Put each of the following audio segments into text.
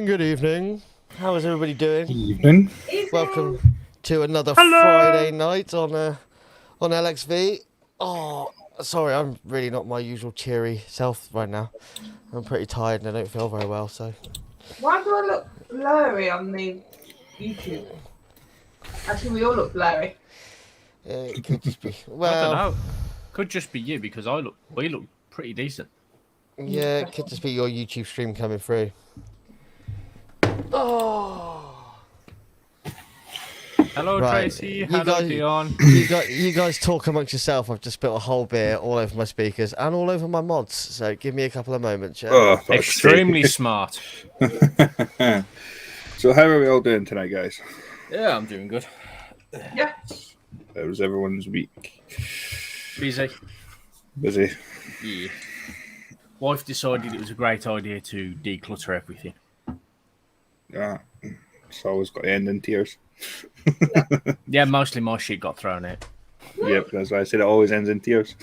Good evening. How is everybody doing? Evening. Welcome to another Friday night on LXV. Oh, sorry, I'm really not my usual cheery self right now. I'm pretty tired and I don't feel very well, so... Why do I look blurry on the YouTube? Actually, we all look blurry. It could just be... I Well... don't know. Could just be you because we look pretty decent. Yeah, it could just be your YouTube stream coming through. Oh... Hello, Right. Tracy. Hello, Dion. You guys talk amongst yourself. I've just spilled a whole beer all over my speakers and all over my mods. So give me a couple of moments. Yeah? Oh, Extremely smart. So how are we all doing tonight, guys? Yeah, I'm doing good. Yeah. How was everyone's week? Busy. Busy. Yeah. Wife decided it was a great idea to declutter everything. Yeah. It's always got to end in tears. Yeah, mostly my shit got thrown out. Yep, that's why I said it always ends in tears.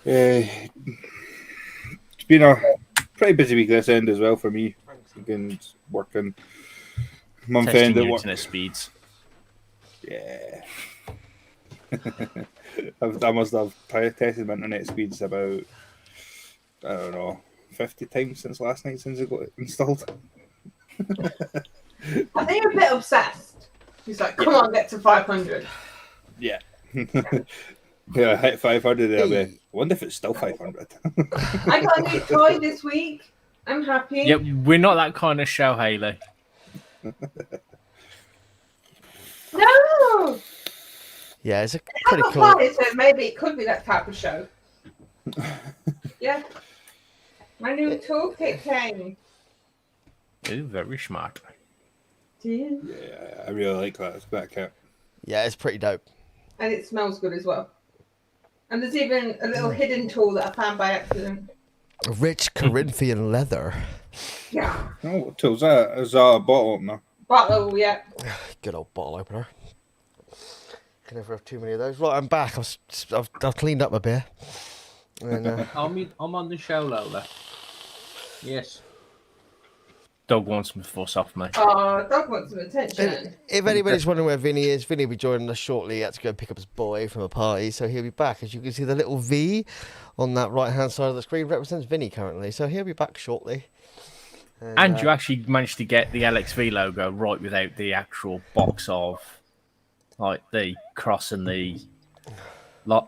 It's been a pretty busy week this end as well for me. Again, working month Testing end at your work. internet speeds. Yeah. I must have tested my internet speeds about, I don't know, 50 times since last night since it got installed. I think you're a bit obsessed. He's like, come on, get to 500. Yeah. Yeah, I hit 500 there. I wonder if it's still 500. I got a new toy this week. I'm happy. Yeah, we're not that kind of show, Hayley. No! Yeah, it's a I pretty got cool. party, so maybe it could be that type of show. Yeah. My new toolkit came. Ooh, very smart. Yeah, I really like that. It's back out. Yeah, it's pretty dope. And it smells good as well. And there's even a little hidden tool that I found by accident. Rich Corinthian leather. Yeah. Oh, what tool's that? Is that a bottle opener? Bottle, yeah. Good old bottle opener. Can never have too many of those. Right, I'm back. I've cleaned up my beer. And, I'm on the show, Lola. Yes. Dog wants me to fuss off, mate. Oh, dog wants some attention. if anybody's wondering where Vinny is, Vinny will be joining us shortly. He had to go pick up his boy from a party, so he'll be back. As you can see, the little V on that right-hand side of the screen represents Vinny currently, so he'll be back shortly. And you actually managed to get the LXV logo right without the actual box of, like, the cross and the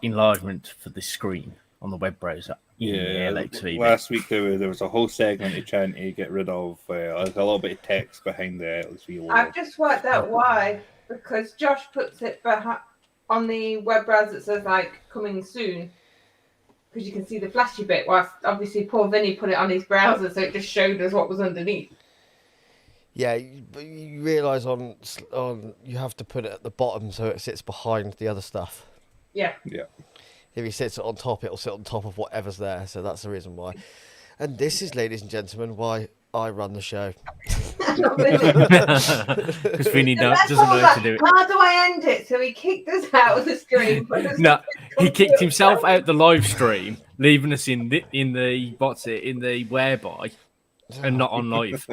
enlargement for the screen on the web browser. Yeah, LXV. last week there was a whole segment of trying to get rid of like a little bit of text behind the LXV logo. I've just worked out why. Because Josh puts it on the web browser that says, like, coming soon. Because you can see the flashy bit, whilst obviously poor Vinny put it on his browser, so it just showed us what was underneath. Yeah, but you realise on you have to put it at the bottom so it sits behind the other stuff. Yeah. Yeah. If he sits it on top, it'll sit on top of whatever's there. So that's the reason why. And this is, ladies and gentlemen, why I run the show. Because Vinny doesn't know how to do it. How do I end it? So he kicked us out of the screen. No, he kicked himself out the live stream, leaving us in the whereby, and not on live.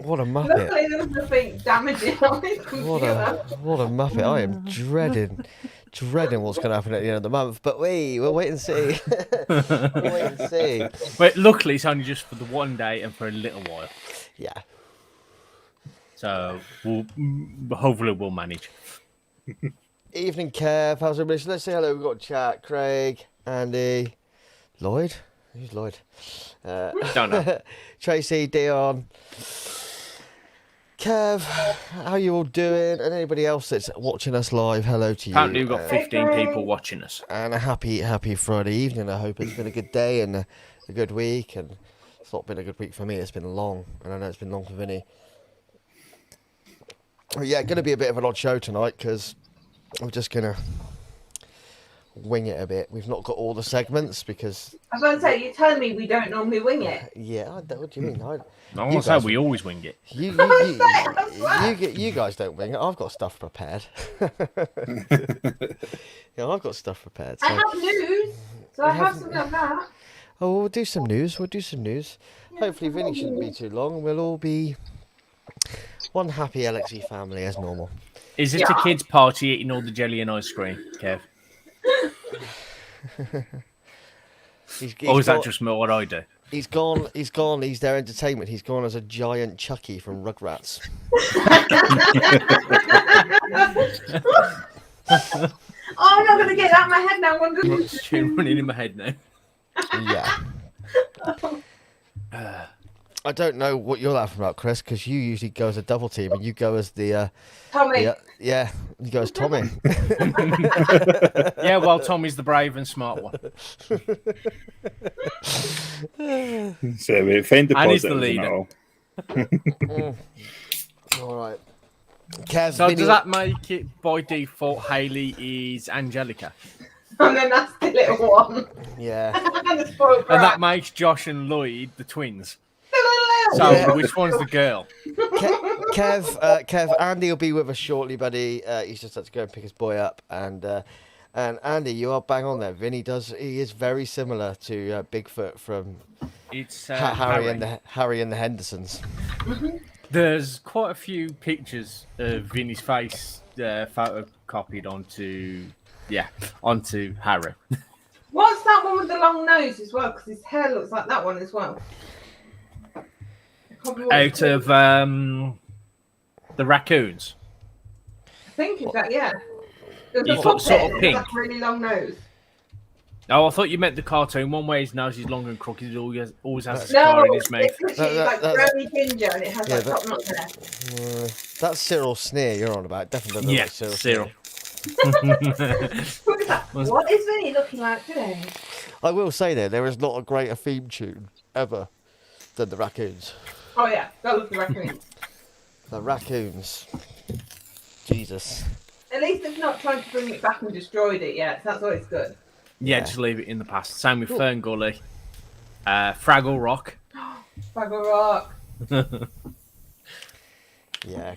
What a muppet! Luckily, there was nothing damaging on his computer. What a muppet! I am dreading what's going to happen at the end of the month. But we'll wait and see. We'll wait and see. But luckily, it's only just for the one day and for a little while. Yeah. So hopefully we'll manage. Evening, Kev. How's everybody? So let's say hello. We've got chat. Craig, Andy, Lloyd. Who's Lloyd? Don't know. Tracy, Dion. Kev, how you all doing? And anybody else that's watching us live, hello to you. Apparently, we've got 15 people watching us. And a happy Friday evening. I hope it's been a good day and a good week. And it's not been a good week for me. It's been long, and I know it's been long for Vinny. But yeah, going to be a bit of an odd show tonight because I'm just going to wing it a bit. We've not got all the segments because... I was going to say, you're telling me we don't normally wing it? Yeah, what do you mean? I want to say we always wing it. You guys don't wing it. I've got stuff prepared. Yeah, I've got stuff prepared. So. I have news, so I have something like that. Oh, we'll do some news. Hopefully Vinny shouldn't be too long. We'll all be one happy LXV family as normal. Is it a kids' party eating all the jelly and ice cream, Kev? Or is that just what I do? He's gone. He's their entertainment. He's gone as a giant Chucky from Rugrats. Oh, I'm not going to get that in my head now. I'm running in my head now. Yeah. I don't know what you're laughing about, Chris, because you usually go as a double team and you go as the... Tommy. Yeah, you go as Tommy. Yeah, well, Tommy's the brave and smart one. So we find the And he's the positives in it leader. all. All right. Kev, So Vinny... does that make it by default Hayley is Angelica? And a nasty little one. Yeah. And a spoiled And that brat. makes Josh and Lloyd the twins. The little So elf. which one's the girl? Kev, Andy will be with us shortly, buddy. He's just had to go and pick his boy up, and Andy, you are bang on there. Vinny he is very similar to Bigfoot from It's Harry and the Hendersons. There's quite a few pictures of Vinny's face photocopied onto Harry. What's that one with the long nose as well? Because his hair looks like that one as well. I can't remember what it's Out called. of the raccoons. I think it's that, yeah. There's You a thought puppet sort of and it's pink. like a really long nose. Oh, I thought you meant the cartoon one where his nose is long and crooked. He always has a No, scar in his mouth. it's literally like browny ginger and it has like top knot hair. That's Cyril Sneer you're on about. Definitely doesn't look Yeah, like Cyril. Cyril. Look at that. What is Vinny looking like today? I will say there is not a greater theme tune ever than the Raccoons. Oh yeah, that was the raccoon. The Raccoons. Jesus. At least it's not trying to bring it back and destroyed it yet. So that's always good. Yeah, just leave it in the past. Same with Fern Gully. Fraggle Rock. Fraggle Rock. Yeah,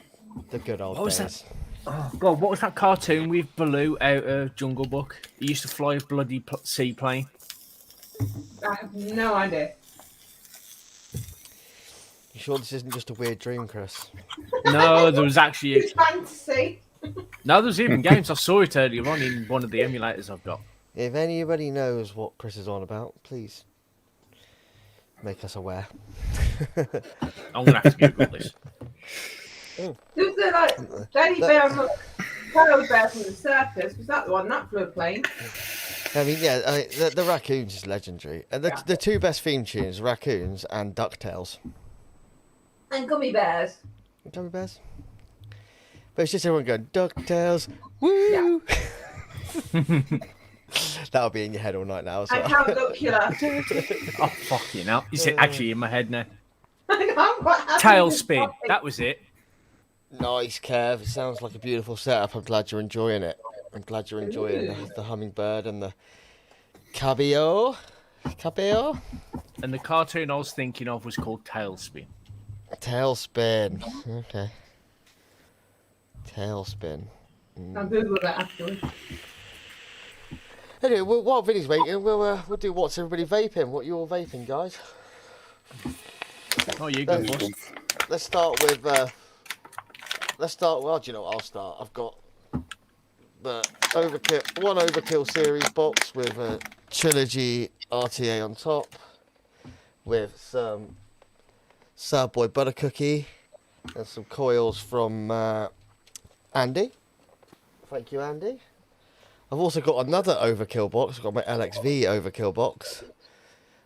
the good old What was days. Oh, God, what was that cartoon with Baloo out of Jungle Book? He used to fly a bloody seaplane. I have no idea. You sure this isn't just a weird dream, Chris? No, there was actually... It's fantasy. No, there was even games. I saw it earlier on in one of the emulators I've got. If anybody knows what Chris is on about, please make us aware. I'm going to have to Google this. Who's the like Daddy Bear and Carol Bear from the circus? Was that the one that flew a plane? I mean, yeah, the Raccoons is legendary. And the two best theme tunes, Raccoons and DuckTales. And Gummy Bears. Gummy Bears? But it's just everyone going, DuckTales, woo! That'll be in your head all night now. So. And Count Duckula. Oh, fucking hell. Is it actually in my head now? I'm quite happy with Tailspin. this That was it. Nice, Kev. It sounds like a beautiful setup. I'm glad you're enjoying it. I'm glad you're enjoying the hummingbird and the cabello. Cabello? And the cartoon I was thinking of was called Tailspin. Tailspin. Okay. Tailspin. I'll Google that afterwards. Anyway, while Vinny's waiting, we'll do what's everybody vaping. What you all vaping, guys? Oh, you go, boss. Let's start with. Well, do you know what? I'll start. I've got the Overkill series box with a Trilogy RTA on top, with some Sad Boy Butter Cookie and some coils from Andy. Thank you, Andy. I've also got another Overkill box. I've got my LXV Overkill box,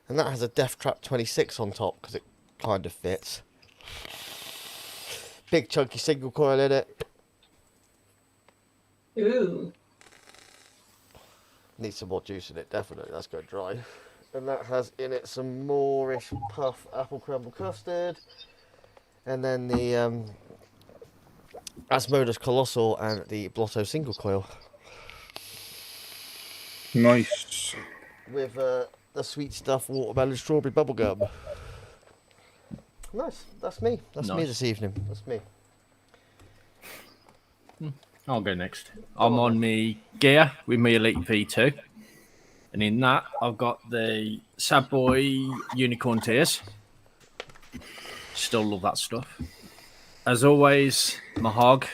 and that has a Death Trap 26 on top because it kind of fits. big chunky single coil in it. Ooh. Needs some more juice in it, definitely. That's going dry. And that has in it some Moorish puff apple crumble custard. And then the Asmodeus Colossal and the Blotto single coil. Nice. With the sweet stuff watermelon strawberry bubblegum. Nice. That's me. That's me Nice. this evening. That's me. I'll go next. I'm on me gear with me Elite V2. And in that, I've got the Sad Boy Unicorn Tears. Still love that stuff. As always, my hog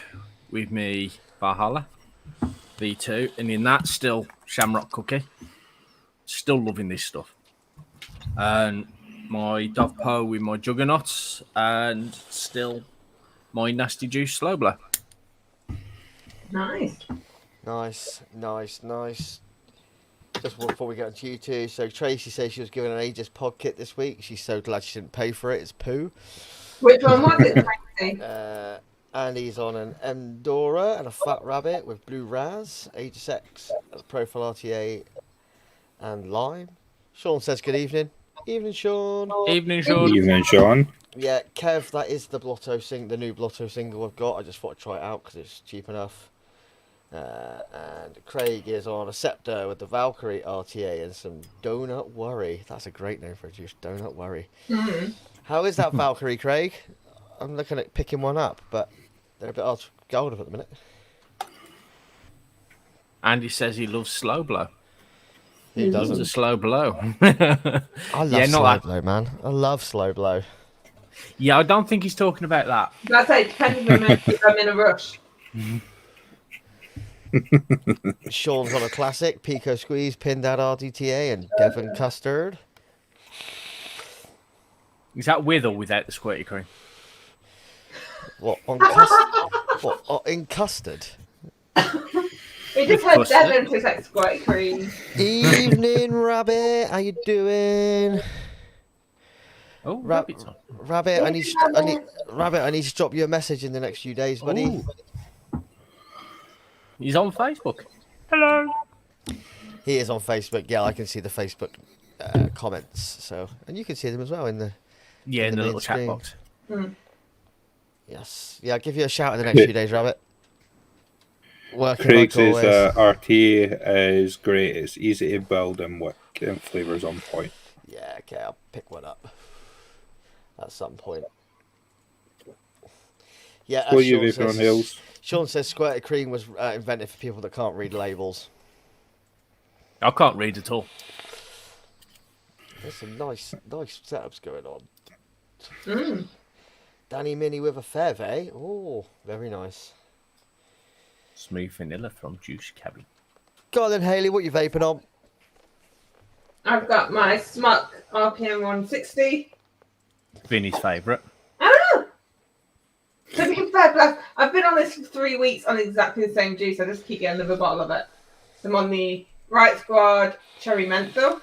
with me Valhalla V2. And in that, still Shamrock Cookie. Still loving this stuff. And my Dove Poe with my Juggernauts. And still my Nasty Juice Slow Blow. Nice. Nice. Just before we get on to you two, so Tracy says she was given an Aegis pod kit this week. She's so glad she didn't pay for it. It's poo. Which one was it, Tracy? Andy's on an Endora and a Fat Rabbit with Blue Raz, Aegis X, Profile RTA, and Lime. Sean says good evening. Evening, Sean. Evening, Sean. Evening, Sean. Yeah, Kev, that is the the new Blotto single I've got. I just thought I'd try it out because it's cheap enough. And Craig is on a Scepter with the Valkyrie RTA and some Donut Worry. That's a great name for a juice, Donut Worry. Mm. How is that Valkyrie, Craig? I'm looking at picking one up, but they're a bit hard to get hold of at the minute. Andy says he loves Slow Blow. Who Loves doesn't? a slow blow. I love Yeah, not slow that. blow, man. I love slow blow. Yeah, I don't think he's talking about that. That's it. Depends on if I'm in a rush. Sean's on a classic, Pico Squeeze, Pindad RDTA, and Devon Custard. Is that with or without the squirty cream? What, on custard? What, in custard? It just had Custard. Devon to like squirty cream. Evening, Rabbit. How you doing? Oh, Ra- rabbit's on. Rabbit, I need to drop you a message in the next few days, buddy. Ooh. He's on Facebook. Hello. He is on Facebook. Yeah, I can see the Facebook comments. So, and you can see them as well in the. Yeah, in the main little chat screen. box. Mm. Yes. Yeah, I'll give you a shout in the next few days, Rabbit. Working Craig like always. says RT is great. It's easy to build and work, and flavours on point. Yeah, okay, I'll pick one up at some point. Yeah, as What are you Sean vaping on says- Hills? Sean says squirted cream was invented for people that can't read labels. I can't read at all. There's some nice setups going on. Mm. Danny Mini with a Fev, eh? Oh, very nice. Smooth vanilla from Juice Cabin. Go on then, Hayley, what you vaping on? I've got my Smuck RPM 160. Vinny's favourite. Ah! To be fair, plus, I've been on this for 3 weeks on exactly the same juice. I just keep getting another bottle of it. So I'm on the Right Squad Cherry Menthol.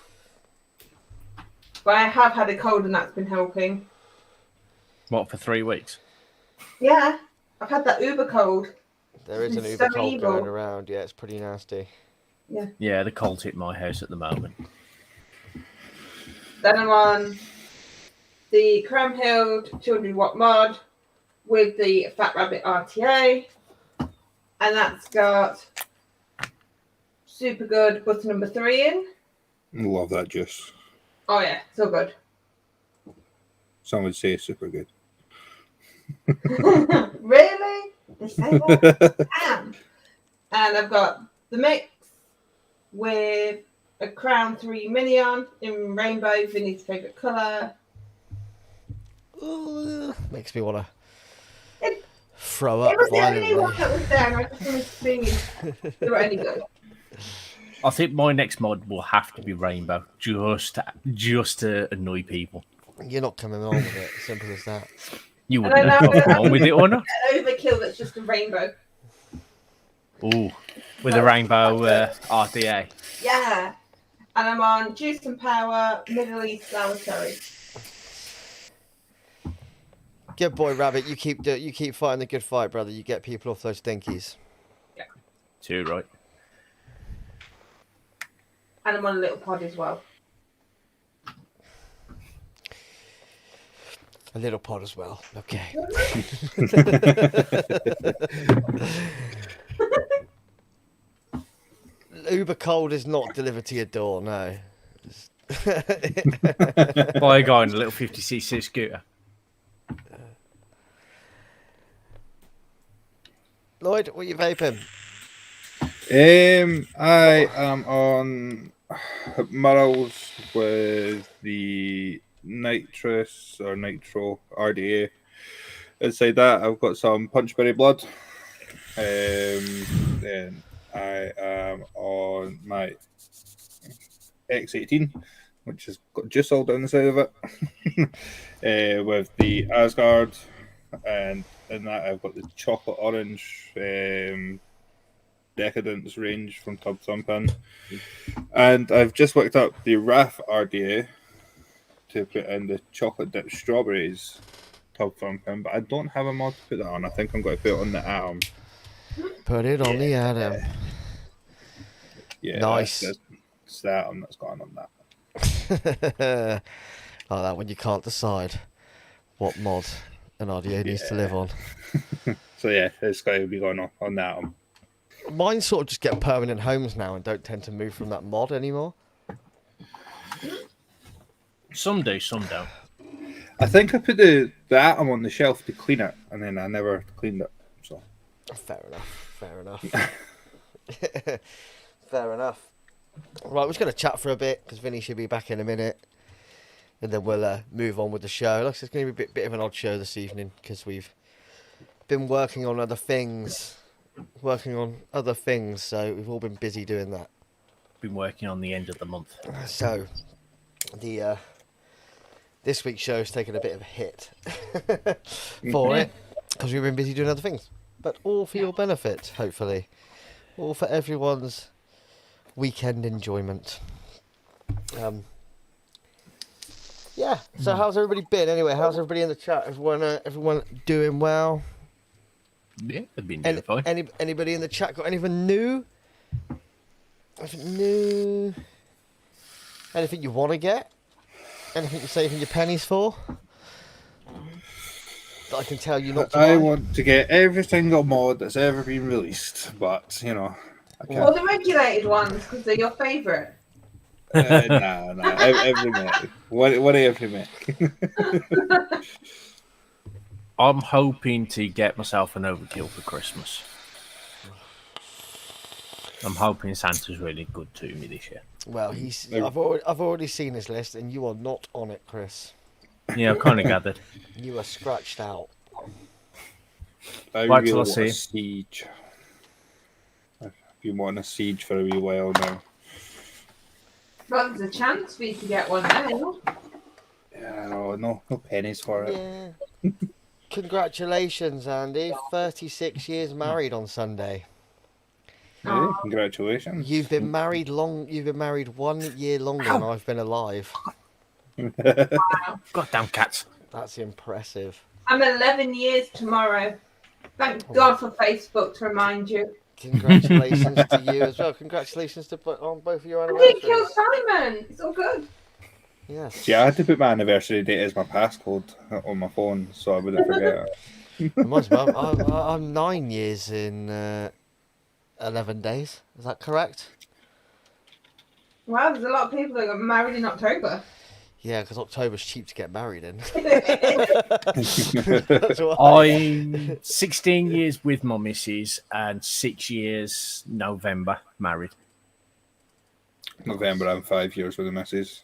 But I have had a cold and that's been helping. What, for 3 weeks? Yeah, I've had that uber cold. There is an It's Uber so cold evil. going around. Yeah, it's pretty nasty. Yeah, the cold's hit my house at the moment. Then I'm on the Cram-Hilled 200 watt mod with the Fat Rabbit RTA. And that's got super good butter number 3 in. Love that juice. Oh yeah, so good. Some would say super good. Really? They say that? Damn. And I've got the mix with a Crown 3 Minion in rainbow, Vinny's favourite colour. Ooh, makes me want to It- throw up It was the only violently. one that was there, and I just wanted to see if they were any good. I think my next mod will have to be Rainbow, just to annoy people. You're not coming on with it. Simple as that. You And wouldn't I know know- if I'm on with it or not. An overkill that's just a rainbow. Ooh, with a Rainbow RDA. Yeah. And I'm on Juice and Power Middle East Sour Cherry. Good boy, Rabbit. You keep fighting the good fight, brother. You get people off those stinkies. Too right. And I'm on a little pod as well. A little pod as well. Okay. Uber cold is not delivered to your door. No. By a guy in a little 50cc scooter. Lloyd, what are you vaping? I am on Murrells with the nitrous or nitro RDA. Inside that, I've got some Punchberry Blood. Then I am on my X18, which has got juice all down the side of it, with the Asgard, and in that I've got the chocolate orange Decadence range from Tub Thumpin', and I've just worked up the RAF RDA to put in the chocolate dipped strawberries Tub Thumpin', but I don't have a mod to put that on. I think I'm going to put it on the Atom. Put it on the Atom. Yeah, Nice. It's the Atom that's going on that. Like that when you can't decide what mod an RDA needs to live on. So yeah, it's going to be going on the Atom. Mine sort of just get permanent homes now and don't tend to move from that mod anymore. Some do, some don't. I think I put the Atom on the shelf to clean it, and then I never cleaned it. So Fair enough. Fair enough. Right, we're just going to chat for a bit because Vinny should be back in a minute. And then we'll move on with the show. Like I said, it's going to be a bit of an odd show this evening because we've been working on other things. So we've all been busy doing that. Been working on the end of the month. So the this week's show's taken a bit of a hit for it because we've been busy doing other things. But all for your benefit, hopefully. All for everyone's weekend enjoyment. Yeah. So how's everybody been anyway? How's everybody in the chat? Everyone doing well? Yeah, they've been doing fine. Anybody in the chat got anything new? Anything new? Anything you want to get? Anything you're saving your pennies for? That I can tell you not to I buy? want to get every single mod that's ever been released, but you know, I All can't. the regulated ones because they're your favourite. Every Mac. What every Mac? I'm hoping to get myself an overkill for Christmas. I'm hoping Santa's really good to me this year. Well, I've already seen his list, and you are not on it, Chris. Yeah, I kind of gathered. You are scratched out. I Wait really till I want see. a siege. I've been wanting a siege for a wee while now. Well, there's a chance for you to get one now. Yeah, no pennies for it. Yeah. Congratulations, Andy. 36 years married on Sunday. Hey, congratulations. You've been married 1 year longer than I've been alive. Goddamn cats. That's impressive. I'm 11 years tomorrow. Thank God for Facebook to remind you. Congratulations to you as well. Congratulations on both of your I didn't kill anniversaries. Simon. It's all good. Yes. See, I had to put my anniversary date as my passcode on my phone so I wouldn't forget it. I'm 9 years in 11 days. Is that correct? Wow, there's a lot of people that got married in October. Yeah, because October's cheap to get married in. That's why. I'm 16 years with my missus and 6 years November married. November, I'm 5 years with the missus.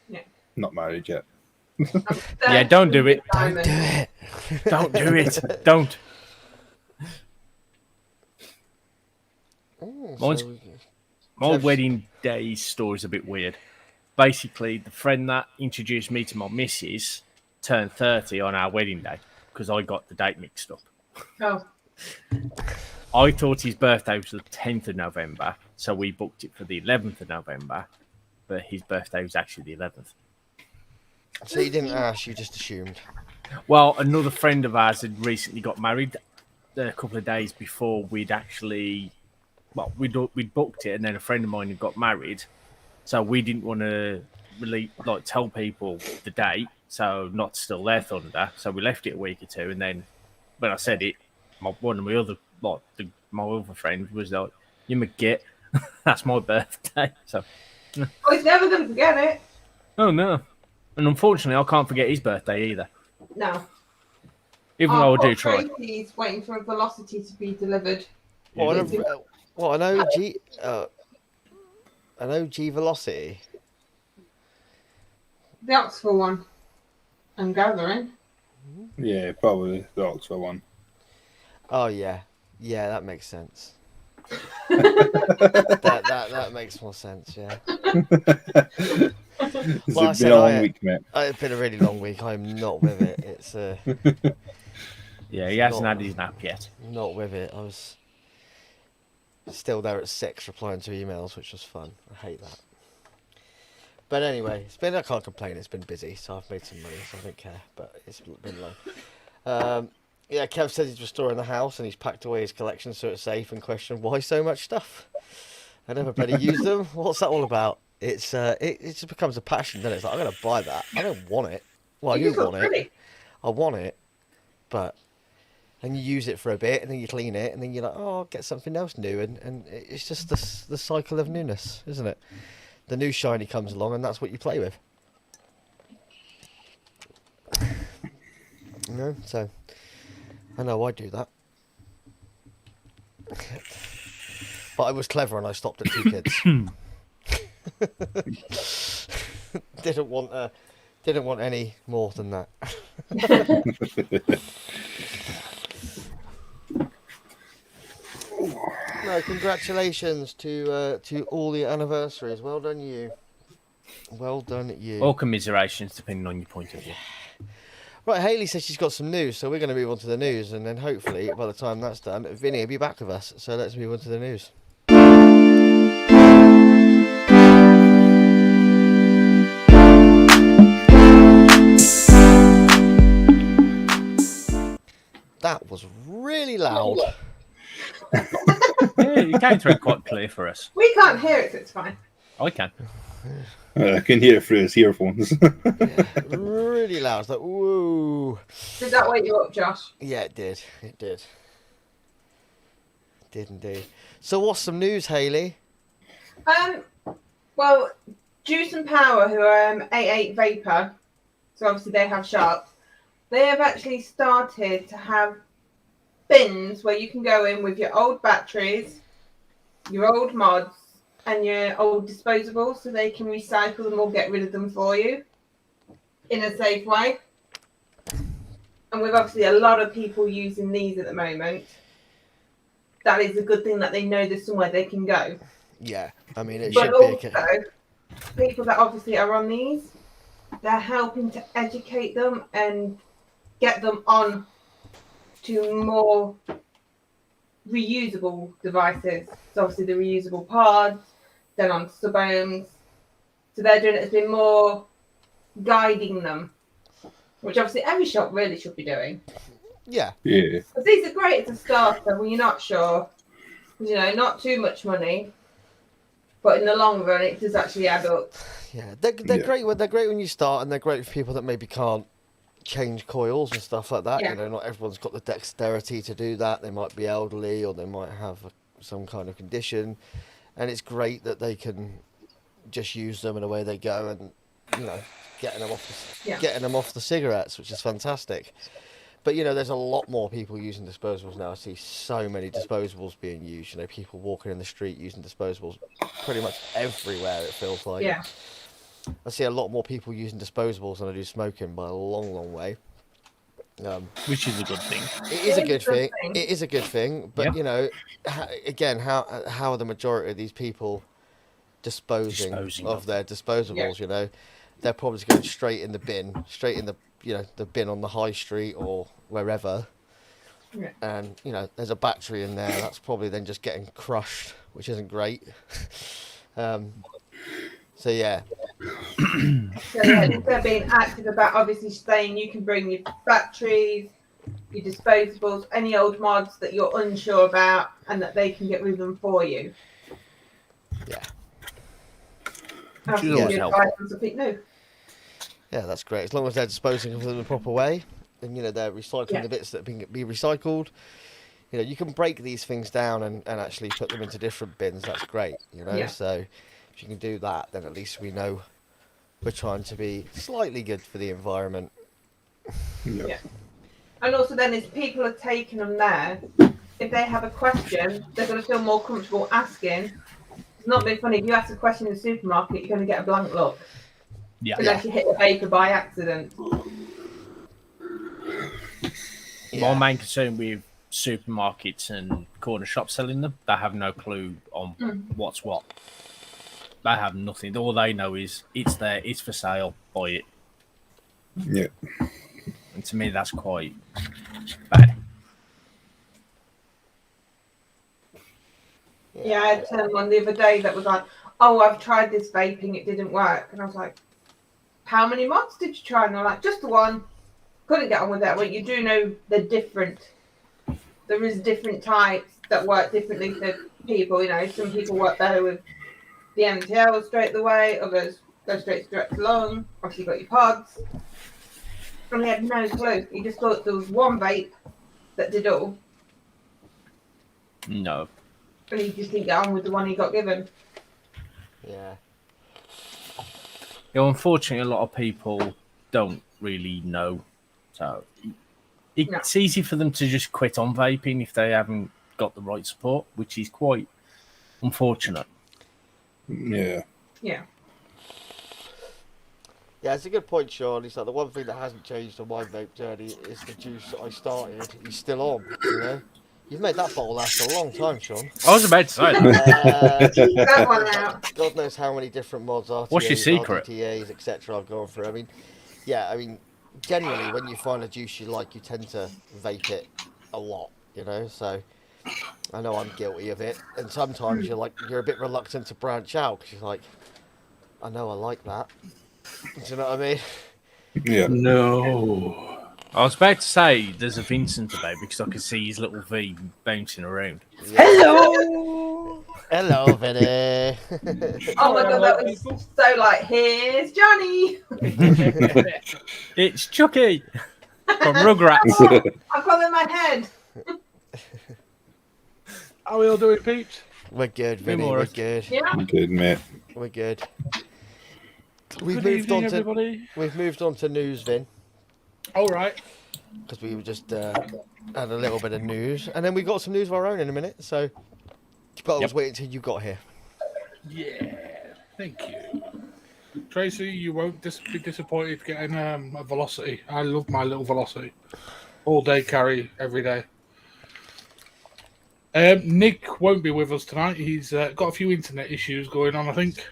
Yeah. Not married yet. Yeah, don't do it. Don't do it. Don't do it. Don't. Mine's- My wedding day story's a bit weird. Basically, the friend that introduced me to my missus turned 30 on our wedding day because I got the date mixed up. Oh, I thought his birthday was the 10th of November, so we booked it for the 11th of November, but his birthday was actually the 11th. So you didn't ask, you just assumed. Well, another friend of ours had recently got married a couple of days before we'd actually, well, we'd booked it, and then a friend of mine had got married, so we didn't want to really tell people the date, so not to steal their thunder. So we left it a week or two, and then when I said it, one of my other my other friend was like, "You McGit, that's my birthday." So, Oh, he's never going to forget it. oh no, and unfortunately, I can't forget his birthday either. No. Even though I do try. Tracy's waiting for a velocity to be delivered. What an OG velocity. The Oxford one. I'm gathering. Yeah, probably the Oxford one. Oh yeah, that makes sense. that makes more sense. Yeah. It's been a long week, mate. It's been a really long week. I'm not with it. It's Yeah, he hasn't had his nap yet. Not with it. I was still there at 6 replying to emails, which was fun. I hate that. But anyway, I can't complain. It's been busy, so I've made some money, so I don't care. But it's been long. Yeah, Kev says he's restoring the house and he's packed away his collection so it's safe and questioned why so much stuff. I never bloody use them. What's that all about? It just becomes a passion, doesn't it? It's like, I'm going to buy that. I don't want it. Well, I do want it. I want it, but and you use it for a bit and then you clean it and then you're like, oh, I'll get something else new, and it's just the cycle of newness, isn't it? The new shiny comes along and that's what you play with. You know, so I know I do that. But I was clever and I stopped at 2 kids. Didn't want any more than that. No, congratulations to all the anniversaries. Well done, you. Well done, you. Or commiserations, depending on your point of view. Right, Hayley says she's got some news, so we're going to move on to the news, and then hopefully, by the time that's done, Vinny will be back with us. So let's move on to the news. That was really loud. Yeah, you came through quite clear for us. We can't hear it, so it's fine. I can. I can hear it through his earphones. Yeah, really loud. It's like, whoa. Did that wake you up, Josh? Yeah, it did. It did. It did indeed. So what's some news, Hayley? Well, Juice and Power, who are A8 Vapor, so obviously they have sharps, they have actually started to have bins where you can go in with your old batteries, your old mods, and your old disposables, so they can recycle them or get rid of them for you in a safe way. And with obviously a lot of people using these at the moment, that is a good thing that they know there's somewhere they can go. Yeah, I mean, it But should also, be. people that obviously are on these, they're helping to educate them and get them on to more reusable devices. So obviously the reusable pods, then on sub-ohms. So they're doing it as been more guiding them, which obviously every shop really should be doing. Yeah. Yeah. Because these are great as a starter when you're not sure. You know, not too much money, but in the long run, it does actually add up. Yeah, they're great. They're great when you start, and they're great for people that maybe can't change coils and stuff like that. Yeah. You know, not everyone's got the dexterity to do that. They might be elderly, or they might have some kind of condition, and it's great that they can just use them and away they go, and you know, getting them off the cigarettes, which is fantastic. But you know, there's a lot more people using disposables now. I see so many disposables being used. You know, people walking in the street using disposables pretty much everywhere. It feels like. Yeah. I see a lot more people using disposables than I do smoking by a long, long way. Which is a good thing. It is a good thing. It is a good thing. But Yep. you know, again, how are the majority of these people disposing of their disposables? Yeah. You know, they're probably going straight in the bin, straight in the the bin on the high street or wherever. Yeah. And you know, there's a battery in there. That's probably then just getting crushed, which isn't great. So yeah, So yeah, instead of being active about obviously saying you can bring your batteries, your disposables, any old mods that you're unsure about, and that they can get rid of them for you. Yeah. Which is always helpful. Something new. Yeah, that's great. As long as they're disposing of them in the proper way, and they're recycling the bits that can be recycled. You can break these things down and actually put them into different bins. That's great. So if you can do that, then at least we know we're trying to be slightly good for the environment. Yeah. And also then if people are taking them there, if they have a question, they're going to feel more comfortable asking. It's not being funny. If you ask a question in the supermarket, you're going to get a blank look. Yeah. Unless you hit the vapor by accident. My main concern with supermarkets and corner shops selling them, they have no clue on what's what. They have nothing. All they know is it's there, it's for sale, buy it. Yeah. And to me, that's quite bad. Yeah, I had one the other day that was like, oh, I've tried this vaping, it didn't work. And I was like, how many mods did you try? And they're like, just the one. Couldn't get on with that. Well, you do know they're different. There is different types that work differently for people. Some people work better with the MTL straight away, others go straight to direct to lung. Obviously, you got your pods. And he had no clue. He just thought there was one vape that did all. No. And he just didn't get on with the one he got given. Yeah. Unfortunately, a lot of people don't really know. So it's easy for them to just quit on vaping if they haven't got the right support, which is quite unfortunate. Yeah. Yeah. Yeah, it's a good point, Sean. It's like the one thing that hasn't changed on my vape journey is the juice I started. He's still on, You've made that bottle last a long time, Sean. I was about to say that. That one out. God knows how many different mods, RTAs, What's your secret? RTAs, etc. I've gone through. Generally, when you find a juice you like, you tend to vape it a lot, So I know I'm guilty of it, and sometimes you're a bit reluctant to branch out because you're like, I know I like that. Do you know what I mean? Yeah. No. I was about to say there's a Vincent about because I could see his little V bouncing around. Yeah. Hello, Vinny. Oh my god, that was so like, here's Johnny. It's Chucky from Rugrats. Oh, I've got them in my head. How are we all doing, peeps? We're good, Vinny. We're good. Yeah. Good, mate. We're good. Good evening, everybody. We've moved on to news, Vin, All right. because we just had a little bit of news, and then we got some news of our own in a minute. So, but I was waiting until you got here. Yeah. Thank you. Tracy, you won't be disappointed getting a Velocity. I love my little Velocity. All day carry, every day. Nick won't be with us tonight. He's got a few internet issues going on, I think.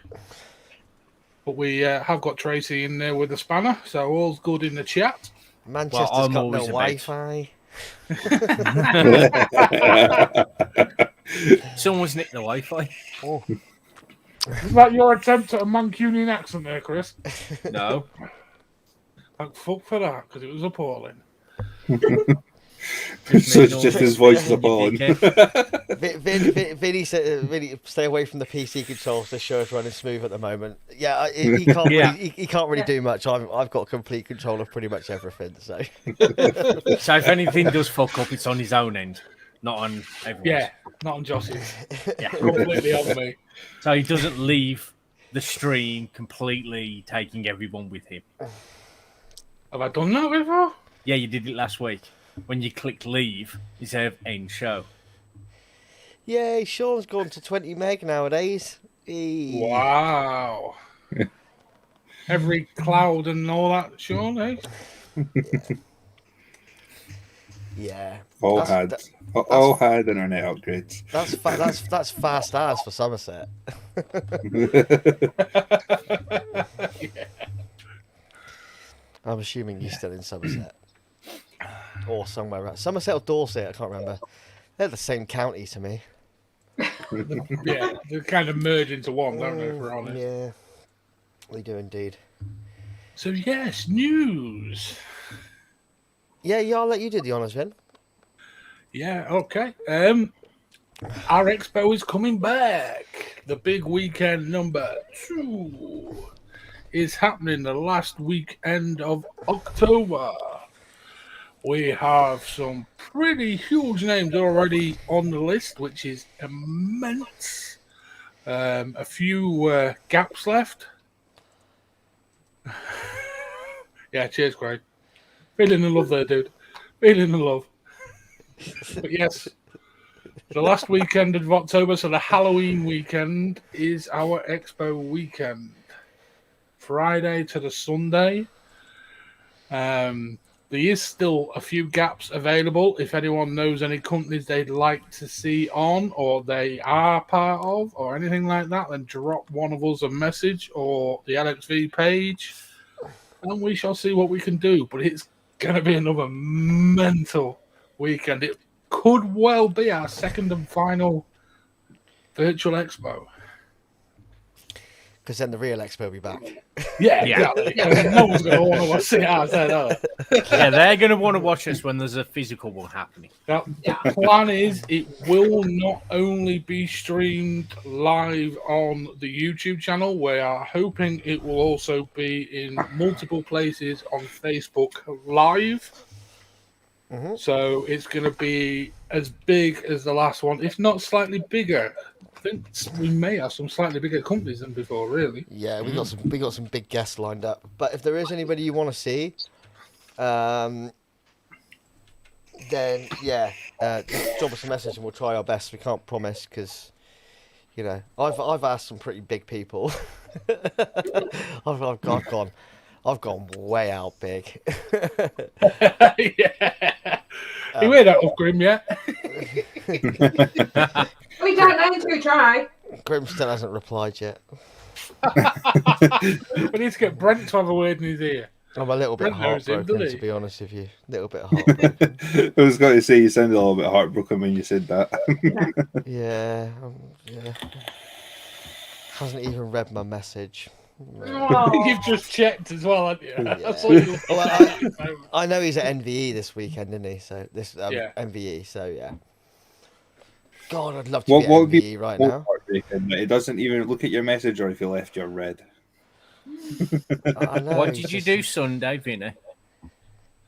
But we have got Tracy in there with a spanner, so all's good in the chat. Manchester's I'm got no always a Wi-Fi. Someone's nicked the Wi-Fi. Oh. Is that your attempt at a Mancunian accent there, Chris? No. Thank fuck for that, because it was appalling. So it's just his voice is appalling. Vinny said, Vinny, stay away from the PC controls. The show's running smooth at the moment. Yeah, he can't. Yeah. Really, he can't really do much. I've got complete control of pretty much everything. So, So if anything does fuck up, it's on his own end, not on everyone's. Yeah, not on Joss's. Yeah. Completely on me. So he doesn't leave the stream completely taking everyone with him. Have I done that before? Yeah, you did it last week. When you clicked leave, instead of end show. yeah, Sean's gone to 20 meg nowadays. Wow. Every cloud and all that, Sean, eh? Yeah. All That's- had internet upgrades. That's fast as for Somerset. I'm assuming he's still in Somerset. Or somewhere around. Somerset or Dorset, I can't remember. They're the same county to me. Yeah, they kind of merge into one, don't they, if we're honest? Yeah. We do indeed. So yes, news. Yeah, I'll let you do the honours, Vin. Yeah, okay. Our expo is coming back. The big weekend number 2 is happening the last weekend of October. We have some pretty huge names already on the list, which is immense. A few gaps left. Yeah, cheers, Craig. Feeling the love there, dude. Feeling the love. But yes, the last weekend of October, so the Halloween weekend, is our expo weekend. Friday to the Sunday. There is still a few gaps available. If anyone knows any companies they'd like to see on, or they are part of, or anything like that, then drop one of us a message or the LXV page, and we shall see what we can do. But it's going to be another mental weekend. It could well be our second and final virtual expo. Because then the real expo will be back. Yeah, exactly. No one's going to want to see ours then, are they? Yeah, they're going to want to watch us when there's a physical one happening. Now, the plan is it will not only be streamed live on the YouTube channel, we are hoping it will also be in multiple places on Facebook Live. Mm-hmm. So it's going to be as big as the last one, if not slightly bigger. I think we may have some slightly bigger companies than before, really. Yeah, we got some big guests lined up. But if there is anybody you want to see, then yeah, just drop us a message and we'll try our best. We can't promise because, you know, I've asked some pretty big people. I've gone way out big. Yeah. You heard that up, Grim, yet? We don't know until we try. Grim still hasn't replied yet. We need to get Brent to have a word in his ear. I'm a little bit Brent knows him, heartbroken, doesn't to be honest with you. A little bit I heartbroken. was going to say you sounded a little bit heartbroken when you said that. Yeah. Hasn't even read my message. Oh. You've just checked as well, haven't you? Yeah. That's what you Well, I know he's at NVE this weekend, isn't he? So this Yeah. NVE. So yeah. God, I'd love to What be at would be NVE right more now. heartbreaking that it doesn't even look at your message or if you left your red. I know. What it's did you just- do Sunday, Vinny?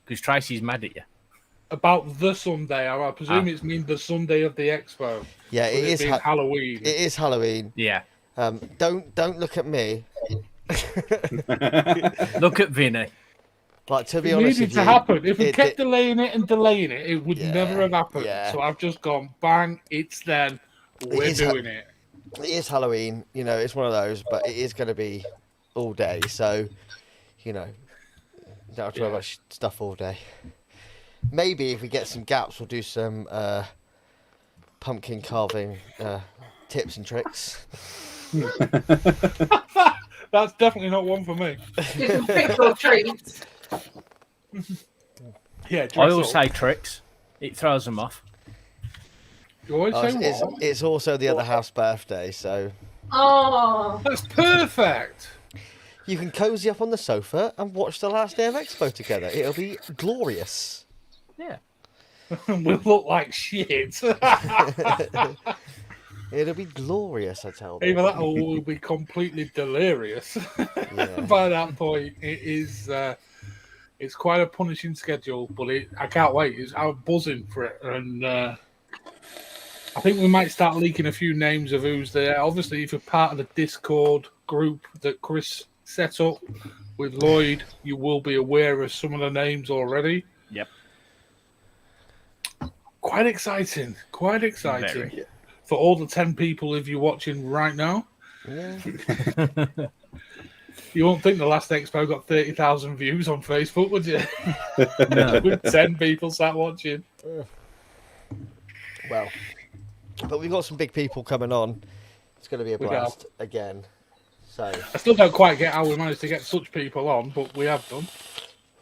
Because Tracy's mad at you. about the Sunday. I presume it's mean the Sunday of the expo. Yeah, With it is. being Halloween. It is Halloween. Yeah. Don't look at me. Look at Vinny. Like, to be It honest needed with to you, happen. If we it kept did- delaying it and delaying it, it would Yeah, never have happened. yeah. So I've just gone, bang, it's then. We're is doing it. it is Halloween. You know, it's one of those, but it is going to be all day. So, you know, don't have to worry about stuff all day. Maybe if we get some gaps, we'll do some pumpkin carving tips and tricks. That's definitely not one for me. Do some pickle treats. Yeah, I dress always up. say tricks. It throws them off. You always Oh, say it's, what? it's also the other half's birthday, so Oh. That's perfect. you can cozy up on the sofa and watch the last day of Expo together. It'll be glorious. Yeah. We'll look like shit. It'll be glorious, I tell you. Either that or we'll be completely delirious. Yeah. By that point, it is. It's quite a punishing schedule, but I can't wait. I'm buzzing for it, and I think we might start leaking a few names of who's there. Obviously, if you're part of the Discord group that Chris set up with Lloyd, you will be aware of some of the names already. Yep. Quite exciting. Quite exciting. Very. For all the 10 people if you're watching right now. Yeah. You won't think the last expo got 30,000 views on Facebook, would you? No. With 10 people sat watching. Well, but we've got some big people coming on. It's going to be a We blast again. So, I still don't quite get how we managed to get such people on, but we have done.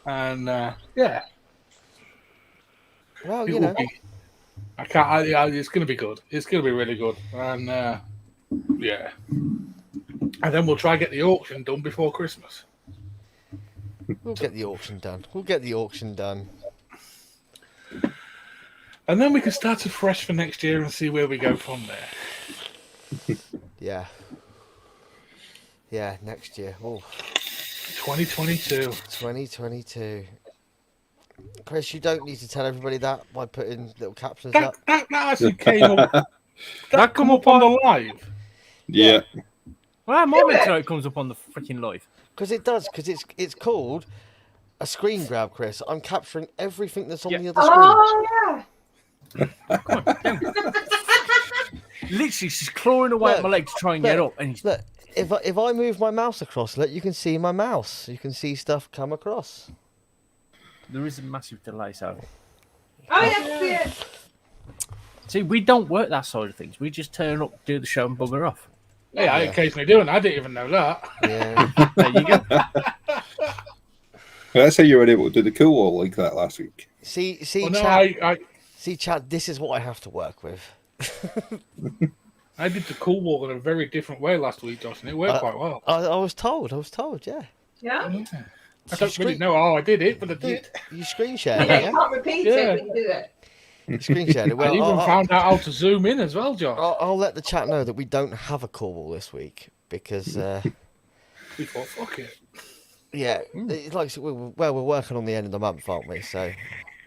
And yeah, well, it you will know, be. It's going to be good. It's going to be really good. And yeah, And then we'll try and get the auction done before Christmas. We'll get the auction done. We'll get the auction done. And then we can start afresh for next year and see where we go from there. Yeah. Yeah, next year. Oh, 2022. 2022. Chris, you don't need to tell everybody that by putting little captions That, up. that actually came up. That come up on the live. Yeah. Well, I'm meant to know it comes up on the freaking live. Because it does, because it's called a screen grab, Chris. I'm capturing everything that's on the other screen. Oh yeah. Come on, down. Literally, she's clawing away at my leg to try and get up. And Look, if I move my mouse across, look, you can see my mouse. You can see stuff come across. there is a massive delay, so. Oh yeah, see it. See, we don't work that side of things. We just turn up, do the show, and bugger off. Yeah, I occasionally do, and I didn't even know that. Yeah. There you go. That's how you were able to do the cool wall like that last week. See, Well, no, chat. See, chat. This is what I have to work with. I did the cool wall in a very different way last week, Josh, and it worked quite well. I was told. Yeah. Yeah. I don't really know how I did it, but I did. You screen shared Yeah, it, you yeah? can't repeat Yeah. it, but you do it. You screen shared it. I Well, even found out how to zoom in as well, Josh. I'll let the chat know that we don't have a call wall this week because, We thought, fuck it. yeah, it's like we're working on the end of the month, aren't we? So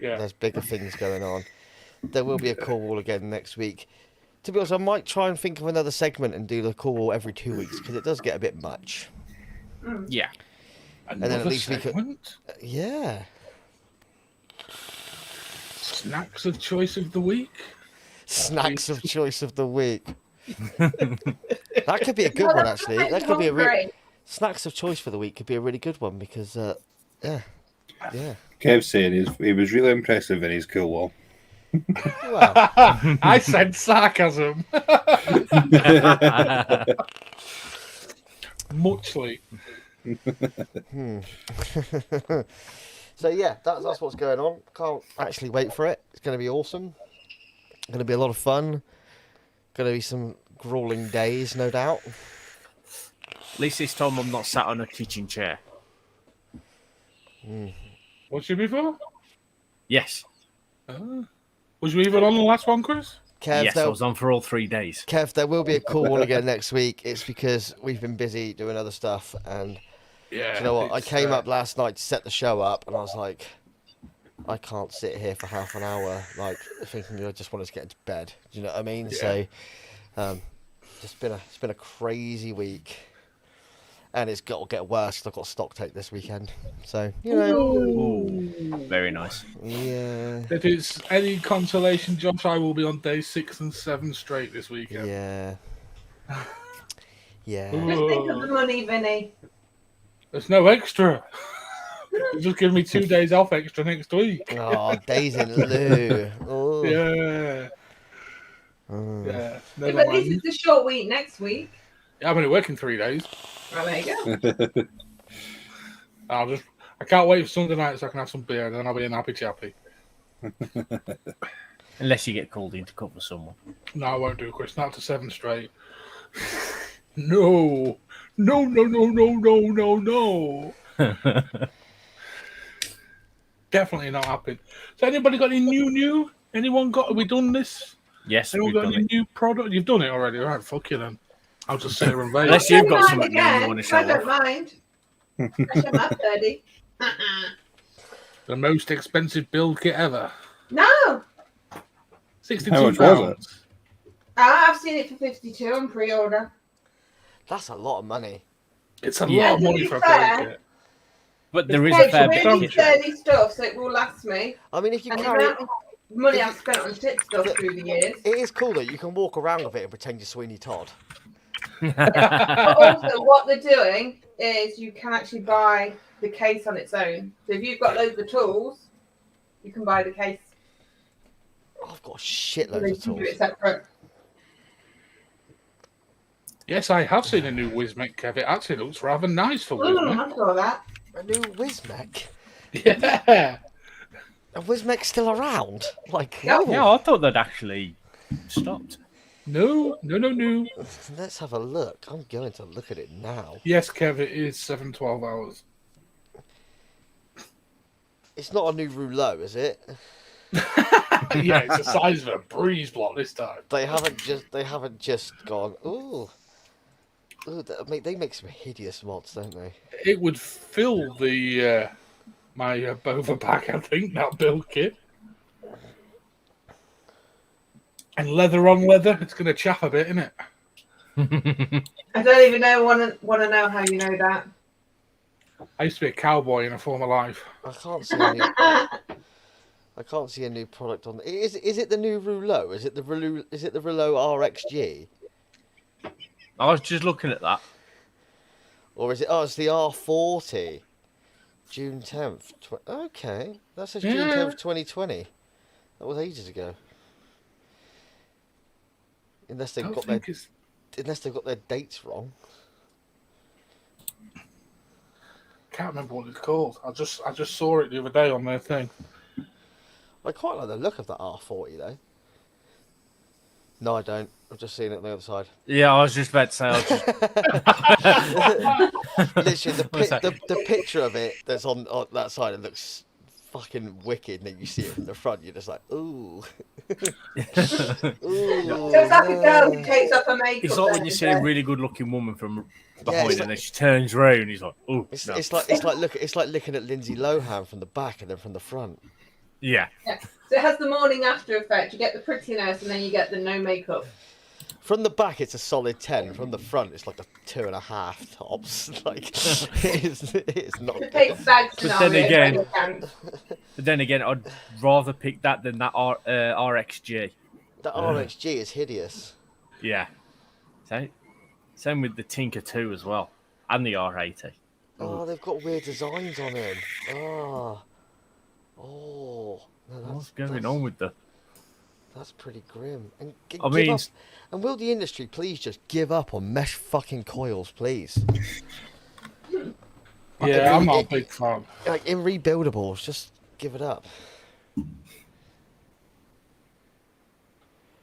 Yeah. there's bigger things going on. There will be a call wall again next week. To be honest, I might try and think of another segment and do the call wall every 2 weeks because it does get a bit much. Yeah. then at Another least we could- segment? Yeah. Snacks of choice of the week. Snacks of choice of the week. That could be a good one, actually. That could be a Great. snacks of choice for the week. Could be a really good one because, yeah. Kev said he was really impressive in his cool wall. Well, I said sarcasm. Muchly. so yeah, that's what's going on. Can't actually wait for it. It's going to be awesome. Going to be a lot of fun. Going to be some grueling days, no doubt. At least this time I'm not sat on a kitchen chair. What's you before? Yes. Was you even on the last one, Chris? Kev, Yes, I was on for all 3 days. Kev, there will be a cool one again next week. It's because we've been busy doing other stuff, and Yeah. you know what? I came up last night to set the show up, and I was like, I can't sit here for half an hour, like thinking I just want to get into bed. Do you know what I mean? Yeah. So, it's been a crazy week, and it's got to get worse. 'Cause I've got stock take this weekend, so you know, Ooh, very nice. yeah, If it's any consolation, Josh, I will be on day 6 and 7 straight this weekend. yeah, yeah. Just think of the money, Vinny. There's no extra. You just give me 2 days off extra next week. Oh, days in lieu. Oh. Yeah. Oh. Yeah. Yeah, Never but at least mind. it's a short week next week. I'm only working 3 days. Well, there you go. I can't wait for Sunday night so I can have some beer, and then I'll be an happy chappy. Unless you get called in to cover someone. No, I won't do, Chris. Not to 7 straight. No. No, no, no, no, no, no, no. Definitely not happening. So anybody got any new? Anyone got, have we done this? Yes, Anyone we've got done any it. new product? You've done it already. All right, fuck you then. I'll just sit here and wait. Unless you've got Don't something mind new you want to show I don't off. mind. I show my 30. The most expensive build kit ever. No, 62 How much was pounds. I've seen it for 52 on pre-order. That's a lot of money. It's a Yeah. lot of money for a build kit. But there is a It's fair bit really of it. sturdy stuff, so it will last me. I mean, if you And the carry, amount of money I've spent on shit stuff through the years. it is cool that you can walk around with it and pretend you're Sweeney Todd. But also, what they're doing is you can actually buy the case on its own. So if you've got loads of tools, you can buy the case. I've got So shitloads they of can do tools. it separate. Yes, I have seen a new Wizmec, Kev. It actually looks rather nice for Wizmec. I saw that. A new Wizmec. Yeah. A Wizmec's still around? Like, Yeah. oh. Yeah, I thought they'd actually stopped. No. Let's have a look. I'm going to look at it now. Yes, Kev, it is 712 hours. It's not a new rouleau, is it? Yeah, it's the size of a breeze block this time. They haven't just gone. Ooh, they make some hideous mods, don't they? It would fill the my Bova pack, I think, that build kit. And leather on leather, it's going to chaff a bit, isn't it? I don't even want to know how you know that. I used to be a cowboy in a former life. I can't see a new product on. Is it the new rouleau? Is it the rouleau RXG? I was just looking at that. Or is it? Oh, it's the R40. June 10th. Okay, that says June 10th, 2020. That was ages ago. Unless they've got their dates wrong. Can't remember what it's called. I just saw it the other day on their thing. I quite like the look of that R40 though. No, I don't. I've just seen it on the other side. Yeah, I was just about to say. Literally, the picture of it that's on that side, it looks fucking wicked. And then you see it from the front, you're just like, ooh. Ooh, So it's like a girl who takes off her makeup. It's like when you see a really good-looking woman from behind, and then she turns round. And he's like, "Oh, it's no." it's like looking at Lindsay Lohan from the back and then from the front. Yeah. So it has the morning after effect. You get the prettiness, and then you get the no makeup. From the back, it's a solid 10. From the front, it's like a 2.5 tops. Like it's not. The big bag But then again, I'd rather pick that than that RXG. The RXG is hideous. Yeah. Same with the Tinker 2 as well, and the R80. Oh, they've got weird designs on them. Oh. No, What's going on with the? That's pretty grim. And I mean, and will the industry please just give up on mesh fucking coils, please? Yeah, I'm not a big fan. Like in rebuildables, just give it up.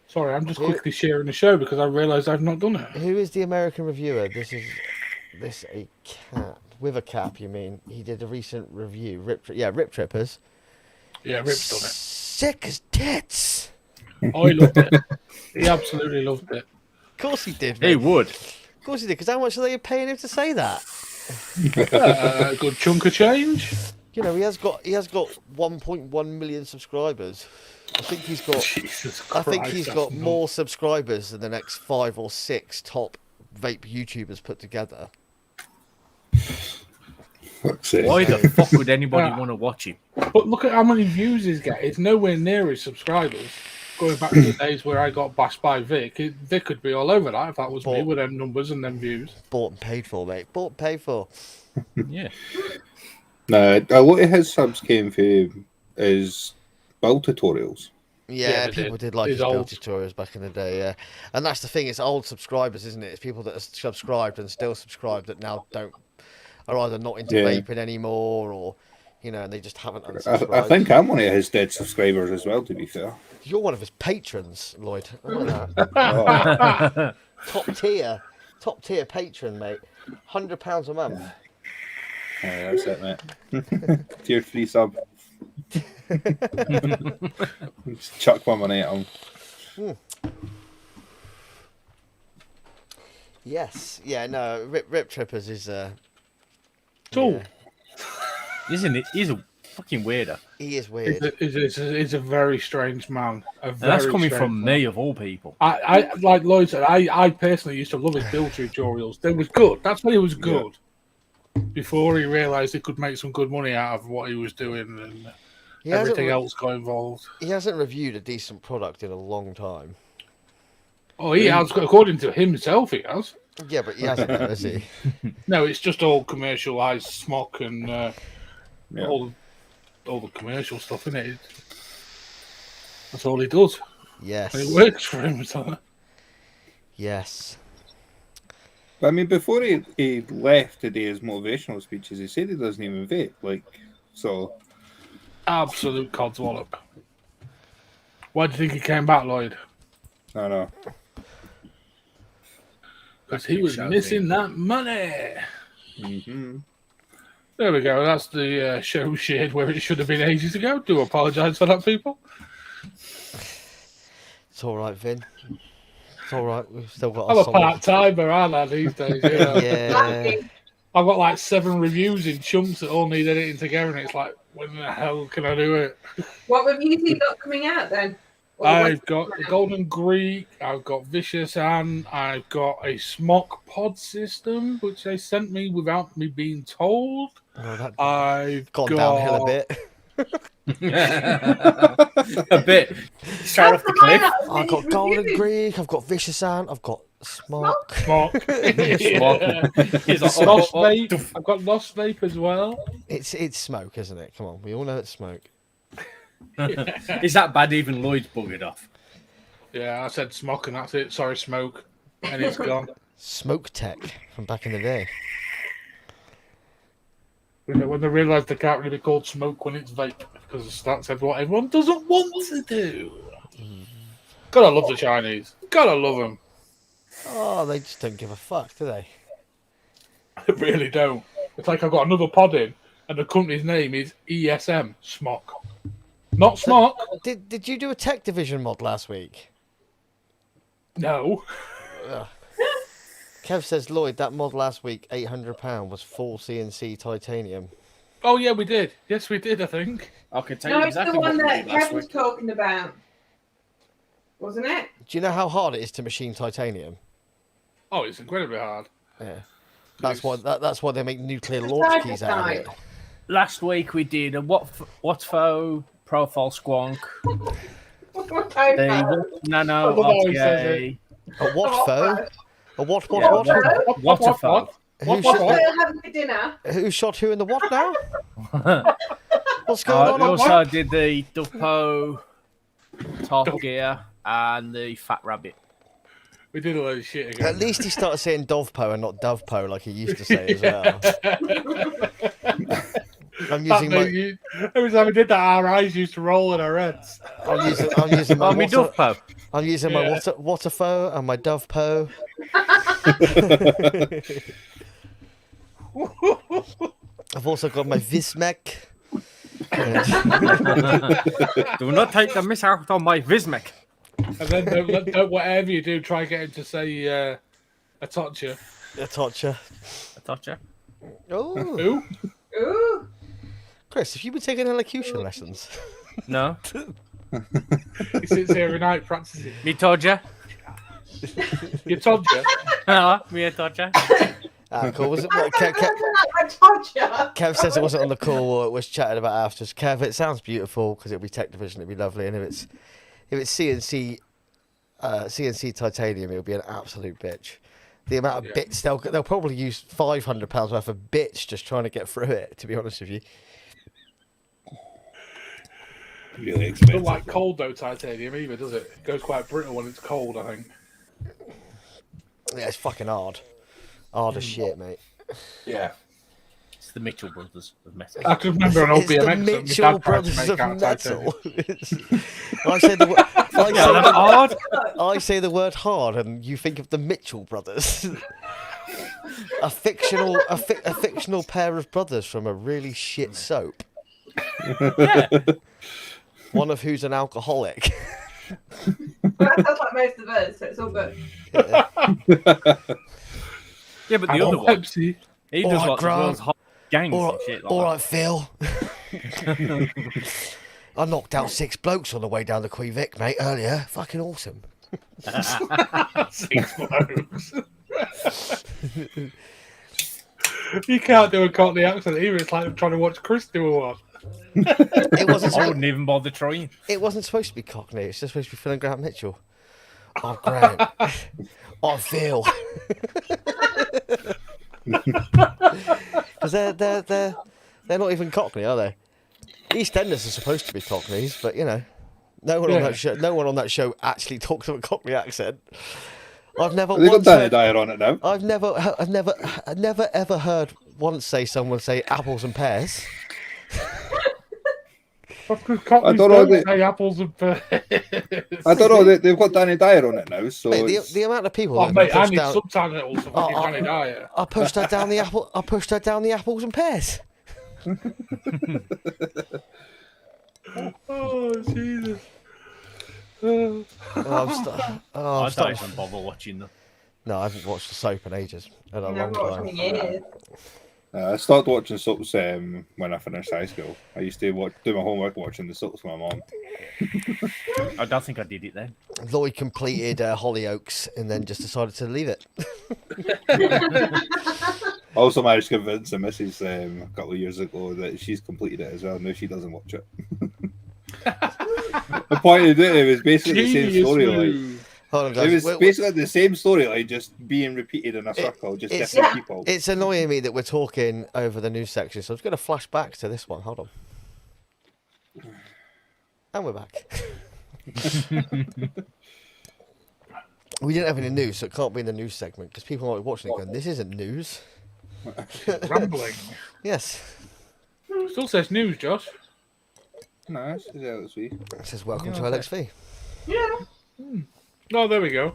Sorry, I'm just quickly sharing the show because I realised I've not done it. Who is the American reviewer? This a cap with a cap. You mean he did a recent review? Rip Trippers. Yeah, Rip's done it. Sick as tits. Oh, he loved it. He absolutely loved it. Of course he did. Mate. he would. Of course he did. Because how much are they paying him to say that? A good chunk of change. You know, he has got 1.1 million subscribers. I think he's got. Jesus Christ, I think he's got nuts. more subscribers than the next 5 or 6 top vape YouTubers put together. Why the fuck would anybody want to watch him? But look at how many views he's got. It's nowhere near his subscribers. Going back to the days where I got bashed by Vic, Vic could be all over that if that was me with them numbers and them views. Bought and paid for, mate. Bought and paid for. Yeah. No, a lot of his subs came from his build tutorials. Yeah, they people did like his build tutorials back in the day, yeah. And that's the thing, it's old subscribers, isn't it? It's people that are subscribed and still subscribed that now are either not into vaping anymore or, you know, and they just haven't unsubscribed. I think I'm one of his dead subscribers as well, to be fair. You're one of his patrons, Lloyd. I know that. Top tier patron, mate. £100 a month. Yeah, that's it, mate. Tier 3 sub. Just chuck my money at him. Yes. Yeah, no, Rip Trippers is... Cool. Yeah. Isn't it? He's a fucking weirdo. He is weird. He's a very strange man. And that's coming from me, of all people. I like Lloyd said, I personally used to love his build tutorials. They was good. That's when he was good. Yeah. Before he realised he could make some good money out of what he was doing and everything else got involved. He hasn't reviewed a decent product in a long time. Oh, he has, according to himself, he has. Yeah, but he hasn't, has he? No, it's just all commercialised smock and all the commercial stuff, isn't it? That's all he does. Yes. And it works for him, so. Yes. But I mean, before he left to do his motivational speeches, he said he doesn't even vape. Like, so. Absolute codswallop. Why do you think he came back, Lloyd? No. because he was missing that money. Mm-hmm. There we go. That's the show shared where it should have been ages ago. Do apologise for that, people. It's all right, Vin. It's all right. We've still got I'm our a solid... part-timer, aren't I, these days? You know? Yeah. I've got like 7 reviews in chunks that all need editing together, and it's like, when the hell can I do it? What reviews you got coming out then? Or I've what's got coming the out? Golden Greek, I've got Vicious Anne, I've got a Smock pod system, which they sent me without me being told. Oh, that I've gone got downhill a bit. A bit straight off the cliff. I've got Golden Greek, I've got Vicious Ant, I've got Smock. Smock. Smock. He's like, Lost Vape. I've got Lost Vape as well. It's smoke, isn't it? Come on, we all know it's smoke. Is that bad? Even Lloyd's buggered off. Yeah, I said Smock and that's it. Sorry, Smoke. And it's gone. Smoke tech from back in the day. When they realised they can't really be called Smoke when it's vape, because that's what everyone doesn't want to do. Gotta love the Chinese. Gotta love them. Oh, they just don't give a fuck, do they? I really don't. It's like I've got another pod in, and the company's name is ESM Smock. Not Smock. Did you do a tech division mod last week? No. Kev says, Lloyd, that mod last week, £800 was full CNC titanium. Oh yeah, we did. Yes, we did. I think. I can tell No, you it's exactly the what one we that did last Kev was week. talking about. Wasn't it? Do you know how hard it is to machine titanium? Oh, it's incredibly hard. Yeah. That's why they make nuclear It's launch side keys to out of it. side. Last week we did a Watfo profile squonk. The Nano love how he says RTA. A what foe? A what? Yeah, What? Watfo. Who, What shot, are having for dinner? who shot who in the what now? What's We going on? also did the Dovpo Top Gear and the Fat Rabbit. We did a load of shit again. At least he started saying Dovpo and not Dovepo like he used to say as well. I'm using my Every time we did that, our eyes used to roll in our heads. I'm using my Oh, me water, Dovpo. I'm using my Waterfo and my Dovepo. I've also got my Vismec. Do not take the miss out on my Vismec. And then don't whatever you do, try and get him to say a toucher. A Totcha. I thought you. Oh, Who? Ooh. Chris, have you been taking elocution lessons? No. He sits here every night practicing. Me told you. You told you. Me told you. Ah, cool. Was it? I Kev, told you. Kev says it wasn't on the call or it was chatted about after. Kev, it sounds beautiful because it'll be tech division. It'll be lovely, and if it's CNC titanium, it'll be an absolute bitch. The amount of bits they'll probably use £500 worth of bits just trying to get through it. To be honest with you. Really Not expensive. like cold though, titanium either, does it? It goes quite brittle when it's cold, I think. Yeah, it's fucking hard. Hard as shit, mate. Yeah. It's the Mitchell brothers of metal. I can remember an old It's the BMX that my Mitchell dad tried to brothers make of out of titanium. metal. I say the word Hard. I say the word hard, and you think of the Mitchell brothers, a fictional pair of brothers from a really shit soap. Yeah. One of who's an alcoholic. Well, that sounds like most of us, so it's all good. Yeah, but the And other one, Pepsi. he All does right, like the Grant. world's hot gangs All and shit like all that. right, Phil. I knocked out 6 blokes on the way down the Queen Vic, mate, earlier. Fucking awesome. 6 blokes. You can't do a Cockney accent either. It's like trying to watch Chris do one. It wasn't. I wouldn't even bother trying. It wasn't supposed to be Cockney. It's just supposed to be Phil and Grant Mitchell. Oh, Grant. Oh, Phil. Because they're not even Cockney, are they? EastEnders are supposed to be Cockneys, but you know, no one on that show actually talks with a Cockney accent. I've never. They got once Danny heard, Dyer on it now. I've never ever heard someone say apples and pears. I don't know. Say apples and pears. I don't know. They've got Danny Dyer on it now, so Mate, it's- the amount of people Oh, that mate, I pushed need down. subtitles for fucking Danny Dyer. I pushed her down the apple. I pushed her down the apples and pears. Oh, Jesus. Oh, I'm I starting. don't even bother watching them. No, I haven't watched the soap in ages. In a long Never watched time. in years. I started watching soaps when I finished high school. I used to do my homework watching the soaps with my mom. I don't think I did it then. Lloyd completed Hollyoaks and then just decided to leave it. I also managed to convince the missus a couple of years ago that she's completed it as well. Now she doesn't watch it. The point of it was basically the same Genius storyline. move. Hold on, It guys. was We're- basically the same storyline, just being repeated in a circle, just it's- different people. It's annoying me that we're talking over the news section, so I'm just going to flash back to this one. Hold on. And we're back. We didn't have any news, so it can't be in the news segment because people might be watching it going, this isn't news. Rambling. Yes. Still says news, Josh. No, it's LXV. It says, welcome to Yeah, LXV. Yeah. Oh, there we go.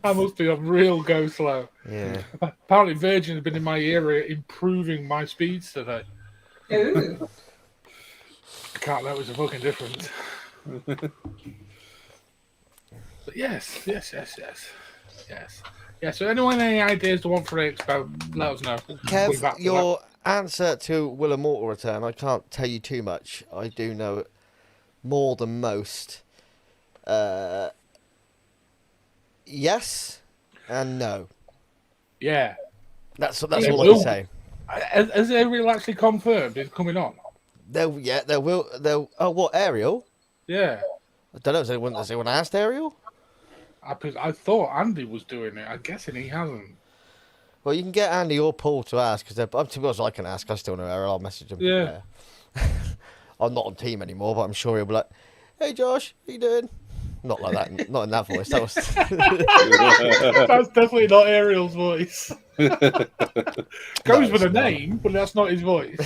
I must be on real go slow. Yeah. Apparently, Virgin has been in my area improving my speeds today. Ooh. I can't know it's a fucking difference. But yes. Yeah, so anyone any ideas to want for the expo, let us know. We'll be back Kev, for your answer to Will Immortal return, I can't tell you too much. I do know more than most. Yes and no. that. Yeah. That's Yeah, all I Will- can say. Has Ariel actually confirmed it's coming on? There will. Oh, what, Ariel? Yeah. I don't know. Has anyone asked Ariel? I thought Andy was doing it. I'm guessing he hasn't. Well, you can get Andy or Paul to ask because to be honest, I can ask. I still know Ariel. I'll message him. Yeah. I'm not on team anymore, but I'm sure he'll be like, "Hey, Josh, how you doing?" Not like that. Not in that voice. That was. That's definitely not Ariel's voice. Goes with a name, but that's not his voice.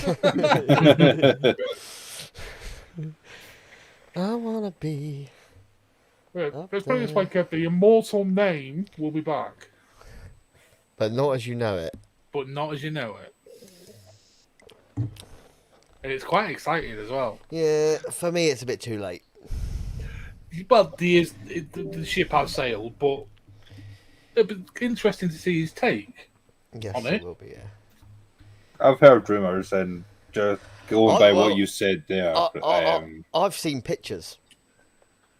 I wanna be. Let's put it this way, Kev. The immortal name will be back, But not as you know it. but not as you know it. And it's quite exciting as well. Yeah, for me, it's a bit too late. Well, the ship has sailed, but it'd be interesting to see his take. Yes, On it it? will be. Yeah. I've heard rumours, and just going by well, what you said there, I've seen pictures,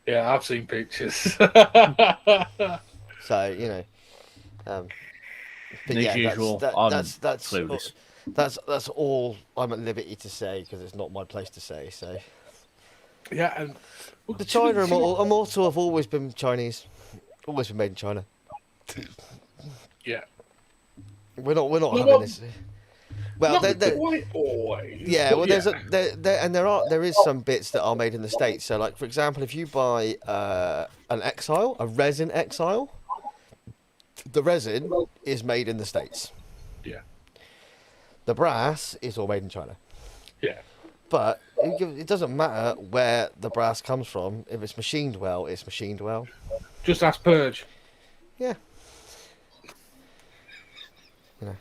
Yeah, I've seen pictures. so you know. But As yeah, usual, that's clueless. that's all I'm at liberty to say because it's not my place to say. So Yeah, and the China Immortal have always been Chinese, always been made in China. yeah. We're not No, having well, this. Well, Not they're, quite always. yeah, but well, there is some bits that are made in the States. So, like for example, if you buy an Exile, a resin Exile, the resin is made in the States. Yeah. The brass is all made in China. Yeah. But it doesn't matter where the brass comes from. If it's machined well, it's machined well. Just ask Purge. Yeah. You know.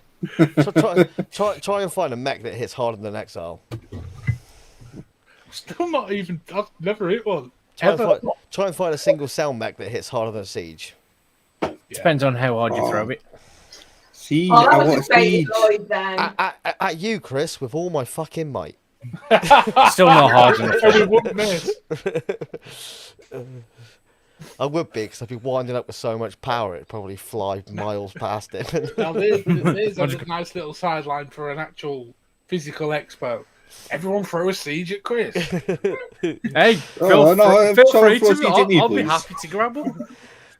So try and find a mech that hits harder than Exile. Still not even. I've never hit one. Try Ever. and find a single cell mech that hits harder than Siege. Depends on how hard you throw it. Siege, Oh, I that was want a fake Siege. Lloyd then. At you, Chris, with all my fucking might. Still not hard enough. And we wouldn't miss. I would be, because I'd be winding up with so much power, it'd probably fly miles past it. Now, there's a nice little sideline for an actual physical expo. Everyone throw a siege at Chris. Hey, Oh, no, feel someone free throw a to. siege at me, I'll be please. happy to grab one.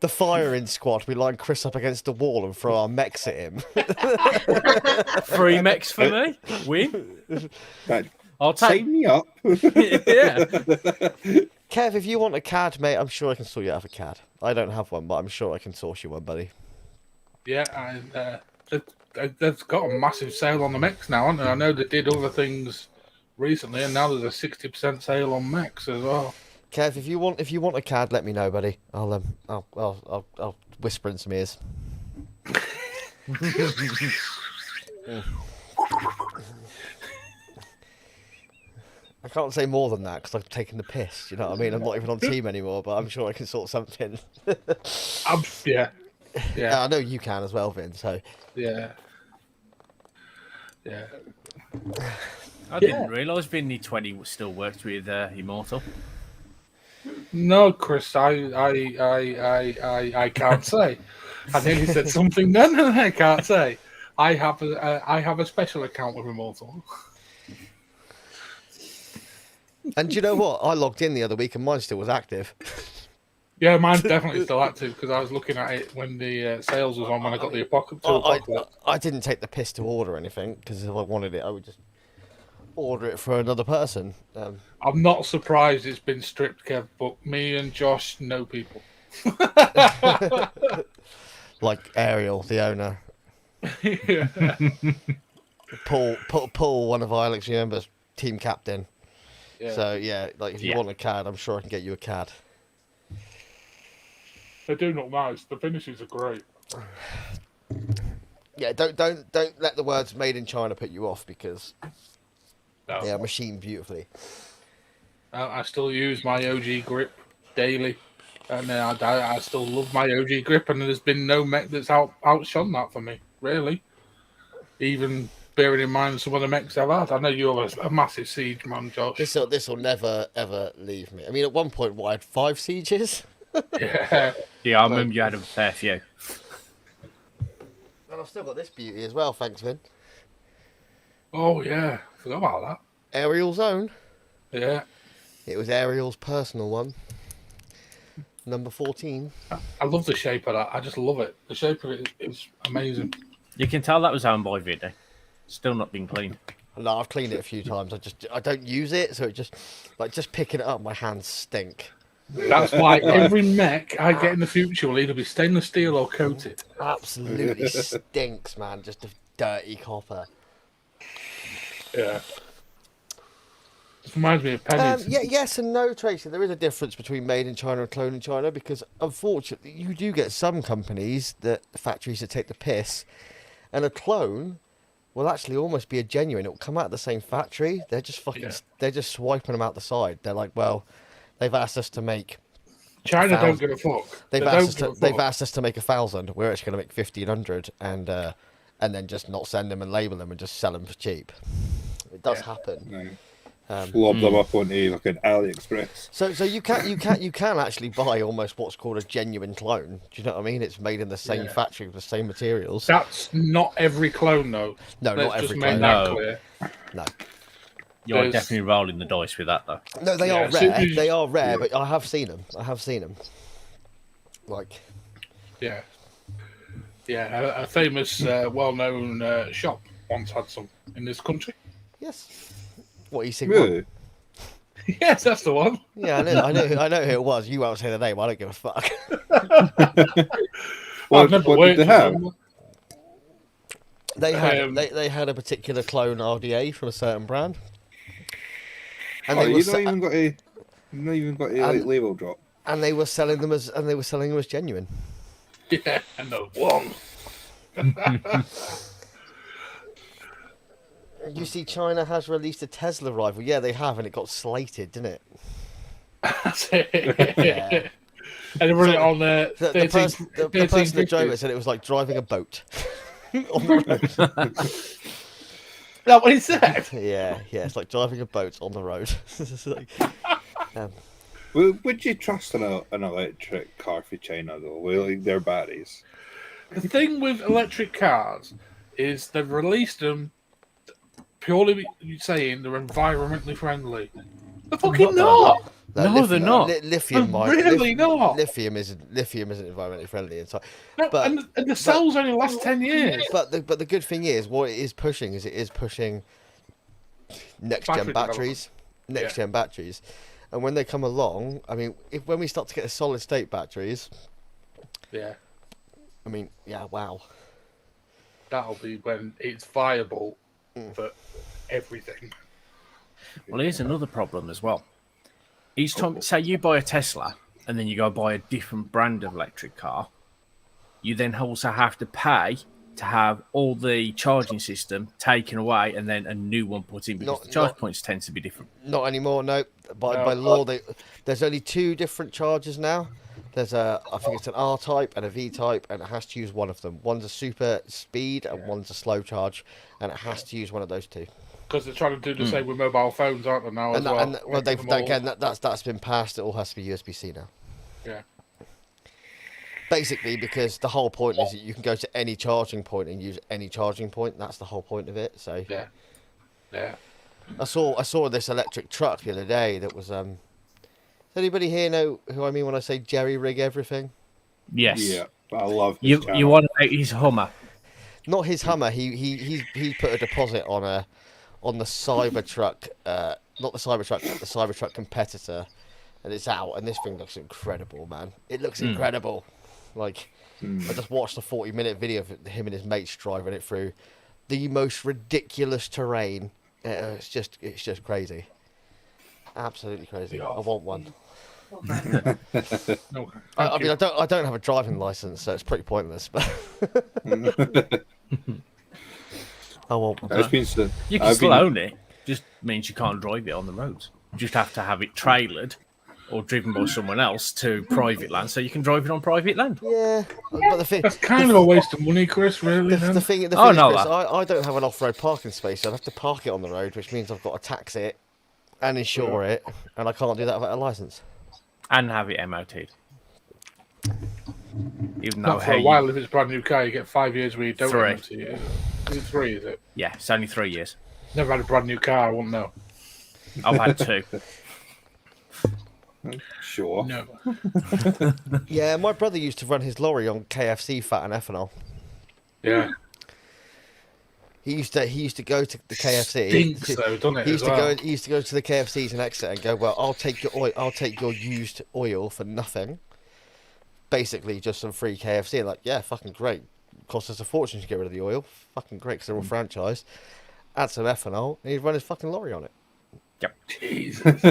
The firing squad, we line Chris up against the wall and throw our mechs at him. 3 mechs for me. Win. That- I'll take. Sign me up. Yeah. Kev, if you want a CAD, mate, I'm sure I can sort you out a CAD. I don't have one, but I'm sure I can source you one, buddy. Yeah, and they've got a massive sale on the mechs now, haven't they? I know they did other things recently, and now there's a 60% sale on mechs as well. Kev, if you want a CAD, let me know, buddy. I'll whisper in some ears. I can't say more than that because I've taken the piss. You know what I mean? I'm not even on team anymore, but I'm sure I can sort something. Yeah. Yeah, I know you can as well, Vin. So Yeah. I didn't realise Vinny 20 still worked with Immortal. No, Chris, I can't say. I nearly said something then, and I can't say. I have a special account with Immortal. And do you know what? I logged in the other week and mine still was active. Yeah, mine's definitely still active because I was looking at it when the sales was on when I got the Apocalypse. I didn't take the piss to order anything because if I wanted it, I would just order it for another person. I'm not surprised it's been stripped, Kev, but me and Josh know people. Like Ariel, the owner. Yeah. Paul, one of our LXV members, team captain. Yeah. So yeah, like if you want a CAD, I'm sure I can get you a CAD. They do look nice. The finishes are great. Yeah, don't let the words "made in China" put you off because they are machined beautifully. I still use my OG grip daily, and I still love my OG grip. And there's been no mech that's outshone that for me, really. Even bearing in mind some of the mechs I've had. I know you're a massive siege man, Josh. This will never ever leave me. I mean, at one point, I had 5 sieges. Yeah. Yeah, I remember you had a fair few. And I've still got this beauty as well, thanks, Vin. Oh yeah, forgot about that. Ariel's own. Yeah. It was Ariel's personal one. Number 14. I love the shape of that. I just love it. The shape of it is amazing. You can tell that was owned by Vinny. Still not been cleaned. No, I've cleaned it a few times. I don't use it, so it just picking it up, my hands stink. That's why every mech I get in the future will either be stainless steel or coated. Absolutely stinks, man. Just a dirty copper. Yeah. It reminds me of pennies. Yes and no, Tracy. There is a difference between made in China and cloned in China because, unfortunately, you do get some companies, factories that take the piss, and a clone will actually almost be a genuine. It will come out of the same factory. They're just they're just swiping them out the side. They're like, well, they've asked us to make. China don't give a fuck. They've asked us to make 1,000. We're actually going to make 1,500, and then just not send them and label them and just sell them for cheap. It does happen. Right. Lob them up onto like an AliExpress. So you can actually buy almost what's called a genuine clone. Do you know what I mean? It's made in the same factory with the same materials. That's not every clone though. No, Let's not every just clone. make that clear. No. You're definitely rolling the dice with that, though. No, they are rare. They are rare, but I have seen them. Like. Yeah. Yeah, a famous, well-known shop once had some in this country. Yes. What, you think? Really? Yes, that's the one. Yeah, I know who it was. You won't say the name. I don't give a fuck. Well, I've never worked did they have? They had a particular clone RDA from a certain brand. And You've not even got a label drop. And they were selling them as genuine. Yeah, and the one. You see, China has released a Tesla rival. Yeah, they have, and it got slated, didn't it? That's it. Yeah. And they run it on the person that drove it said it was like driving a boat on the road. That what he said? Yeah, it's like driving a boat on the road. Would you trust an electric car for China though? Like their batteries. The thing with electric cars is they've released them purely saying they're environmentally friendly. They're fucking not. No, they're not. Lithium, really not. Lithium isn't environmentally friendly inside. No, but and the cells only last 10 years. But the good thing is, what it is pushing next gen batteries, gen batteries, and when they come along, I mean, when we start to get the solid state batteries, I mean, wow, that'll be when it's viable for everything. Well, here's another problem as well. Each time, say you buy a Tesla and then you go buy a different brand of electric car, you then also have to pay to have all the charging system taken away and then a new one put in because the charge points tend to be different. Not anymore, no. By law, there's only 2 different chargers now. There's I think it's an R type and a V type, and it has to use one of them. One's a super speed and one's a slow charge, and it has to use one of those 2. Because they're trying to do the same with mobile phones, aren't they now? That's been passed. It all has to be USB-C now. Yeah. Basically, because the whole point is that you can go to any charging point and use any charging point. That's the whole point of it. So yeah. I saw this electric truck the other day that was. Does anybody here know who I mean when I say jerry rig everything? Yes. Yeah, I love you. You want to make his Hummer? Not his Hummer. He put a deposit on the Cybertruck. Not the Cybertruck. The Cybertruck competitor, and it's out. And this thing looks incredible, man. It looks incredible. Like, I just watched a 40-minute video of him and his mates driving it through the most ridiculous terrain. It's just crazy. Absolutely crazy. Yeah. I want one. No, I mean, I don't have a driving license, so it's pretty pointless. But I want one. You can still own it. Just means you can't drive it on the roads. You just have to have it trailered or driven by someone else to private land, so you can drive it on private land. Yeah, but that's kind of a waste of money, Chris. Really. The thing is, Chris, I don't have an off-road parking space, so I have to park it on the road, which means I've got to tax it and insure it, and I can't do that without a license. And have it MOT'd. Even though Not for a while, if it's a brand new car, you get 5 years where you don't MOT it. Is it 3, is it? Yeah, it's only 3 years. Never had a brand new car, I wouldn't know. I've had 2. Sure. No. Yeah, my brother used to run his lorry on KFC fat and ethanol. Yeah. He used to go to the KFC. Stinks though, doesn't it? He used to go to the KFCs in Exeter and go, well, I'll take your used oil for nothing. Basically, just some free KFC. And like, yeah, fucking great. Cost us a fortune to get rid of the oil. Fucking great, because they're all franchised. Add some ethanol, and he'd run his fucking lorry on it. Yep. Jesus.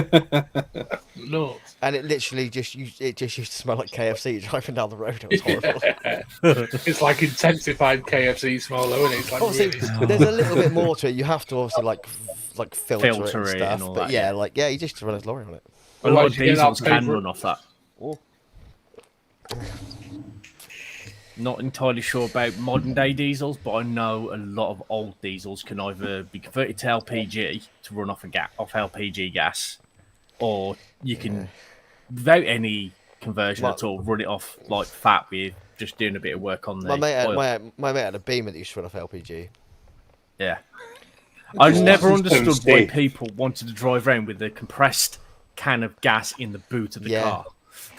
No. And it literally just used to smell like KFC driving down the road. It was horrible. It's like intensified KFC smell, though, isn't it? It's like obviously, really... there's a little bit more to it. You have to obviously like filter it and stuff. all but that, yeah, like he just run his lorry on it. A lot of diesels can run off that. Oh. Not entirely sure about modern day diesels, but I know a lot of old diesels can either be converted to LPG to run off off LPG gas, or you can, without any conversion at all, run it off like fat with just doing a bit of work on the oil. My mate had a Beamer that used to run off LPG. Yeah. I never understood why people wanted to drive around with a compressed can of gas in the boot of the car.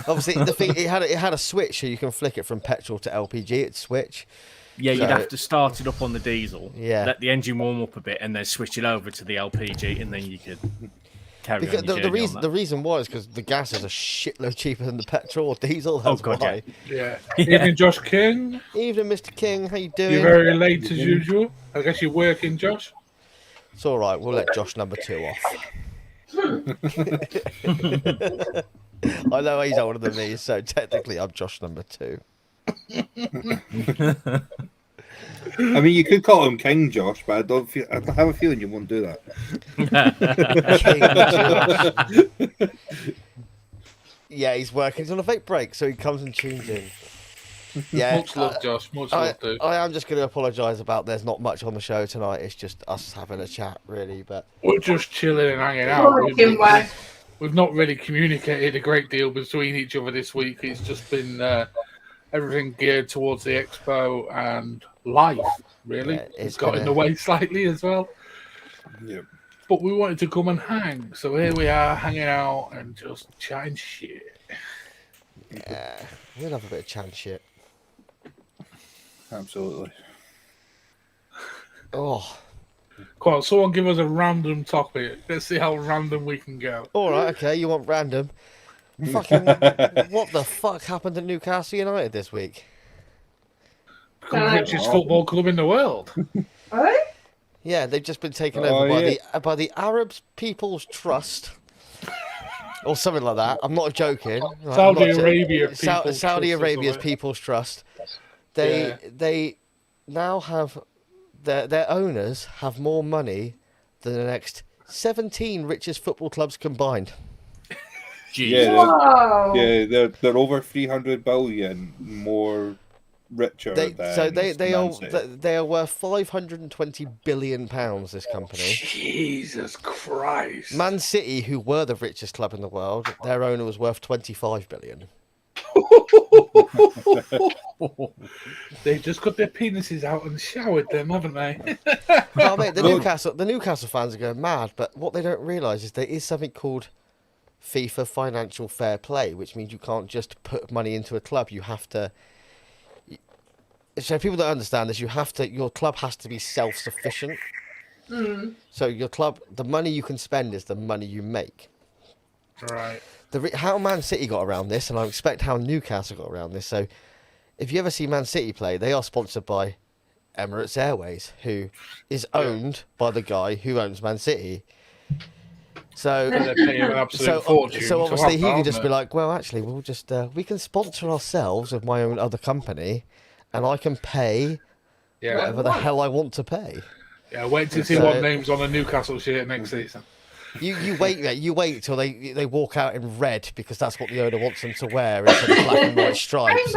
Obviously, the thing it had a switch, so you can flick it from petrol to LPG. It'd switch. Yeah, you'd have to start it up on the diesel. Yeah. Let the engine warm up a bit, and then switch it over to the LPG, and then you could carry on your journey on that. The reason why is because the gas is a shitload cheaper than the petrol or diesel. That's why. Yeah. Evening, Josh King. Evening, Mr. King. How you doing? You're very late as usual. I guess you're working, Josh. It's all right. We'll let Josh number 2 off. I know he's older than me, so technically I'm Josh number 2. I mean, you could call him King Josh, but I have a feeling you won't do that. King Josh. Yeah, he's working. He's on a vape break, so he comes and tunes in. Yeah, much love, Josh. Much love, dude. I am just going to apologise about there's not much on the show tonight. It's just us having a chat, really. But we're just chilling and hanging out. We've not really communicated a great deal between each other this week. It's just been everything geared towards the expo and life, really. Yeah, it's got in the way slightly as well. Yeah. But we wanted to come and hang, so here we are hanging out and just chatting shit. Yeah, we'll have a bit of chat shit. Absolutely. Oh. Come on, someone give us a random topic. Let's see how random we can go. All right, okay, you want random. Fucking, what the fuck happened to Newcastle United this week? Become the richest football club in the world. Hey? Yeah, they've just been taken Oh, over yeah. by the Arab People's Trust. Or something like that. I'm not joking. Right? I'm Saudi not jo- Arabia People's Saudi Trust or Arabia's something. People's Trust. Yeah. They now have their owners have more money than the next 17 richest football clubs combined. Yeah, Whoa! they're over 300 billion more richer than Man City. They are worth 520 billion pounds. This company. Jesus Christ. Man City, who were the richest club in the world, their owner was worth 25 billion. They've just got their penises out and showered them, haven't they? Oh mate, the Newcastle fans are going mad, but what they don't realise is there is something called FIFA financial fair play, which means you can't just put money into a club. You have to. So people don't understand this. Your club has to be self-sufficient. So your club, the money you can spend is the money you make. Right. How Man City got around this, and I expect how Newcastle got around this. So, if you ever see Man City play, they are sponsored by Emirates Airways, who is owned by the guy who owns Man City. So, They're paying an absolute fortune. so obviously he can could just be like, well, actually, we'll just we can sponsor ourselves with my own other company, and I can pay whatever the hell I want to pay. Yeah, wait to see what name's on a Newcastle shirt next season. You wait, mate. You wait till they walk out in red because that's what the owner wants them to wear instead of black and white stripes.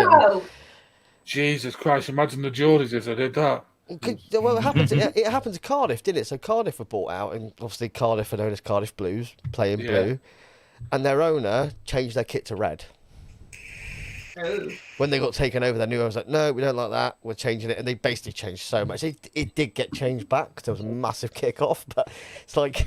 Jesus Christ! Imagine the Geordies if they did that. Well, it happened to Cardiff, didn't it? So Cardiff were bought out, and obviously Cardiff are known as Cardiff Blues, playing blue, and their owner changed their kit to red. When they got taken over, their new owner was like, "No, we don't like that. We're changing it," and they basically changed so much. It did get changed back because there was a massive kick-off, but it's like.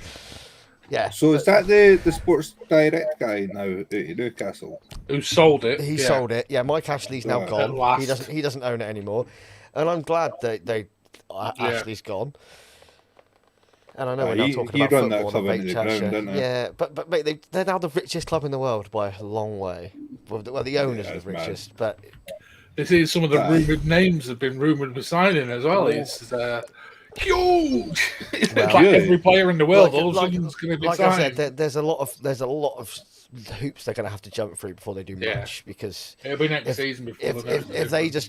Yeah. So is that the Sports Direct guy now at Newcastle? Who sold it? He sold it. Yeah, Mike Ashley's now At gone. last. He doesn't own it anymore, and I'm glad that Ashley's gone. And I know we're now talking about run that football club on into the the ground, show. didn't they? Yeah, but mate, they're now the richest club in the world by a long way. Well, the owners are the richest, but This is some of the rumoured names have been rumoured for signing as well. It's huge. Well, Like every player in the world, all of a like sudden, is going to be I signed. said, there's a lot of hoops they're going to have to jump through before they do much because It'll be next season before the next season.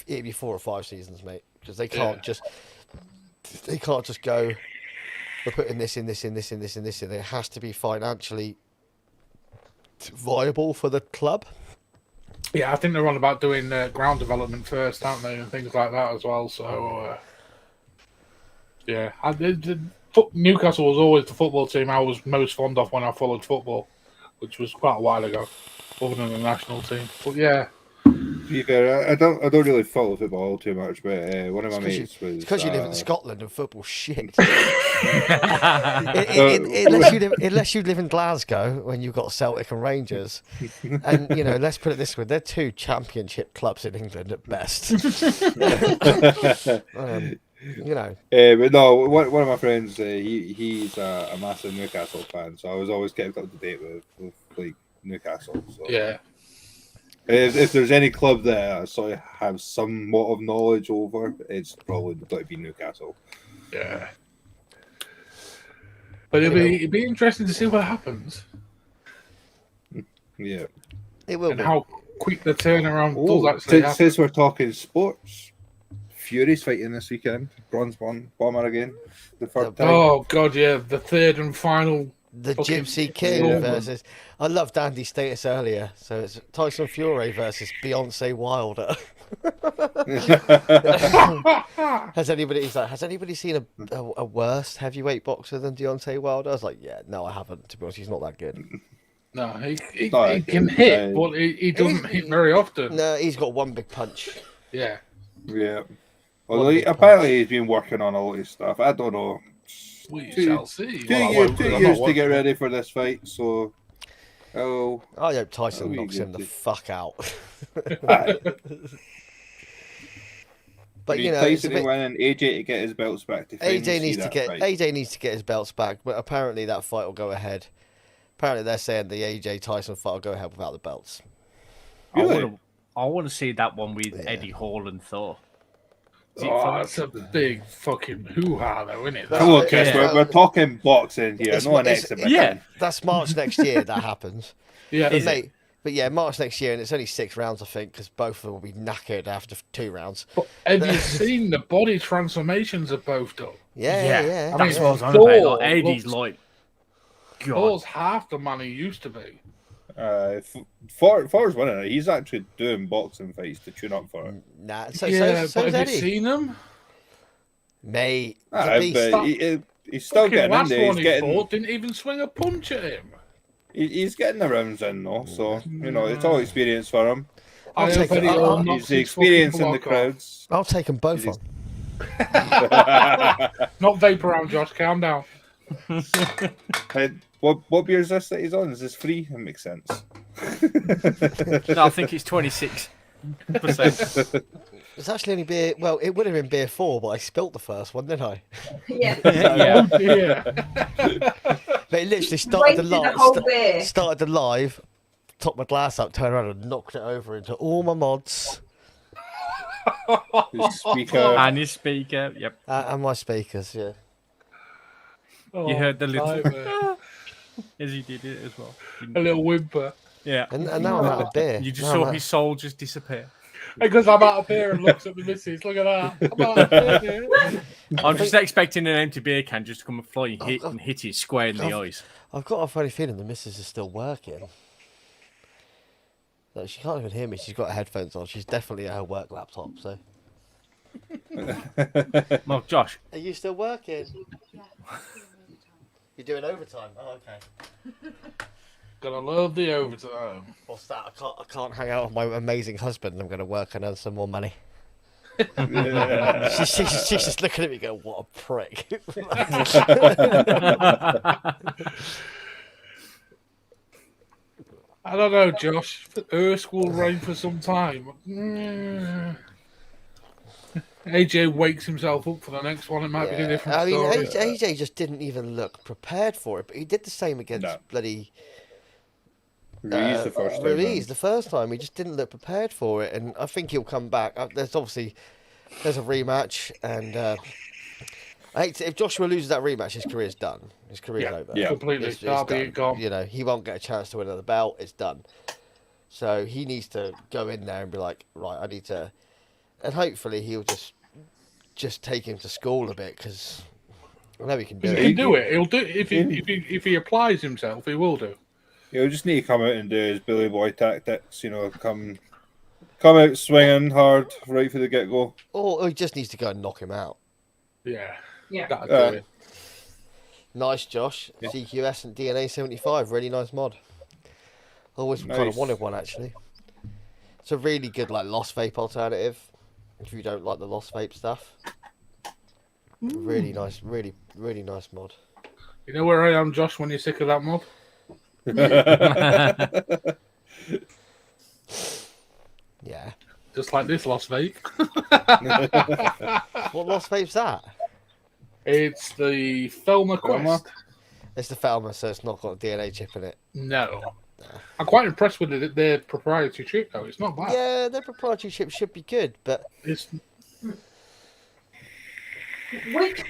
it'd be 4 or 5 seasons, mate, because they can't just go. We're putting this in this in this in this in this in. It has to be financially viable for the club. Yeah, I think they're on about doing ground development first, aren't they, and things like that as well. So, Newcastle was always the football team I was most fond of when I followed football, which was quite a while ago, other than the national team. But yeah, To be fair, I don't really follow football too much, but one of my mates was because you live in Scotland and football shit. Unless you live in Glasgow when you've got Celtic and Rangers, and let's put it this way: they're 2 championship clubs in England at best. But no, one of my friends, he's a massive Newcastle fan, so I was always kept up to date with like Newcastle. So. yeah. If there's any club that I sort of have somewhat of knowledge over, it's probably got to be Newcastle. Yeah. But it'd be interesting to see what happens. Yeah. It will and be. how quick the turnaround does actually happen. Since we're talking sports, Fury's fighting this weekend. Bronze bomber again. The third time. Oh, God, yeah. The third and final. The Gypsy King versus. I loved Andy's status earlier. So it's Tyson Fury versus Beyonce Wilder. Has anybody seen a worse heavyweight boxer than Deontay Wilder? I was like, yeah, no, I haven't. To be honest, he's not that good. No, he can hit, but he doesn't hit very often. No, he's got one big punch. Yeah. Yeah. Well, apparently he's been working on a lot of stuff. I don't know. We shall see. 2 years to get ready for this fight, so. Oh. I hope Tyson knocks him the fuck out. But Tyson to win and AJ to get his belts back. AJ needs to get his belts back, but apparently that fight will go ahead. Apparently they're saying the AJ Tyson fight will go ahead without the belts. Really? I want to see that one with Eddie Hall and Thor. Oh, that's a big fucking hoo-ha, though, isn't it? Come on, Yeah. Chris, Yeah. we're talking boxing here, It's not an it's- exhibition. Yeah. That's March next year that happens. Yeah, Is Mate, but yeah, March next year, and it's only 6 rounds, I think, because both of them will be knackered after 2 rounds. but have you seen the body transformations of both done? Yeah. I That's mean, what I was on about. Like, Thor Eddie's looks- like, God. Thor's half the man he used to be. Forrest winning it. He's actually doing boxing fights to tune up for it. Nah, so But is have Eddie. you seen him? Mate, he's a Aye, beast. but he's still Fucking getting in last there. one He's he getting, fought didn't even swing a punch at him. he's getting the rounds in, though. So, it's all experience for him. I'll I take hope it. Eddie I'll- will knock He's the his fucking experience in the block off. crowds. I'll take them both He's- on. Not vapor round, Josh. Calm down. Hey, what beer is this that he's on? Is this free? That makes sense. No, I think it's 26%. It's actually only beer. Well, it would have been beer 4, but I spilt the first one, didn't I? Yeah. Yeah. Yeah. But it literally started the Wasted a whole beer. live. Started the live. Topped my glass up, turned around and knocked it over into all my mods His speaker. And his speaker. Yep. and my speakers. Yeah. Oh, You heard the little. nightmare. As he did it as well. A little whimper. Yeah. And now I'm out of beer. You just Now saw I'm his soul just disappear. Because I'm out of beer and looks at the missus. Look at that. I'm out of beer. I'm just expecting an empty beer can just to come and fly and hit his square in the eyes. I've got a funny feeling the missus is still working. Like, she can't even hear me. She's got her headphones on. She's definitely at her work laptop. So, Well, Josh, are you still working? You're doing overtime. Oh, okay. Gonna love the overtime. What's that? I can't hang out with my amazing husband. I'm going to work and earn some more money. She's just looking at me going, what a prick. I don't know, Josh. Ersk will reign for some time. AJ wakes himself up for the next one. It might be a different I mean, story. AJ just didn't even look prepared for it, but he did the same against No. bloody Ruiz the first time. Ruiz the first time. He just didn't look prepared for it, and I think he'll come back. There's a rematch, and if Joshua loses that rematch, his career's done. His career's over. Yeah. Completely. It's That'll be done. gone. You know, he won't get a chance to win another belt. It's done. So he needs to go in there and be like, right, I need to, and hopefully he'll just take him to school a bit, because I know he can do He it. can do it. He'll do if he applies himself. He will do. He'll just need to come out and do his Billy Boy tactics. Come out swinging hard right for the get go. Or he just needs to go and knock him out. Yeah. Yeah. That'll do it. Nice, Josh. CQS and DNA 75. Really nice mod. Always kind of Nice. wanted one, actually. It's a really good, like, Lost Vape alternative. If you don't like the Lost Vape stuff. Really nice, really nice mod. You know where I am, Josh, when you're sick of that mod? Yeah. Just like this Lost Vape. What Lost Vape's that? It's the Thelma Thelma? Quest. It's the Falmer, so it's not got a DNA chip in it. No. I'm quite impressed with their proprietary chip, though. It's not bad. Yeah, their proprietary chip should be good, but It's Which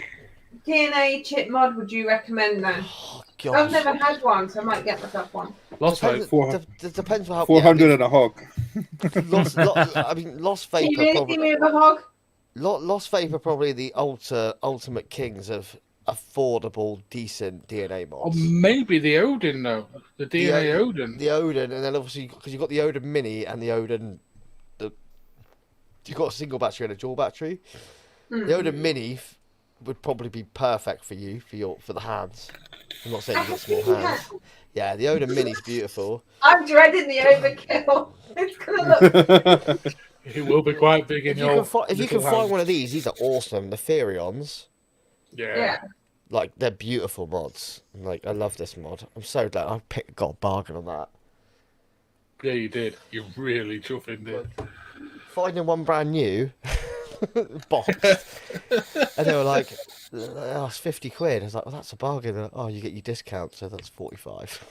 DNA chip mod would you recommend then? oh I've god. never had one, so I might get myself one. Lost Vape. Depends on how 400 and a hog. Lost Can you Vape really probably see me with a hog? Lost Vape are probably the ultimate kings of affordable, decent DNA Or mods. maybe the Odin, though. The DNA Odin. The Odin, and then obviously because you've got the Odin Mini and the Odin, you've got a single battery and a dual battery. The Odin Mini would probably be perfect for you for the hands. I'm not saying you get small hands. Yeah, the Odin Mini's beautiful. I'm dreading the overkill. It's gonna look. It will be quite big in If you your. can find one of these are awesome. The Therions, Yeah. like they're beautiful mods. Like I love this mod. I'm so glad I got a bargain on that. Yeah, you did. You really chuffing did. Finding one brand new boxed, and they were like, "Oh, it's 50 quid." I was like, "Well, that's a bargain." They're like, "Oh, you get your discount, so that's 45."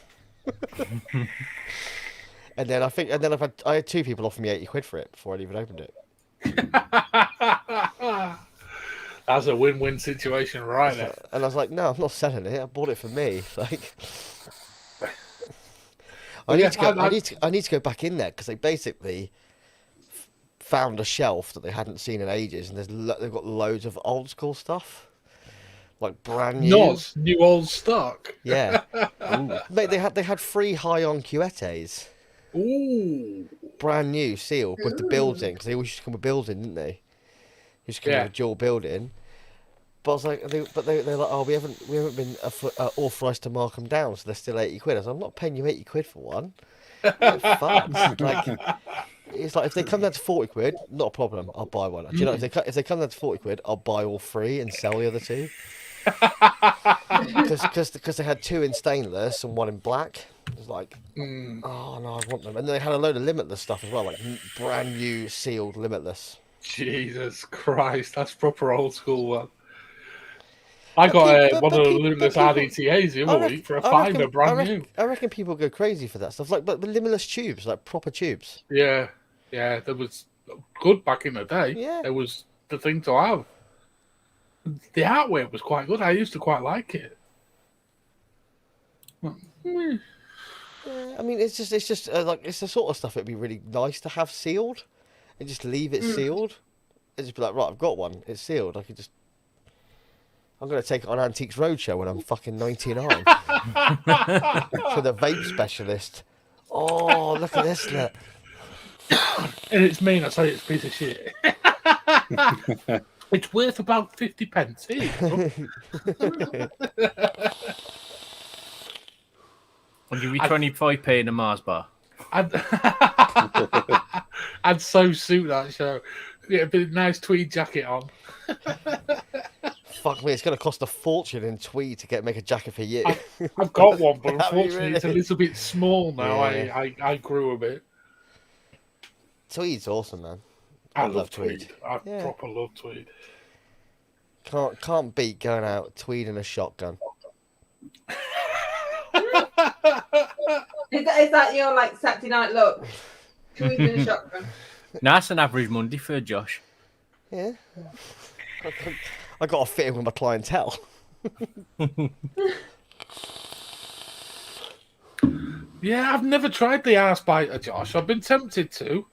And then I had 2 people offer me 80 quid for it before I even opened it. That's a win-win situation right there. And I was like, no, I'm not selling it. I bought it for me. Like, I need to go back in there because they basically found a shelf that they hadn't seen in ages, and they've got loads of old school stuff, like brand new. Not new old stock. Yeah, mate, they had 3 high-on Cuetes, Ooh. brand new, sealed with the building, because they always used to come with building, didn't they? Used to come with a dual building. But I was like, they're like, oh, we haven't been authorised to mark them down, so they're still 80 quid. I was like, I'm not paying you 80 quid for one. Fuck. Like, it's like if they come down to 40 quid, not a problem. I'll buy one. Do you know if they come down to 40 quid, I'll buy all 3 and sell the other 2. Because they had 2 in stainless and 1 in black. It was like, oh no, I want them. And they had a load of Limitless stuff as well, like brand new sealed Limitless. Jesus Christ, that's proper old school one. I got one of the Limitless RDTAs the other week for a £5, brand new. I reckon people go crazy for that stuff, like but the Limitless tubes, like proper tubes. Yeah, that was good back in the day. Yeah, it was the thing to have. The artwork was quite good. I used to quite like it. Yeah, I mean, it's just like it's the sort of stuff it'd be really nice to have sealed, and just leave it sealed, and just be like, right, I've got one, it's sealed. I could just. I'm going to take it on Antiques Roadshow when I'm fucking 99. For the vape specialist. Oh, look at this, look. And it's mean, I say it's a piece of shit. It's worth about 50 pence. Here you go. I'll give you 25p in a Mars bar. I'd so suit that show. Get a bit nice tweed jacket on. Fuck me, it's going to cost a fortune in tweed to make a jacket for you. I've got one, but unfortunately really? it's a little bit small now. Yeah. I grew a bit. Tweed's awesome, man. I love tweed. I proper love tweed. Can't beat going out tweed and a shotgun. Is that your like Saturday night look? Tweed and a shotgun. No, that's an average Monday for Josh. Yeah. I got to fit in with my clientele. Yeah, I've never tried the arse biter, Josh. I've been tempted to,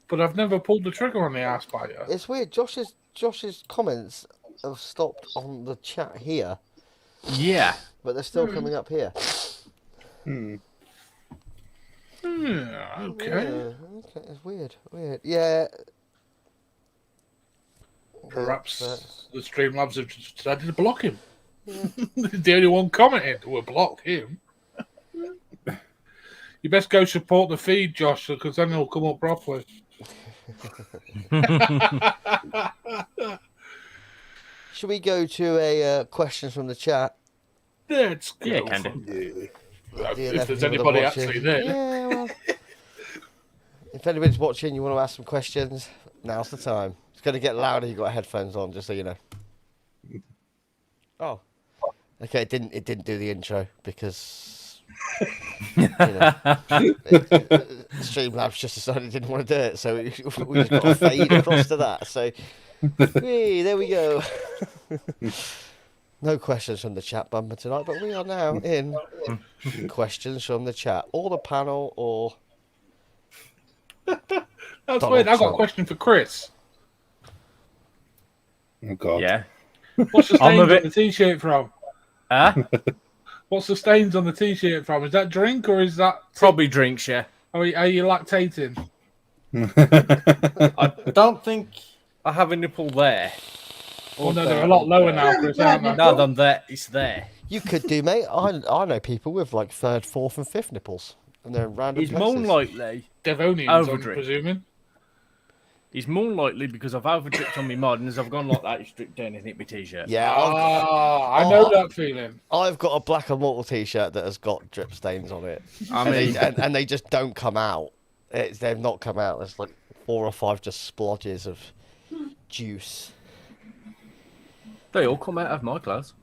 but I've never pulled the trigger on the arse biter. It's weird. Josh's comments have stopped on the chat here. Yeah. But they're still coming up here. Okay. Yeah, okay, it's weird. Yeah. Perhaps the Streamlabs have decided to block him. Yeah. The only one commenting will block him. You best go support the feed, Josh, because then it'll come up properly. Should we go to a questions from the chat? Let's go. Yeah, can do. If there's anybody actually there. Yeah, well, if anybody's watching, you want to ask some questions, now's the time. It's going to get louder. You've got headphones on, just so you know. Oh, okay. It didn't do the intro because Streamlabs just decided it didn't want to do it, so we just got to fade across to that. So, hey, there we go. No questions from the chat bumper tonight, but we are now in questions from the chat, or the panel, or. That's weird. I've got a question for Chris. Oh God. Yeah. What's the stains on the t-shirt from? Huh? What's the stains on the t-shirt from? Is that drink or is that Probably drinks, yeah. Are you lactating? I don't think I have a nipple there. Oh no, they're a lot lower now, Chris, aren't they? No, them there. It's there. You could do, mate. I know people with like 3rd, 4th, and 5th nipples, and they're in random He's places. more likely Devonians, I'm overdrip. presuming. He's more likely because I've overdripped on my mod, and as I've gone like that, he's dripped down and hit my t-shirt. Yeah, I know that feeling. I've got a Black and Mortal t-shirt that has got drip stains on it. I mean, and they just don't come out. They've not come out. There's like 4 or 5 just splodges of juice. they all come out of my clothes.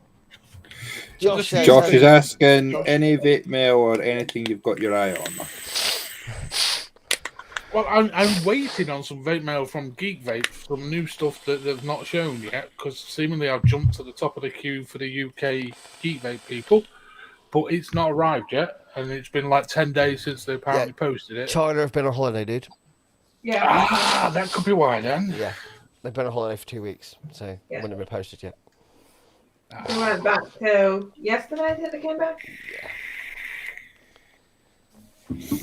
Josh Josh is asking any vape mail or anything you've got your eye on. Well, I'm waiting on some vape mail from Geek Vape, some new stuff that they've not shown yet, because seemingly I've jumped to the top of the queue for the UK Geek Vape people, but it's not arrived yet, and it's been like 10 days since they apparently posted it. China have been on holiday, dude. Yeah. Ah, that could be why then. Yeah, they've been on holiday for 2 weeks, so it Yeah. wouldn't have been posted yet. We went back till yesterday that they came back.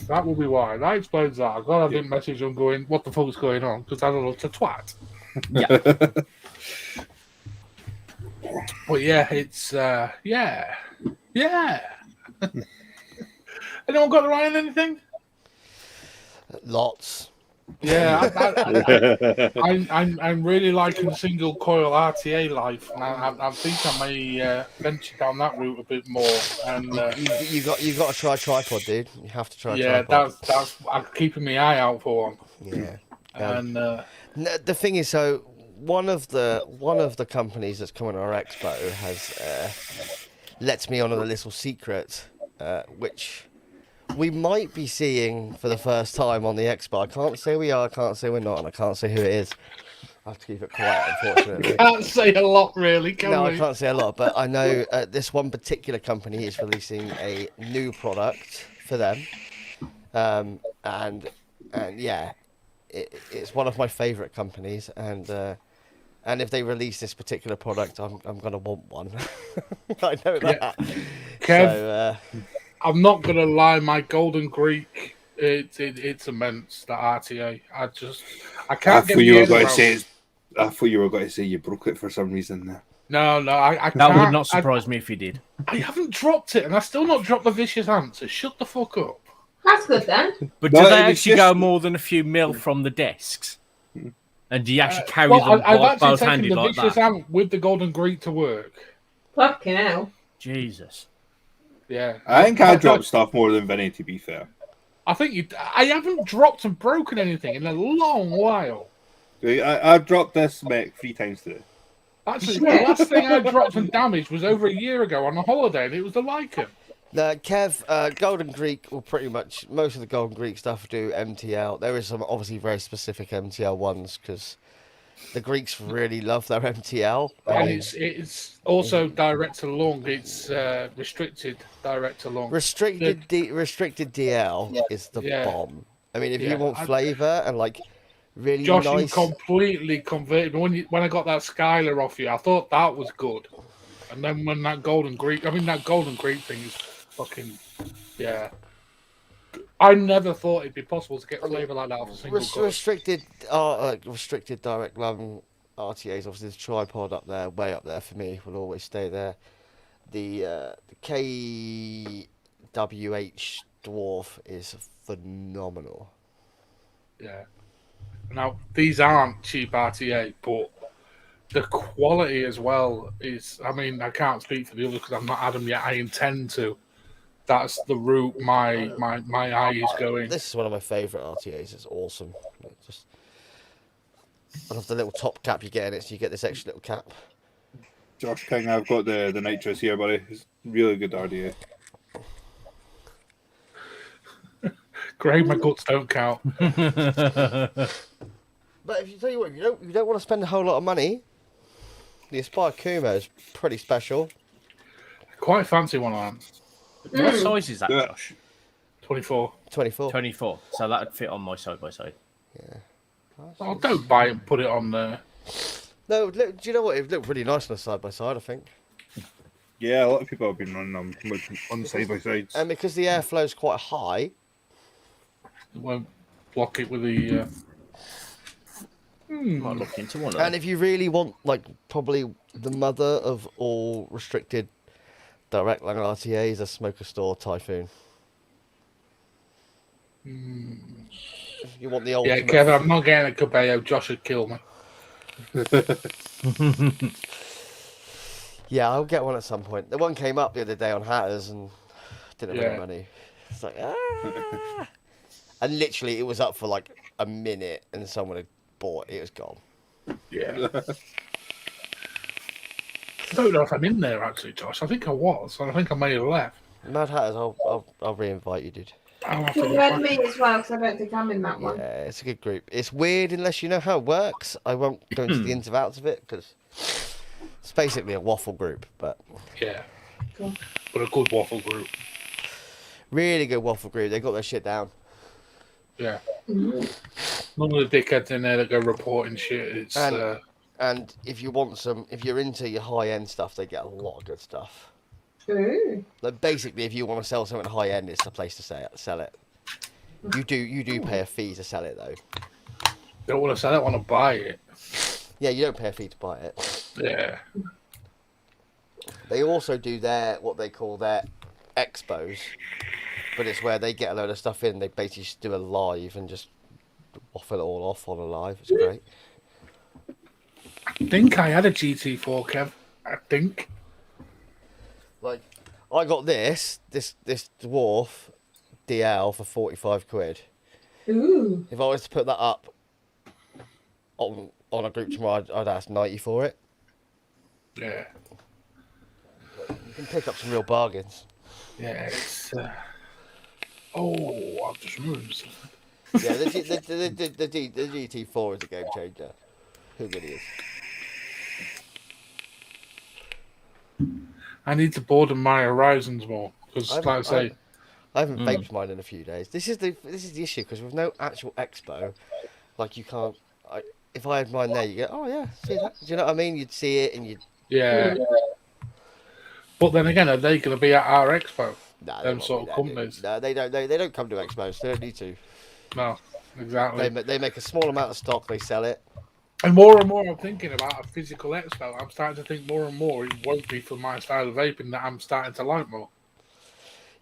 That will be why. That explains that. I'm glad I didn't message them going, what the fuck's going on? Because I don't know to twat. But yeah, it's, yeah. Anyone got the right on anything? Lots. Yeah, I'm really liking single coil RTA life, and I think I may venture down that route a bit more. And You got to try tripod, dude. You have to try. yeah, tripod. that's I'm keeping my eye out for one. Yeah. And The thing is, so one of the companies that's coming to our expo has lets me on a little secret, which we might be seeing for the first time on the expo. I can't say we are, I can't say we're not, and I can't say who it is. I have to keep it quiet, unfortunately. can't say a lot, really, can No, we? I can't say a lot, but I know this one particular company is releasing a new product for them, and yeah, it's one of my favourite companies, and if they release this particular product, I'm gonna want one. I know that. Kev, So, I'm not gonna lie, my Golden Greek, it's immense. That RTA, I can't get thought you my were head going to around say it. I thought you were going to say you broke it for some reason there. No, I That can't. would not surprise me if you did. I haven't dropped it, and I still not dropped the vicious answer. Shut the fuck up. That's good then. But No, do they it was actually just- go more than a few mil from the desks? And do you actually carry Well, them I've actually both taken handed the like vicious that? amp with the Golden Greek to work. Fucking hell. Jesus. Yeah, I think I dropped stuff more than Vinny, to be fair. I think I haven't dropped and broken anything in a long while. I dropped this mech 3 times today. Actually, the last thing I dropped and damaged was over a year ago on a holiday, and it was the Lycan. Kev, Golden Greek will pretty much, most of the Golden Greek stuff do MTL. There is some obviously very specific MTL ones because the Greeks really love their MTL. And it's also direct to lung. It's restricted direct to lung. Restricted DL is the bomb. I mean, if you want flavour and like really Josh, you nice. completely converted me. When I got that Skylar off you, I thought that was good. And then when that Golden Greek thing is fucking, yeah. I never thought it'd be possible to get flavour like that off a single coil. Restricted direct lung RTAs, obviously the tripod up there, way up there for me, will always stay there. The KWH Dwarf is phenomenal. Yeah. Now, these aren't cheap RTA, but the quality as well is, I mean, I can't speak for the others because I've not had them yet. I intend to. That's the route my eye is going. This is one of my favourite RTAs. It's awesome. I love the little top cap you get in it, so you get this extra little cap. Josh King, I've got the nitrous here, buddy. It's really good RDA. Great, my guts don't count. But if you tell you what, if you don't want to spend a whole lot of money, the Aspire Kuma is pretty special. Quite a fancy one, on. What size is that, Yeah. Josh? 24. 24. 24. So that would fit on my side by side. Yeah. Oh, don't buy it and put it on there. No, look, do you know what? It looked really nice on the side by side, I think. Yeah, a lot of people have been running them on side by sides. And because the airflow is quite high, It won't block it with the. Might look into one of and them. if you really want, like, probably the mother of all restricted direct lung RTAs, a Smoker Store Typhoon. If you want the old. Yeah, Kevin, I'm not getting a Cabello. Josh would kill me. Yeah, I'll get one at some point. The one came up the other day on Hatters and didn't have any Yeah. money. It's like, and literally it was up for like a minute and someone had bought it. It was gone. Yeah. I don't know if I'm in there actually, Josh. I think I was. I think I may have left. Mad Hatters, I'll re-invite you, dude. I'll have to Can look you add back. me as well? Because I don't think I'm in that one. Yeah, it's a good group. It's weird unless you know how it works. I won't go into the ins and outs of it because it's basically a waffle group, but Yeah. Cool. But a good waffle group. really good waffle group. They got their shit down. Yeah. Mm. None of the dickheads in there that go reporting shit. It's And if you want if you're into your high end stuff, they get a lot of good stuff. Ooh. Like basically, if you want to sell something high end, it's the place to sell it. You do pay a fee to sell it though. don't want to sell it, want to buy it. Yeah, you don't pay a fee to buy it. Yeah. They also do what they call their expos, but it's where they get a load of stuff in. They basically just do a live and just waffle it all off on a live. It's great. I think I had a GT4, Kev. I think. Like, I got this dwarf DL for 45 quid. Ooh. If I was to put that up on a group tomorrow, I'd ask 90 for it. Yeah. You can pick up some real bargains. Yeah, it's. Oh, I've just remembered something. Yeah, the GT4 is a game changer. Who really is? I need to broaden my horizons more because, like I say, I haven't vaped mine in a few days. This is the issue because with no actual expo, like you can't. If I had mine there, you go, oh yeah, see that? Do you know what I mean? You'd see it and you'd. yeah. But then again, are they going to be at our expo? Nah, Them sort of companies. No, they don't. They don't come to expos. They don't need to. No, exactly. They make a small amount of stock. They sell it. And more I'm thinking about a physical expo. I'm starting to think more and more it won't be for my style of vaping that I'm starting to like more.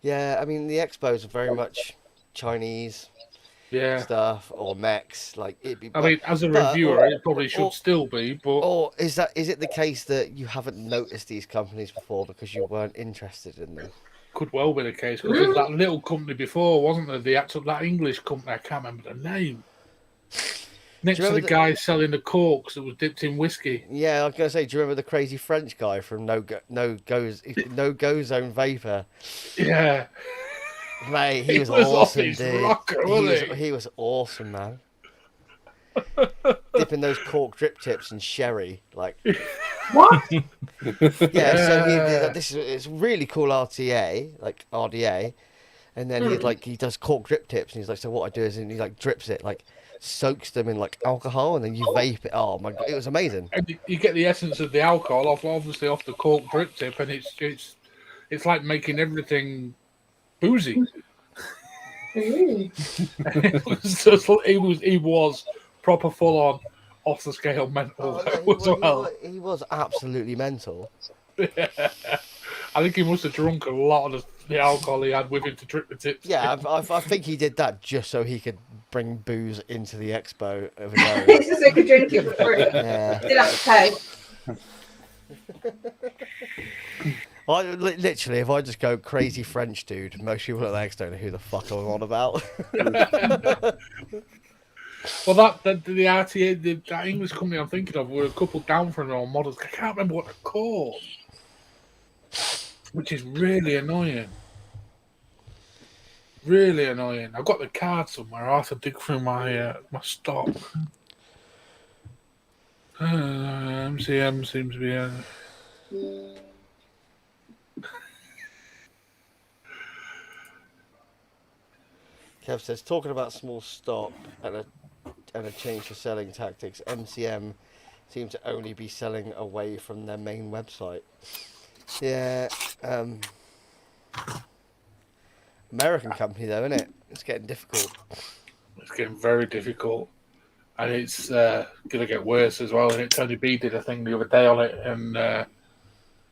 Yeah, I mean the expos are very much Chinese stuff or mechs. Like it'd be. I mean, as a reviewer, it probably should still be. But or is it the case that you haven't noticed these companies before because you weren't interested in them? could well be the case because there's that little company before, wasn't there? That English company. I can't remember the name. Next to the guy selling the corks that was dipped in whiskey. Yeah, I was gonna say, do you remember the crazy French guy from No Go Zone Vapor? Yeah, mate, he was awesome, his dude. rocker, He was awesome, man. Dipping those cork drip tips in sherry, like What? yeah. So it's really cool RTA, like RDA, and then he does cork drip tips, and he's like, so what I do is he like drips it, like soaks them in like alcohol, and then you vape it. Oh my god, it was amazing. And you get the essence of the alcohol off the cork drip tip, and it's like making everything boozy. He was proper full on off the scale mental He was absolutely mental. I think he must have drunk a lot of the alcohol he had with him to drip the tips. Yeah, I think he did that just so he could bring booze into the expo over there. Just so he could drink it for free. Yeah. Did have to pay. Literally, if I just go crazy French dude, most people at the X don't know who the fuck I'm on about. Well, the RTA, that English company I'm thinking of, were a couple down from their own models. I can't remember what they're called, which is really annoying. Really annoying. I've got the card somewhere. I have to dig through my stock. MCM seems to be. Kev says, talking about small stock and a change for selling tactics, MCM seem to only be selling away from their main website. Yeah, American company though, isn't it? It's getting difficult. It's getting very difficult, and it's going to get worse as well. And Tony B did a thing the other day on it, and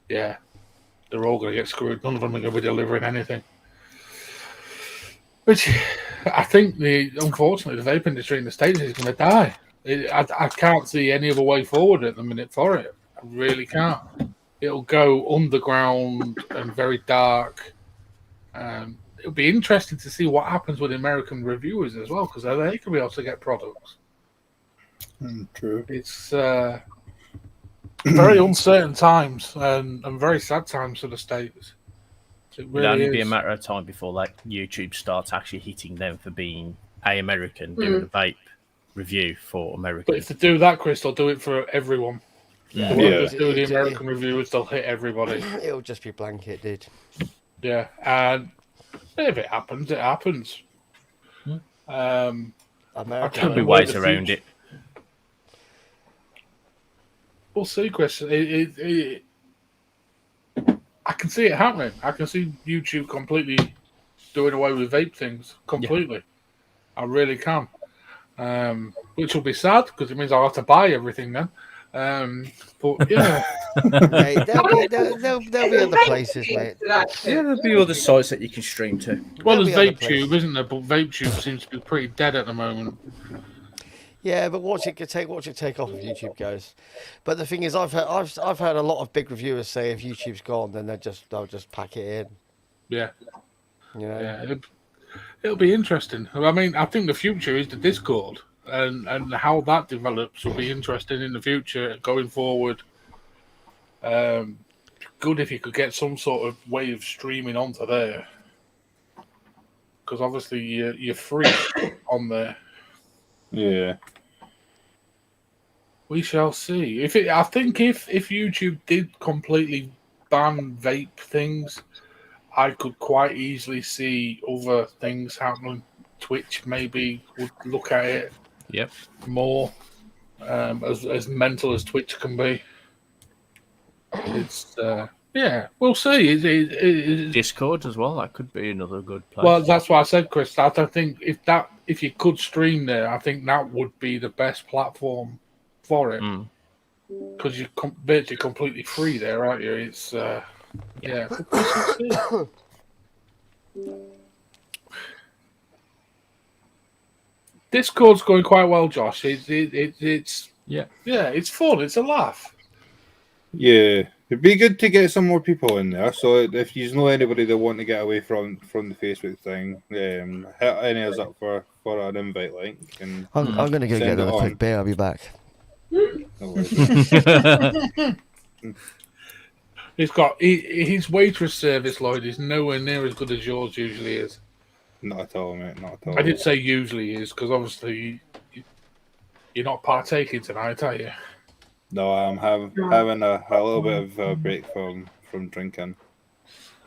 yeah, they're all going to get screwed. None of them are going to be delivering anything. Which I think, unfortunately, the vape industry in the States is going to die. I can't see any other way forward at the minute for it. I really can't. It'll go underground and very dark. It'll be interesting to see what happens with American reviewers as well, because they could be able to get products. True. It's very uncertain times and very sad times for the States. It It'll only really be a is. matter of time before like YouTube starts actually hitting them for being American, doing a vape review for But Americans. if they do that, Chris, they'll do it for everyone. Yeah, They won't Yeah. just do the American reviewers, they'll hit everybody. It'll just be blanket, dude. Yeah, and if it happens, it happens. I America. don't There'll be know where ways the around future- it. We'll see, Chris. I can see it happening. I can see YouTube completely doing away with vape things completely. I really can. Which will be sad because it means I'll have to buy everything then. But yeah, Hey, there'll be other places, mate. Yeah, there'll be other sites that you can stream to. well, There'll there's be other VapeTube, places. isn't there? But VapeTube seems to be pretty dead at the moment. Yeah, but watch it take off if YouTube goes. But the thing is, I've heard a lot of big reviewers say if YouTube's gone, then they'll just pack it in. Yeah, You know. yeah. It'll be interesting. I mean, I think the future is the Discord, and how that develops will be interesting in the future going forward. Good if you could get some sort of way of streaming onto there, because obviously you're free on there. Yeah. We shall see. I think if YouTube did completely ban vape things, I could quite easily see other things happening. Twitch maybe would look at it Yep. more, as mental as Twitch can be. It's yeah, we'll see. Discord as well. That could be another good place. Well, that's what I said, Chris. I think if you could stream there, I think that would be the best platform for it, because you're virtually completely free there, aren't you? It's yeah. Discord's going quite well, Josh. It's it's fun. It's a laugh. Yeah. It'd be good to get some more people in there. So if you know anybody that want to get away from the Facebook thing, hit any of us up for an invite link. And I'm going to go Send get it another on. quick beer. I'll be back. no worries. He's got his waitress service, Lloyd, is nowhere near as good as yours usually is. Not at all, mate. Not at all. I did say usually is because obviously you're not partaking tonight, are you? No, I'm having a little bit of a break from drinking.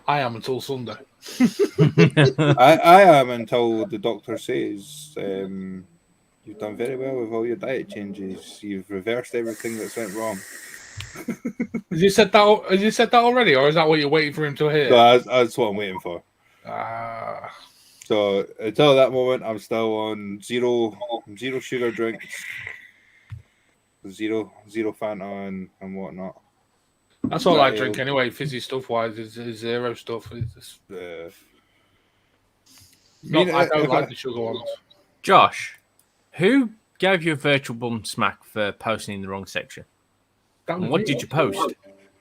I am until Sunday. I am until the doctor says you've done very well with all your diet changes. You've reversed everything that's went wrong. Has he said that? Has he said that already, or is that what you're waiting for him to hear? So that's what I'm waiting for. Ah, So until that moment, I'm still on zero sugar drinks, zero Fanta and whatnot. that's all I Right, drink anyway. Fizzy stuff wise is zero stuff. It's just, I don't like the sugar ones. Josh, who gave you a virtual bum smack for posting in the wrong section? And what did you post?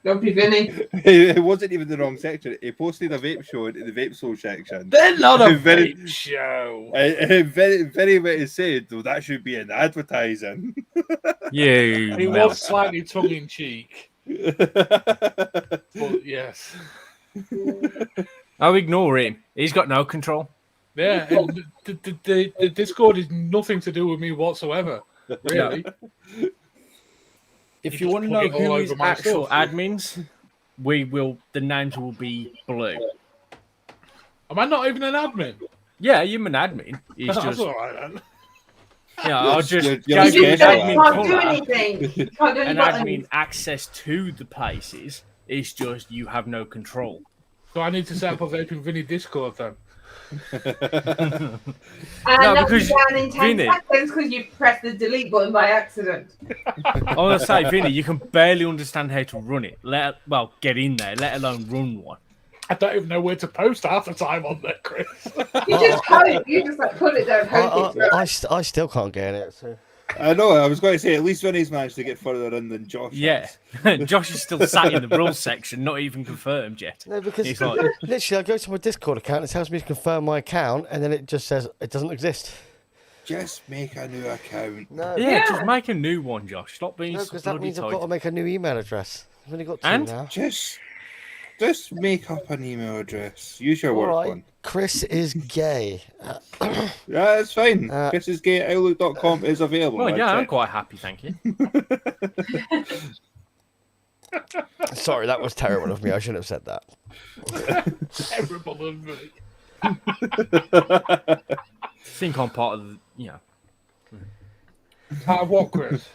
Don't be Vinny. It wasn't even the wrong section. He posted a vape show in the vape soul section. They're not a Very- vape show. And very much said, well, that should be in advertising. You. It melter. was slightly tongue in cheek, but yes, Oh, ignore him. He's got no control. yeah. And the Discord is nothing to do with me whatsoever. Really, If You you just want to put know it all who over is my actual stuff. admins, the names will be blue. am I not even an admin? Yeah, you're an admin. He's That's just, all right then. yeah, I'll just you're give You you an special just admin can't do colour. anything. You can't do An anything. admin access to the places. It's just you have no control. So I need to set up a Vaping Vinny Discord then. And No, that'll because be down in 10 Vinny- seconds because you pressed the delete button by accident. I want to say, Vinny, you can barely understand how to run it. Get in there, let alone run one. I don't even know where to post half the time on there, Chris. You just hope. You just like put it there and hope it's right. I still can't get it. So. I know, I was going to say, at least Vinny's managed to get further in than Josh. Yeah, Josh is still sat in the rules section, not even confirmed yet. No, because He's like, literally, I go to my Discord account, it tells me to confirm my account, and then it just says it doesn't exist. Just make a new account. No, yeah, just make a new one, Josh. Stop being no, so because that bloody means I've got tight. to make a new email address. I've only got two And? now. Just Just make up an email address. Use your work Alright, one. Chris is gay. Yeah, it's fine. Uh, chrisisgay@outlook.com is available. Well, I yeah, I'm checked. quite happy, thank you. Sorry, that was terrible of me. I shouldn't have said that. Terrible of me. I think I'm part of the, Part of what, Chris?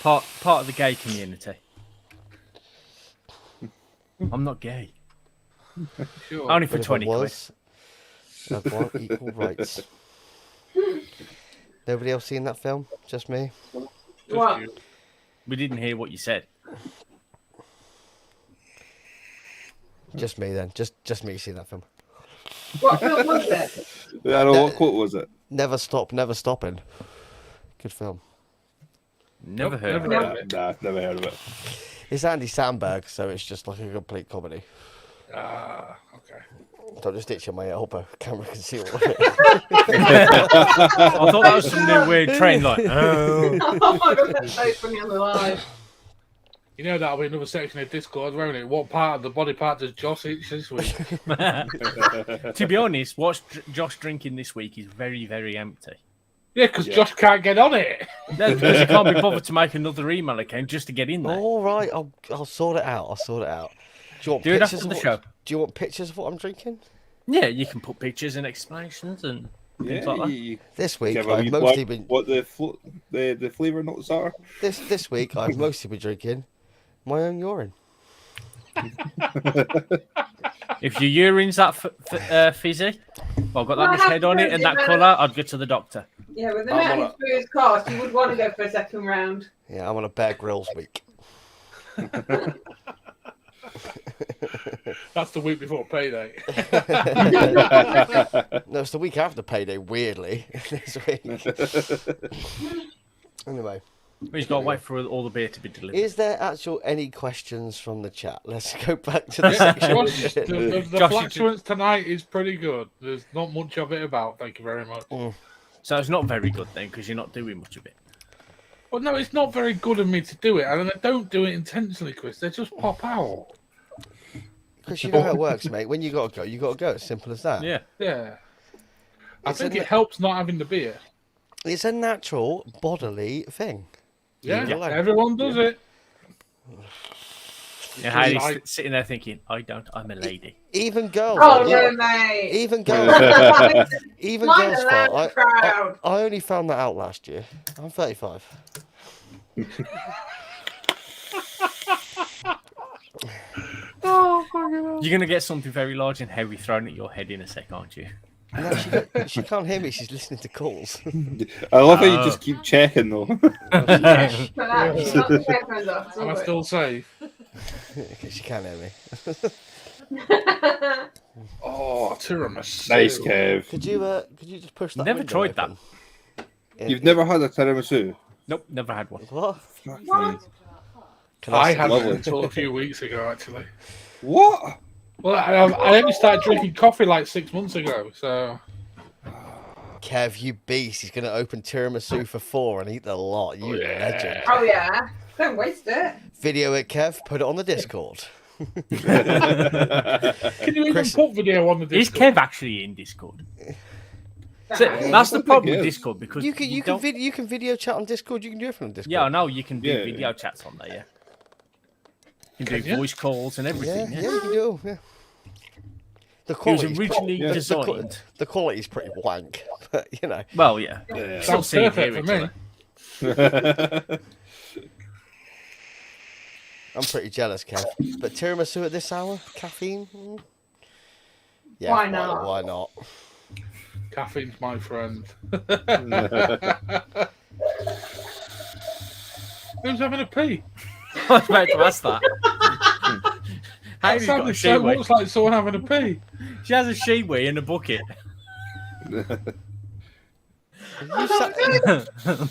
part of the gay community. I'm not gay. Sure. Only for But if 20 it quid. was, I'd want equal rights. Nobody else seen that film? Just me? What? you. We didn't hear what you said. Just me then. Just me seen that film. What film was it? I don't know what quote was it. Never stop, never stopping. Good film. Never Nope, heard of never it. heard of it. Nah, never heard of it. It's Andy Samberg, so it's just like a complete comedy. Ah, okay. Don't just itch on my elbow. Camera can see all of it. I thought that was some new weird train, like, oh. Oh my god, that's so funny on the live. You know that'll be another section of Discord, won't it? What part of the body part does Josh itch this week? To be honest, what's Josh drinking this week is very, very empty. Yeah, because Yeah. Josh can't get on it. That's because he can't be bothered to make another email account just to get in there. All right, I'll sort it out. Do you want Do it pictures after of the what, show. Do you want pictures of what I'm drinking? Yeah, you can put pictures and explanations and things like that. you This week give a I've wee mostly plug been what the flavour notes are. this week I've mostly been drinking my own urine. If your urine's that fizzy, well, I've got that Well, much head on it and that yeah. colour, I'd go to the doctor. Yeah, with the I'm amount on his food's cost, you would want to go for a second round. Yeah, I'm on a Bear Grylls week. That's the week before payday. No, it's the week after payday. Weirdly, this week. Anyway, We've got to wait for all the beer to be delivered. is there actual any questions from the chat? Let's go back to the section. Josh, the Josh, fluctuance tonight is pretty good. There's not much of it about. Thank you very much. So it's not very good then, because you're not doing much of it. Well, no, it's not very good of me to do it, and I don't do it intentionally, Chris. They just pop out. Because you know how it works, mate. When you gotta go, you gotta go. It's simple as that. Yeah. Yeah. I It's think a- it helps not having the beer. It's a natural bodily thing. Yeah, Yeah. everyone does it. And Heidi's Like- sitting there thinking, I don't, I'm a lady. Even girls. Oh yeah. no, mate! Even girls. Even Mind girls. the Fart. loud crowd. I only found that out last year. I'm 35. You're going to get something very large and heavy thrown at your head in a sec, aren't you? No, she can't hear me. She's listening to calls. I love how you Oh. just keep checking though. But that, not the headphones off, Am I is it? still safe? She can't hear me. Oh, tiramisu. Nice, Kev. Could you just push that? Never window tried that. open? You've never had a tiramisu? Nope, never had one. What? What? Can I see- had Lovely. it until a few weeks ago, actually. What? Well, I only started drinking coffee like 6 months ago, so Kev, you beast. He's going to open tiramisu for 4 and eat the lot. You yeah. legend. Oh yeah, don't waste it. Video it, Kev. Put it on the Discord. Can you even Chris- put video on the Is Discord? Kev actually in Discord? So, that's the I problem think with it is. Discord, because You can don't... video chat on Discord. You can do it from Discord. Yeah, I know, you can do Yeah. video chats on there, yeah. You can Can do you? voice calls and Yeah, everything, yeah, yeah. you can do. Yeah. The It was quality's originally yeah. designed... the quality's pretty wank, but you know. Well, yeah. Yeah. Still Sounds seeing perfect here for each me. other. I'm pretty jealous, Kev. But tiramisu at this hour? Caffeine? Mm. Yeah, Why not? Why not? Caffeine's my friend. Who's having a pee? I was about to ask that. That Heidi's got a sounded so she-wee. much like someone having a pee. She has a she-wee in a bucket. You sat,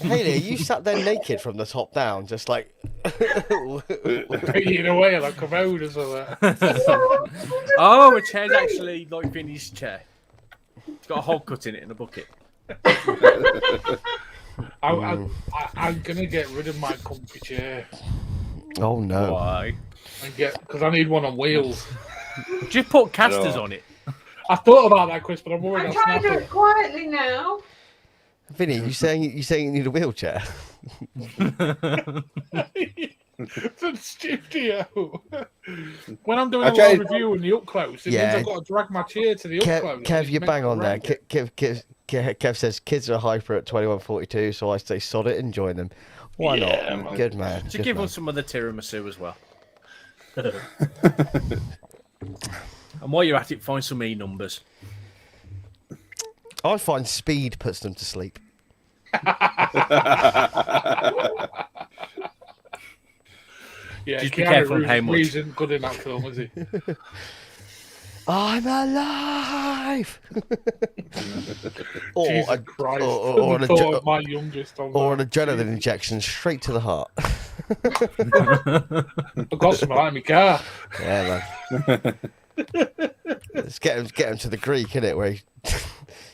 Hayley, you sat there naked from the top down, just like. Peeing away like a commode or something. Oh, a chair's actually like Vinny's chair. It's got a hole cut in it in a bucket. I'm gonna get rid of my comfy chair. Oh no! Why? and get because I need one on wheels. Just put casters No. on it. I thought about that, Chris, but I'm worried I'm I'll trying to do snap it quietly now. Vinny, you saying you need a wheelchair? it. For the studio. When I'm doing I a tried- live review in the up close, it Yeah. means I've got to drag my chair to the up close. Kev, you bang on there. Kev says kids are hyper at 21:42, so I say sod it and join them. Why Yeah, not? man. Good man. To good give man. them some of the tiramisu as well. And while you're at it, find some numbers. I find speed puts them to sleep. Yeah, Just be Keanu careful Reeves, how much. Reeves isn't good in that film, is he? I'm alive. or Jesus a, Christ. or the an thought of my youngest on or an that. adrenaline injection straight to the heart. I've got some behind my car. Yeah, man. Let's get him to the Greek, innit? Where he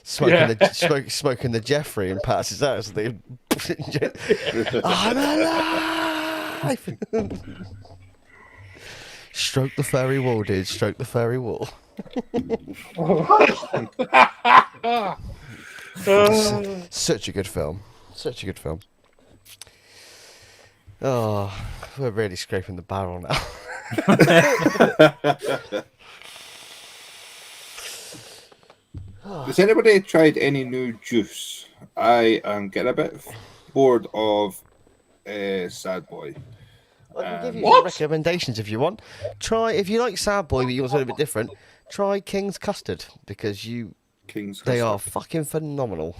smoking the Jeffrey and passes out. So they, I'm alive. Stroke the furry wall, dude. Stroke the furry wall. Such a good film. Such a good film. Oh, we're really scraping the barrel now. Has anybody tried any new juice? I am getting a bit bored of Sad Boy. I can give you What? some recommendations if you want. Try, if you like Sad Boy but you want something a bit different, try King's Custard because King's they are Custard. fucking phenomenal.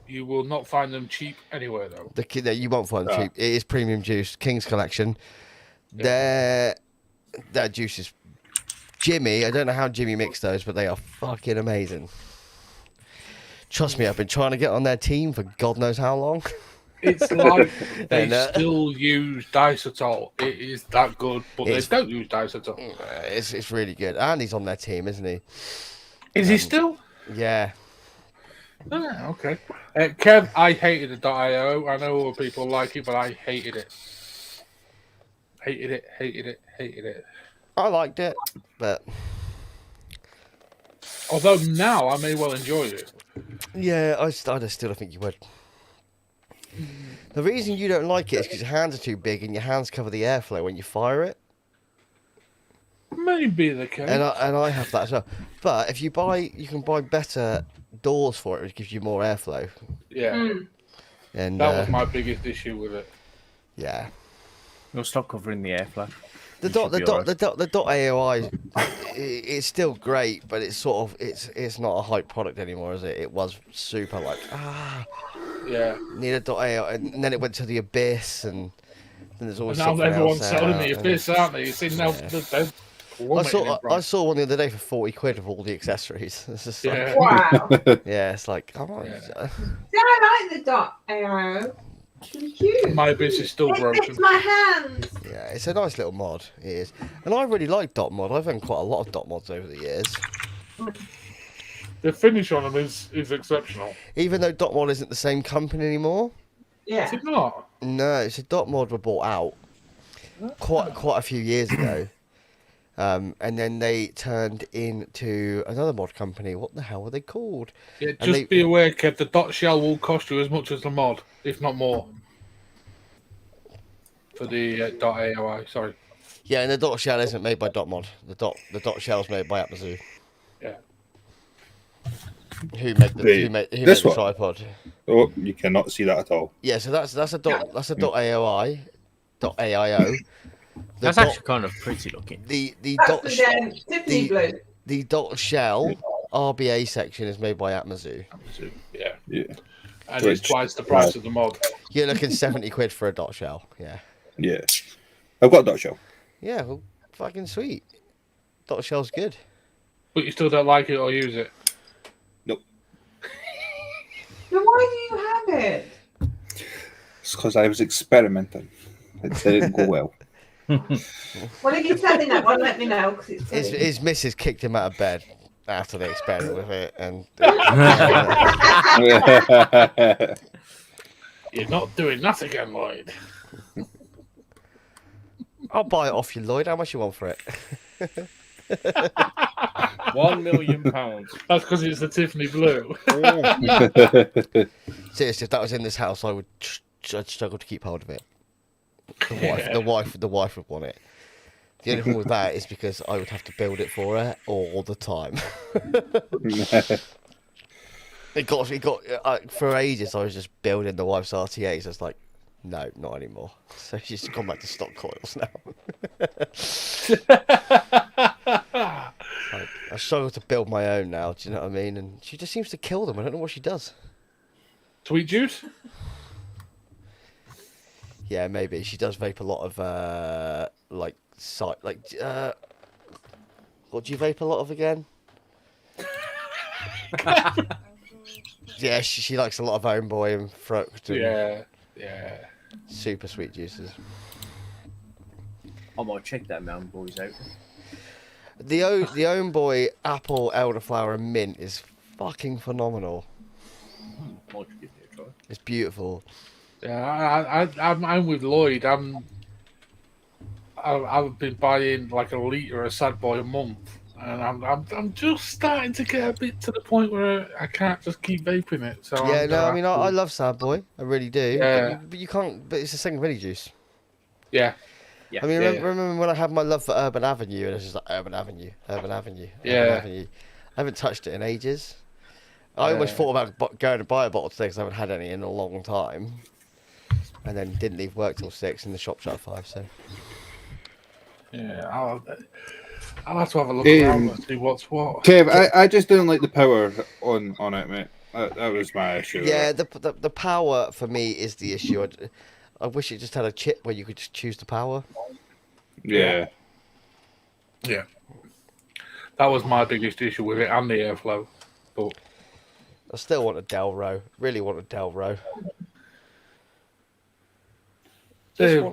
You will not find them cheap anywhere, though. You won't find them Ah. cheap. It is premium juice. King's Collection. Their juice is Jimmy. I don't know how Jimmy mixed those, but they are fucking amazing. Trust me, I've been trying to get on their team for God knows how long. It's like they And, still use diacetol. It is that good, but they It's- don't use diacetol. It's really good. And he's on their team, isn't he? Is he still? Yeah. Ah, okay. Kev, I hated the .io. I know other people like it, but I hated it. Hated it. I liked it, but Although now I may well enjoy it. yeah, I still don't think you would. The reason you don't like it is because your hands are too big and your hands cover the airflow when you fire it. Maybe the case. And I have that as well. But if you can buy better doors for it, which gives you more airflow. Yeah, And that was my biggest issue with it. yeah. You'll stop covering the airflow. The You dot should the be dot alright. the dot the dot AOI it's still great, but it's sort of it's not a hype product anymore, is it? It was super like Yeah. need a dot AOI, and then it went to the abyss, and then there's And always now something everyone's else selling out, the and- abyss, aren't they? You see now they're plummeting in I price. saw one the other day for 40 quid with all the accessories. It's just like, Yeah. Wow. yeah, it's like come on. Yeah. See, I like the dot AO. It's cute. My abyss is still It broken. fits my hands. Yeah, it's a nice little mod. It is, and I really like dot mod. I've owned quite a lot of dot mods over the years. The finish on them is exceptional. Even though dot mod isn't the same company anymore. Yeah. Is it not? No, so dot mod were bought out quite a few years ago, and then they turned into another mod company. What the hell were they called? Yeah, And just be aware, Kev, the dot shell will cost you as much as the mod, if not more. For the dot AOI, sorry. Yeah, and the dot shell isn't made by dot mod. The dot shell's made by Apazoo. Yeah. Who made This the one? tripod? Oh, you cannot see that at all. Yeah, so that's a dot AOI, dot AIO. That's actually kind of pretty looking. The That's dot the Tiffany blue. the dot shell RBA section is made by Atmazu. Yeah. Yeah. And it's twice the price of the mod. You're looking 70 quid for a dot shell. Yeah. Yeah. I've got that show. Yeah, well, fucking sweet. Dot shell's good. But you still don't like it or use it. Nope. Then why do you have it? It's because I was experimenting. It didn't go well. Well, if you're selling that one, let me know because it's His missus kicked him out of bed after they experimented with it, and You're not doing that again, Lloyd. I'll buy it off you, Lloyd. How much you want for it? £1 million. That's because it's the Tiffany blue. Seriously, if that was in this house, I'd struggle to keep hold of it. The wife would want it. The only problem with that is because I would have to build it for her all the time. It got for ages. I was just building the wife's RTAs. I was like, no, not anymore. So she's gone back to stock coils now. I struggle to build my own now. Do you know what I mean? And she just seems to kill them. I don't know what she does. Sweet juice? Yeah, maybe she does vape a lot of what do you vape a lot of again? Yeah, she likes a lot of Homeboy and Fruct and Yeah. super sweet juices. I might check that Mountain Boys out. The Homeboy apple elderflower and mint is fucking phenomenal. Might give it a try. It's beautiful. Yeah, I'm with Lloyd. I've been buying like a litre of Sad Boy a month, and I'm just starting to get a bit to the point where I can't just keep vaping it. So Yeah, no, I mean I love Sad Boy, I really do. Yeah. But you can't. But it's a second mini juice. Yeah. Yeah. I mean, Yeah, remember when I had my love for Urban Avenue, and it's just like Urban Avenue, Urban Avenue, Urban Avenue. I haven't touched it in ages. I almost thought about going to buy a bottle today because I haven't had any in a long time. And then didn't leave work till 6 and the shop shut at 5, so... Yeah, I'll have to have a look around and see what's what. Kev, I just didn't like the power on it, mate. That was my issue. Yeah, the power for me is the issue. I wish it just had a chip where you could just choose the power. Yeah. Yeah. That was my biggest issue with it and the airflow. But I still want a Delro. Really want a Delro. they're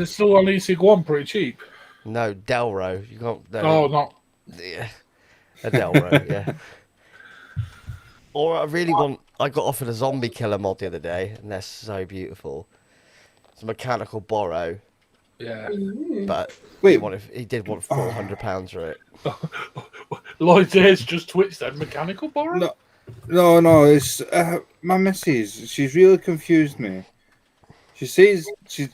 still on ESIG 1 pretty cheap. No, Delro. You can't... No, Oh, not... Yeah. A Delro, yeah. Or I really want... I got offered a zombie killer mod the other day, and they're so beautiful. It's a mechanical borrow, Yeah. but Wait. he did want £400 for it. Lloyd's ears just twitched then. Mechanical borrow? No, it's my missus. She's really confused me. She says she's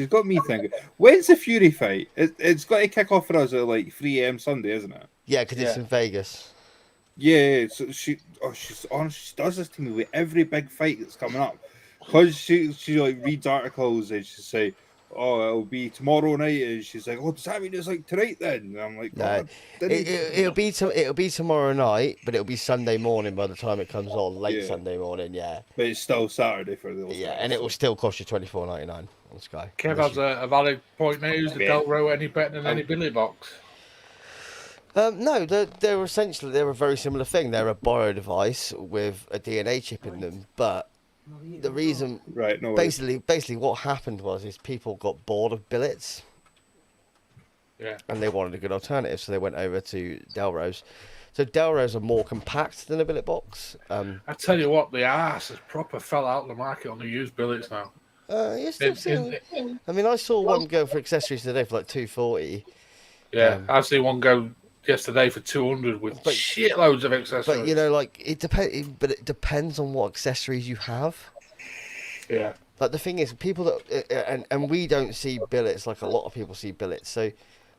got me thinking. When's the Fury fight? It's got to kick off for us at like 3 a.m. Sunday, isn't it? Yeah, because it's in Vegas. Yeah. So she does this to me with every big fight that's coming up. Because she like reads articles and she say, "Oh, it'll be tomorrow night," and she's like, "Oh, does that mean it's like tonight then?" And I'm like, No, it'll be tomorrow night, but it'll be Sunday morning by the time it comes on, late Sunday morning. Yeah, but it's still Saturday for the and it will still cost you $24.99 on Sky. Kev has a valid point now. Is the Delro any better than any Billy Box? No, they're essentially a very similar thing. They're a borrow device with a DNA chip in them, but the reason, basically what happened is people got bored of billets. Yeah. And they wanted a good alternative, so they went over to Delros. So Delros are more compact than a billet box. I tell you what, the arse has proper fell out of the market on the used billets now. I mean, I saw one go for accessories today for like $240. Yeah, I see one go yesterday for $200 with shitloads of accessories. But you know, like it depends on what accessories you have. Yeah. Like the thing is, people that and we don't see billets like a lot of people see billets. So,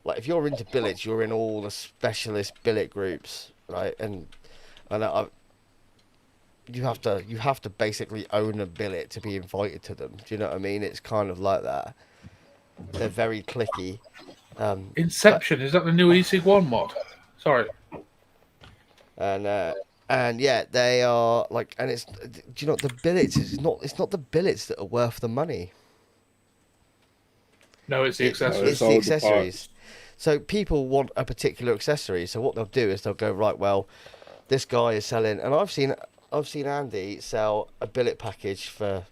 like if you're into billets, you're in all the specialist billet groups, right? And you have to basically own a billet to be invited to them. Do you know what I mean? It's kind of like that. They're very clicky. Inception, is that the new ESIG 1 mod? Sorry. And yeah, they are like, and it's, do you know, the billets it's not the billets that are worth the money. No, it's the accessories. It's the accessories. So people want a particular accessory. So what they'll do is they'll go, right, well, this guy is selling, and I've seen Andy sell a billet package for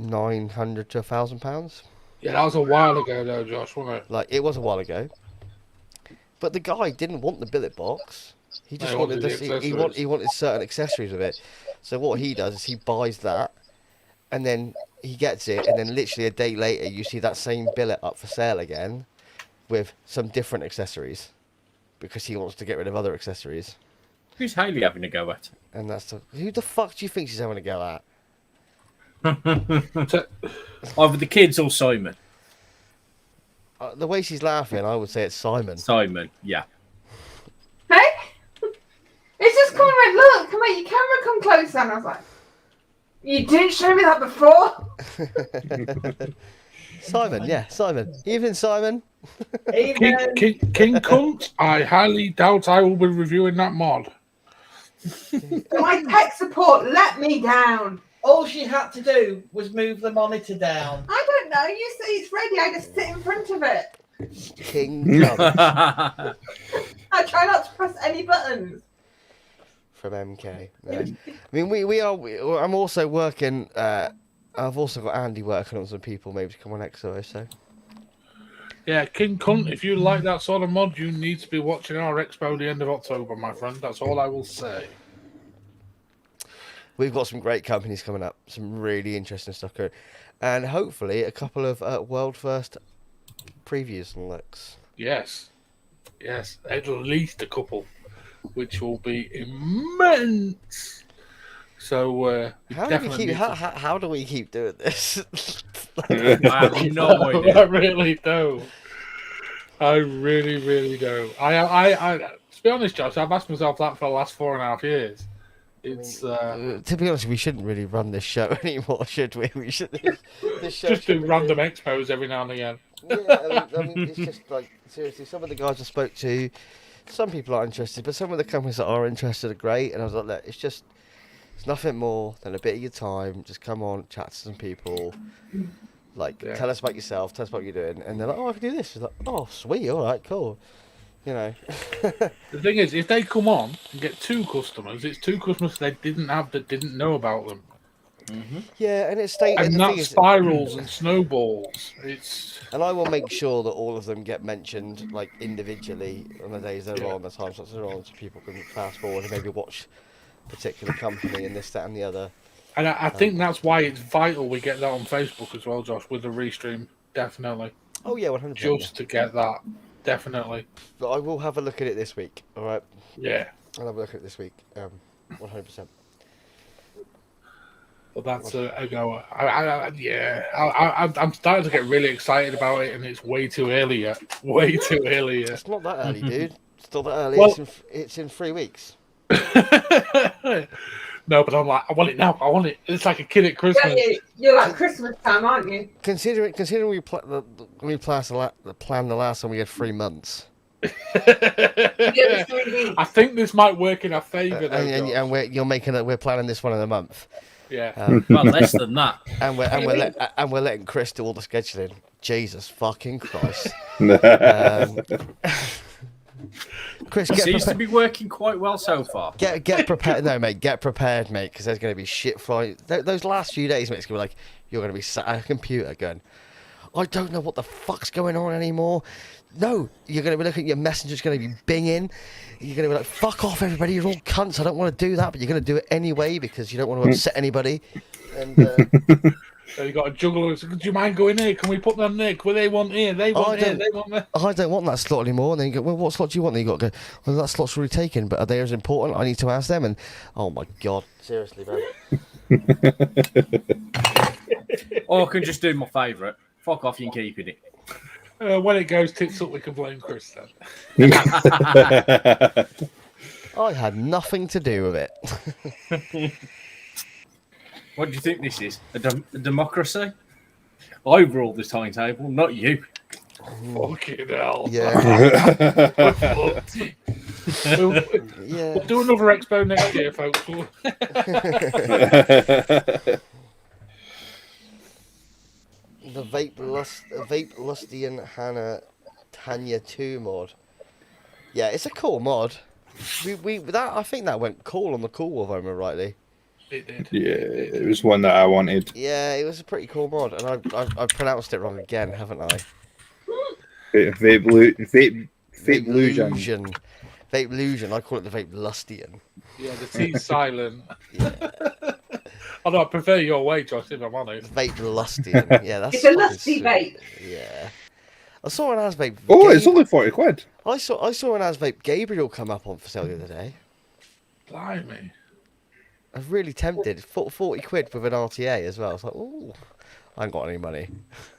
£900 to £1,000. Yeah, that was a while ago though, Josh, wasn't it? Like it was a while ago. But the guy didn't want the billet box. He just wanted he wanted certain accessories with it. So what he does is he buys that, and then he gets it, and then literally a day later, you see that same billet up for sale again, with some different accessories, because he wants to get rid of other accessories. Who's Haley having a go at? And that's who the fuck do you think she's having a go at? Either the kids or Simon. The way she's laughing, I would say it's Simon. Simon, yeah. Hey? It's just coming like, look, come on, your camera come closer. And I was like, you didn't show me that before. Simon, yeah, Simon. Evening, Simon. Even King Cunt, I highly doubt I will be reviewing that mod. my tech support let me down. All she had to do was move the monitor down. I don't know. You say it's ready. I just sit in front of it. King Cunt I try not to press any buttons. from MK. No. I mean, I'm also working. I've also got Andy working on some people maybe to come on XO. So Yeah, King Cunt, if you like that sort of mod, you need to be watching our expo the end of October, my friend. That's all I will say. we've got some great companies coming up. Some really interesting stuff going, and hopefully a couple of world first previews and looks. Yes, at least a couple, which will be immense. So How do we keep doing this? I have no I idea. really do. I really do. I to be honest, Josh, I've asked myself that for the last 4.5 years. It's To be honest, we shouldn't really run this show anymore, should we? We should this show just should do be random expos every now and again. Yeah, I mean, it's just like seriously. Some of the guys I spoke to, some people are interested, but some of the companies that are interested are great. And I was like, look, it's nothing more than a bit of your time. Just come on, chat to some people. Like, Yeah. tell us about yourself, tell us what you're doing, and they're like, oh, I can do this. It's like, oh, sweet, all right, cool. You know. The thing is, if they come on and get 2 customers, it's 2 customers they didn't have that didn't know about them. Yeah, and it's And that spirals and snowballs. And I will make sure that all of them get mentioned, like, individually on the days they're on, the time slots they're on, so people can fast forward and maybe watch a particular company and this, that, and the other. And I think that's why it's vital we get that on Facebook as well, Josh, with the restream. Definitely. Oh, yeah, 100%. Just to get that. Definitely. But I will have a look at it this week, all right? Yeah. I'll have a look at it this week, 100%. But that's a goer. I'm starting to get really excited about it, and it's way too early yet. Way too early yet. It's not that early, dude. It's not that early. Well- It's in 3 weeks. No, but I'm like, I want it now. I want it. It's like a kid at Christmas. Yeah, you're like Christmas time, aren't you? Considering we plan the last time we had 3 months. Yeah, 3 weeks. I think this might work in our favour, though. And we're planning this one in a month. Yeah. Well, less than that. And we're letting Chris do all the scheduling. Jesus fucking Christ. Chris, Seems to be working quite well so far. get prepared. No, mate, get prepared, mate, because there's going to be shit flying. Those last few days, mate, it's going to be like you're going to be sat at a computer going, I don't know what the fuck's going on anymore. No, you're going to be looking at your messages, going to be binging. You're going to be like, fuck off, everybody. You're all cunts. I don't want to do that, but you're going to do it anyway because you don't want to upset anybody. And So you got a juggler. Do you mind going here? Can we put them there? Will they want here? They want here. They want there. I don't want that slot anymore. And then you go, well, what slot do you want? Then you got to go, well, that slot's already taken, but are they as important? I need to ask them. And oh my god, seriously, man. Or I can just do my favourite. Fuck off, you can keep it. When it goes tits up, we can blame Chris then. I had nothing to do with it. What do you think this is? A democracy? I rule the timetable, not you. Fucking hell. Yeah. We'll Yeah. do another expo next year, folks. The Vape Lustian Hannah Tanya 2 mod. Yeah, it's a cool mod. I think that went cool on the cool, if I remember rightly. It did. Yeah, it was one that I wanted. Yeah, it was a pretty cool mod, and I pronounced it wrong again, haven't I? Vape Illusion. Vape Illusion. I call it the Vape Lustian. Yeah, the T's silent. Yeah. Although I prefer your way, Josh, if I'm honest. Vape lusty. And, yeah, that's It's a fucking lusty sick. vape. Yeah. I saw an Asvape. Oh, it's only 40 quid. I saw an Asvape Gabriel come up on for sale the other day. Blimey. I was really tempted. 40 quid with an RTA as well. I was like, ooh, I ain't got any money.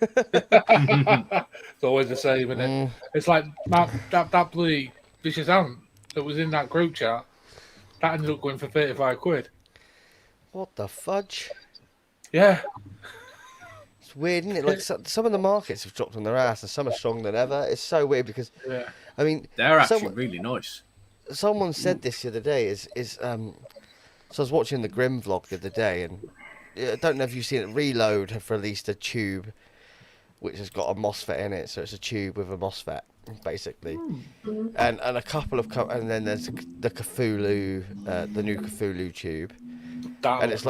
It's always the same, isn't it? It's like that bloody vicious ant that was in that group chat. That ended up going for 35 quid. What the fudge? Yeah. It's weird, isn't it? Like some of the markets have dropped on their ass, and some are stronger than ever. It's so weird because, Yeah. I mean, They're actually really nice. someone said this the other day. So I was watching the Grim vlog the other day, and I don't know if you've seen it. Reload have released a tube, which has got a MOSFET in it. So it's a tube with a MOSFET, basically, and a couple of and then there's the Cthulhu, the new Cthulhu tube, That and was it's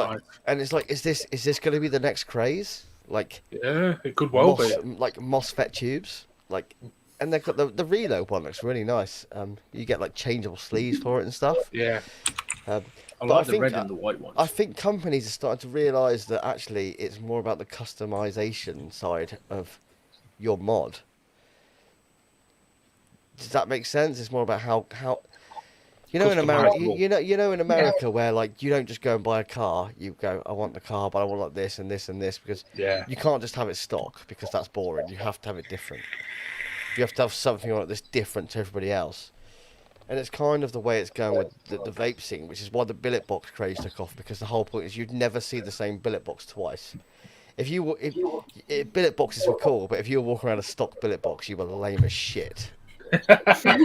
like, nice. is this going to be the next craze? Like, Yeah, it could well be. like MOSFET tubes, like, and they've got the Reload one looks really nice. You get like changeable sleeves for it and stuff. Yeah. I But like I the red think- and the white ones. I think companies are starting to realise that actually it's more about the customization side of your mod. Does that make sense? It's more about how in America, Customizable. you know in America where like you don't just go and buy a car. You go, I want the car, but I want like this and this and this because Yeah. you can't just have it stock because that's boring. You have to have it different. You have to have something on it that's different to everybody else. And it's kind of the way it's going with the vape scene, which is why the billet box craze took off, because the whole point is you'd never see the same billet box twice. If billet boxes were cool, but if you were walking around a stock billet box, you were lame as shit. Do you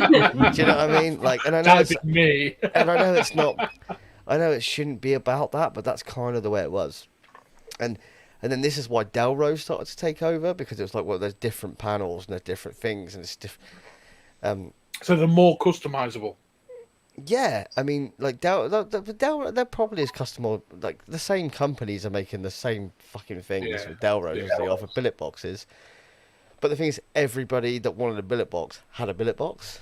know what I mean? Like, and I know That'd be me. and I know it's not. I know it shouldn't be about that, but that's kind of the way it was. And then this is why Delrose started to take over, because it was like, well, there's different panels and there's different things, and it's different. So they're more customizable. Yeah, I mean, like Del, they're probably as customer, like the same companies are making the same fucking things Yeah, with Delrose as yeah. they are for billet boxes. But the thing is, everybody that wanted a billet box had a billet box.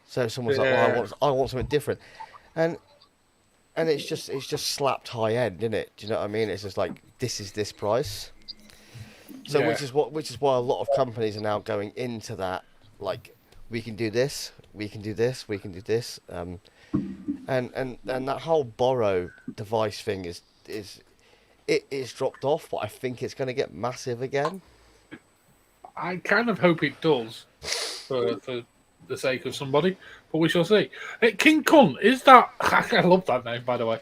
So someone's like, Yeah. "Well, I want something different," and it's just slapped high end, isn't it? Do you know what I mean? It's just like this is this price. So Yeah. which is why a lot of companies are now going into that, like, we can do this, we can do this, we can do this, and that whole borrow device thing is dropped off, but I think it's going to get massive again. I kind of hope it does for the sake of somebody, but we shall see. Hey, King Cunt, is that... I love that name, by the way.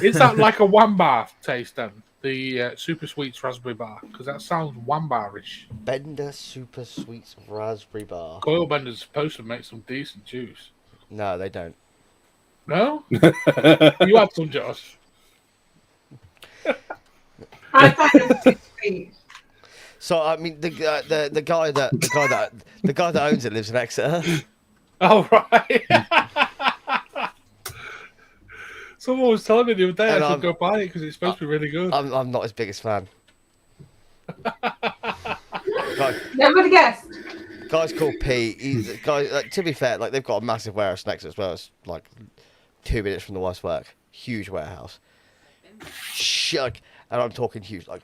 Is that like a Wambar taste then? The Super Sweets Raspberry Bar? Because that sounds Wambarish. Bender Super Sweets Raspberry Bar. Coil Bender's supposed to make some decent juice. No, they don't. No? You had some, Josh. I find it too sweet. So I mean, the guy that owns it lives in Exeter. Oh, right. Someone was telling me the other day And I should I'm- go buy it because it's supposed to be really good. I'm not his biggest fan. Never would have guessed. Guy's called Pete. He's a guy. Like, to be fair, like they've got a massive warehouse next as well. It's like 2 minutes from the wife's work. Huge warehouse. Like, and I'm talking huge. Like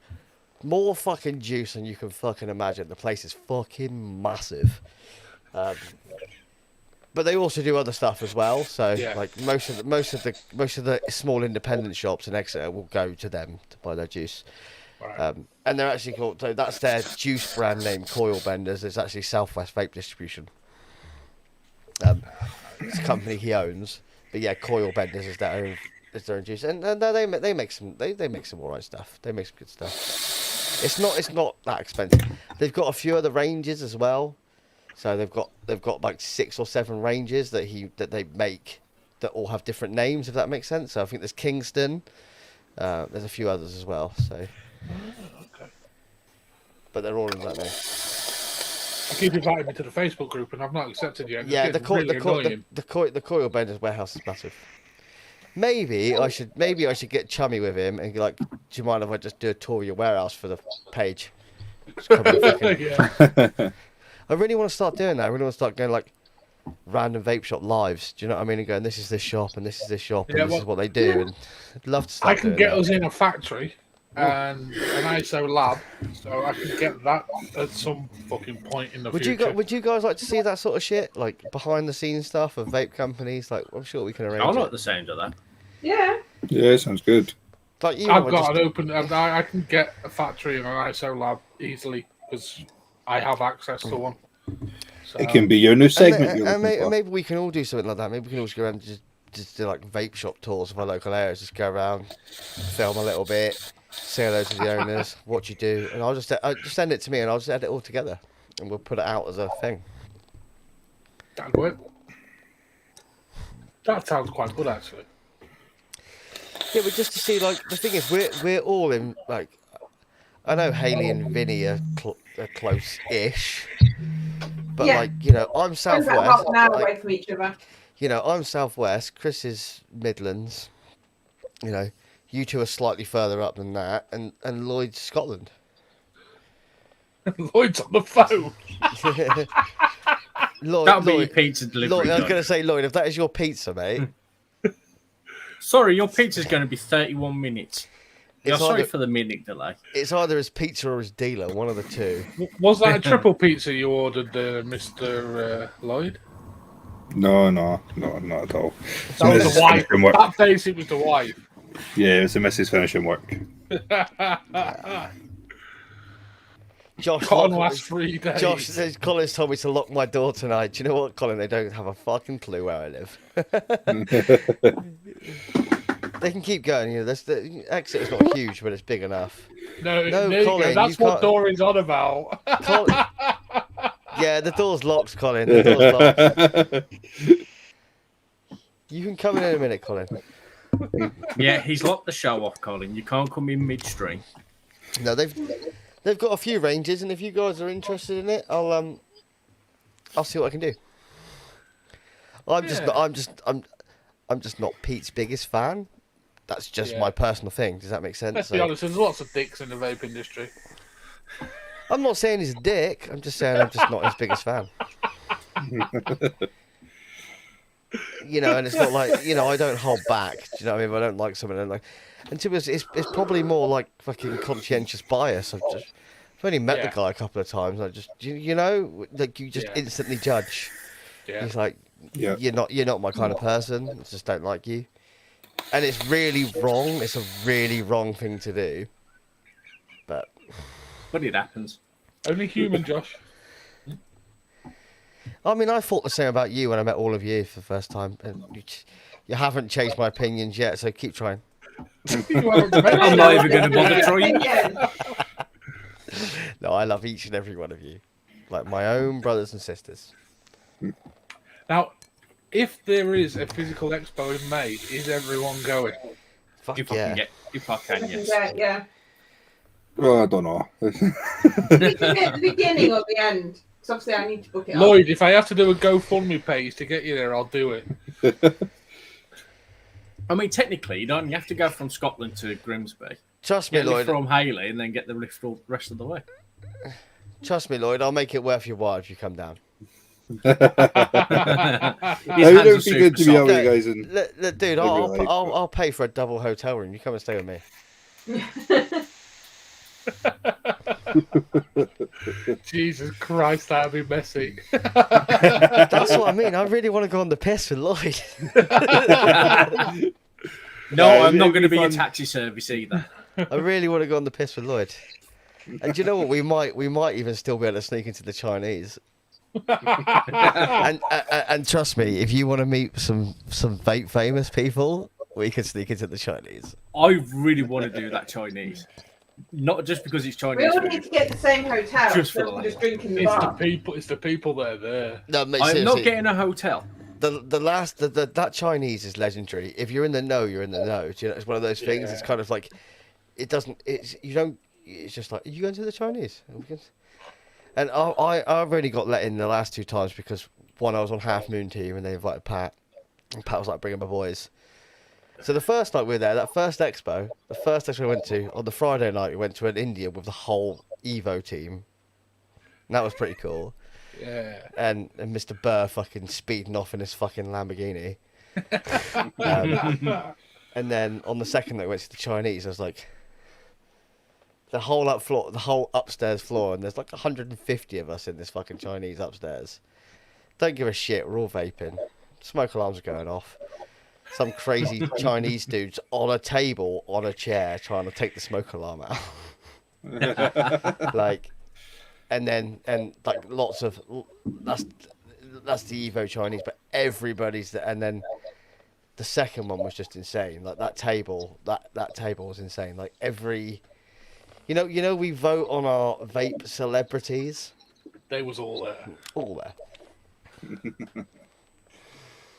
more fucking juice than you can fucking imagine. The place is fucking massive. But they also do other stuff as well. So Yeah. like most of the small independent shops in Exeter will go to them to buy their juice. Right. And they're actually called, so that's their juice brand name, Coil Benders. It's actually Southwest Vape Distribution. It's a company he owns, but yeah, Coil Benders is their own juice, and they make some alright stuff. They make some good stuff. It's not that expensive. They've got a few other ranges as well. So they've got like 6 or 7 ranges that they make that all have different names, if that makes sense. So I think there's Kingston. There's a few others as well. So. Okay. But they're all in that name. I keep inviting me to the Facebook group and I've not accepted yet. Yeah, the Coil Benders warehouse is massive. Maybe I should get chummy with him and be like, do you mind if I just do a tour of your warehouse for the page? Just come and fucking- yeah. I really want to start doing that. I really want to start going like, random vape shop lives. Do you know what I mean? And going, this is this shop, and this is this shop, and Yeah, this well, is what they do. And I'd love to I start can doing get that. us in a factory and an ISO lab, so I can get that at some fucking point in the future. Would you guys like to see that sort of shit, like behind the scenes stuff of vape companies? Like, I'm sure we can I arrange like it. the sound of that. Yeah. Yeah, sounds good. Like you, I've know, got just- an open. I can get a factory and an ISO lab easily because I have access to one. So, It can be your new segment. And, you're and looking for. maybe we can all do something like that. Maybe we can all just go around and just do like vape shop tours of our local areas. Just go around, film a little bit, say hello to the owners, what you do, and I'll just send it to me, and I'll just edit it all together, and we'll put it out as a thing. that'd work. That sounds quite good, actually. Yeah, but just to see, like, the thing is, we're all in, like, I know Hayley and Vinny are close-ish, but Yeah. like, you know, I'm One's about southwest. half an hour Like, away from each other. you know, I'm southwest. Chris is Midlands. You know, you two are slightly further up than that, and Lloyd's Scotland. Lloyd's on the phone. Lloyd, That'll be your pizza delivery. Lloyd, I was guy. going to say, Lloyd, if that is your pizza, mate, Sorry, your pizza's going to be 31 minutes. Yeah, It's sorry either- for the minute delay. it's either his pizza or his dealer, one of the two. Was that a triple pizza you ordered, Mr. Lloyd? No, not at all. That was Mrs. the wife. finishing work. That face, it was the wife. Yeah, it was the missus finishing work. Josh, Cotton lock- last 3 days. Josh says Colin's told me to lock my door tonight. Do you know what, Colin? They don't have a fucking clue where I live. They can keep going. You know, the exit is not huge, but it's big enough. No, No, there you go. Colin, That's you what can't- door is on about. Colin... Yeah, the door's locked, Colin. The door's locked. You can come in a minute, Colin. Yeah, he's locked the show off, Colin. You can't come in midstream. No, they've got a few ranges, and if you guys are interested in it, I'll see what I can do. I'm just not Pete's biggest fan. That's just Yeah. my personal thing. Does that make sense? Let's be honest, there's lots of dicks in the vape industry. I'm not saying he's a dick. I'm just saying I'm just not his biggest fan. You know, and it's not like, you know, I don't hold back. Do you know what I mean? If I don't like something, I don't like. And to be honest, it's probably more like fucking conscientious bias. I've only met the Yeah. guy a couple of times. I just, you know, like you just Yeah. instantly judge. Yeah. He's like, Yeah. you're not my kind of person. I just don't like you. And it's really wrong. It's a really wrong thing to do. But But it happens. Only human, Josh. I mean, I thought the same about you when I met all of you for the first time, and you haven't changed my opinions yet. So keep trying. You haven't met I'm me. not even going to bother trying. Yeah. No, I love each and every one of you, like my own brothers and sisters. Now, if there is a physical expo in May, is everyone going? Fuck If I yeah. can get, if I can, yes. Yeah. Well, I don't know. Is it at the beginning or the end? Because obviously I need to book it. Lloyd, if I have to do a GoFundMe page to get you there, I'll do it. I mean, technically, you don't have to go from Scotland to Grimsby. Trust me, Get Lloyd. from Hayley and then get the rest of the way. Trust me, Lloyd. I'll make it worth your while if you come down. His How hands would are it be super good to be soft. out with you guys? And Look, dude, Maybe I'll pay for a double hotel room. You come and stay with me. Jesus Christ, that'd be messy. That's what I mean. I really want to go on the piss with Lloyd. No, Yeah, I'm not it'd going to be be a fun. taxi service either. I really want to go on the piss with Lloyd. And do you know what? We might even still be able to sneak into the Chinese. And trust me, if you want to meet some vape famous people, we can sneak into the Chinese. I really want to do that Chinese. Not just because it's We Chinese all need food. to get the same hotel. Just for So the we can just label. drink in the It's the bar. people. It's the people that are there. No, mate, I'm not seriously, getting a hotel. that Chinese is legendary. If you're in the know, you're in the know. Do you know, it's one of those things. It's Yeah. kind of like it doesn't. It's you don't. It's just like, are you going to the Chinese? And I've only got let in the last two times because one, I was on Half Moon Team and they invited Pat, and Pat was like, bring my boys. So the first night we were there, the first expo we went to, on the Friday night we went to an India with the whole Evo team. And that was pretty cool. Yeah. and Mr. Burr fucking speeding off in his fucking Lamborghini. And then on the second night, we went to the Chinese. I was like, the whole upstairs floor, and there's like 150 of us in this fucking Chinese upstairs. Don't give a shit. We're all vaping. Smoke alarms are going off. Some crazy Chinese dudes on a table, on a chair, trying to take the smoke alarm out. Like, and like lots of that's the Evo Chinese, but everybody's there. And then the second one was just insane. Like that table was insane. Like every, you know, we vote on our vape celebrities. They was all there. All there.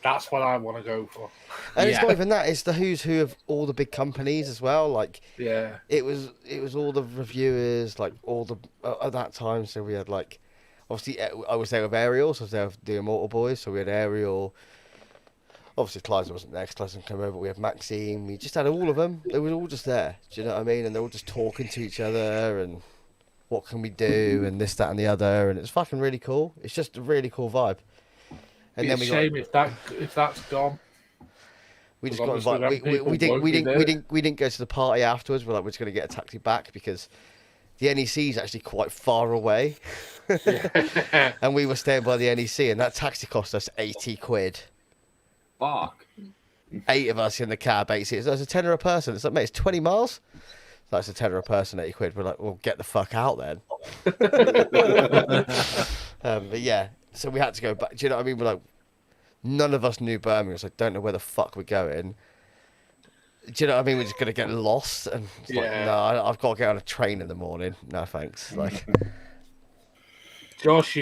That's what I want to go for. And it's not even that, it's the who's who of all the big companies as well. Like, Yeah. it was all the reviewers, like all the at that time. So we had like, obviously I was there with Ariel, so I was there with the Immortal Boys. So we had Ariel. Obviously Clyde wasn't there, Clyde didn't come over. But we had Maxime. We just had all of them. They were all just there. Do you know what I mean? And they're all just talking to each other and what can we do and this, that, and the other. And it's fucking really cool. It's just a really cool vibe. And Be then a we shame got. if that's gone. We just Because got obviously invited. then people won't be there. We didn't go to the party afterwards. We're like, we're just going to get a taxi back because the NEC is actually quite far away, and we were staying by the NEC, and that taxi cost us 80 quid. Fuck. 8 of us in the cab, 8 seats. That's a tenner a person. It's like, mate, it's 20 miles. That's a tenner a person, 80 quid. We're like, well, get the fuck out then. But yeah, so we had to go back. Do you know what I mean? We're like, none of us knew Birmingham, so I don't know where the fuck we're going. Do you know what I mean? We're just gonna get lost, and it's like, Yeah. no, I've got to get on a train in the morning. No thanks. Like, Josh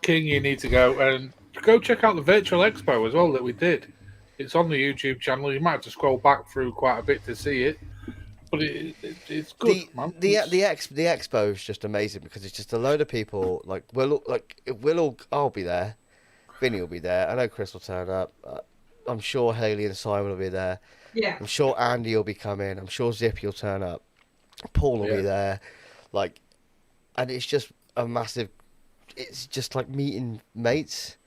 King, you need to go and go check out the virtual expo as well that we did. It's on the YouTube channel. You might have to scroll back through quite a bit to see it, but it's good, man. the expo is just amazing because it's just a load of people. Like I'll be there. Vinny will be there. I know Chris will turn up. I'm sure Haley and Simon will be there. Yeah. I'm sure Andy will be coming. I'm sure Zippy will turn up. Paul will be there. Like, and it's just a massive. It's just like meeting mates.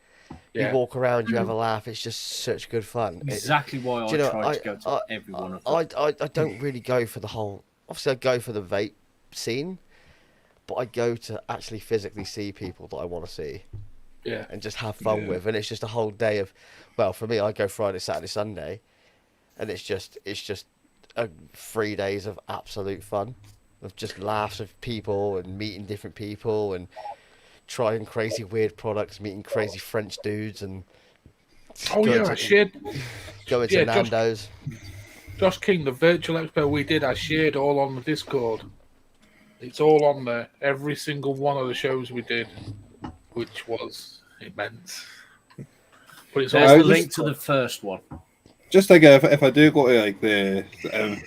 Yeah. You walk around, you have a laugh. It's just such good fun. Exactly why I do you know, try to go to every one of them. I don't really go for the whole. Obviously, I go for the vape scene, but I go to actually physically see people that I want to see. Yeah. And just have fun with, and it's just a whole day of. Well, for me, I go Friday, Saturday, Sunday, and it's just 3 days of absolute fun, of just laughs with people and meeting different people and trying crazy weird products, meeting crazy French dudes, and going to Nando's. Josh King, the virtual expo we did, I shared all on the Discord. It's all on there. Every single one of the shows we did, which was immense. But it's There's all the link to the first one. Just like if I do go to like the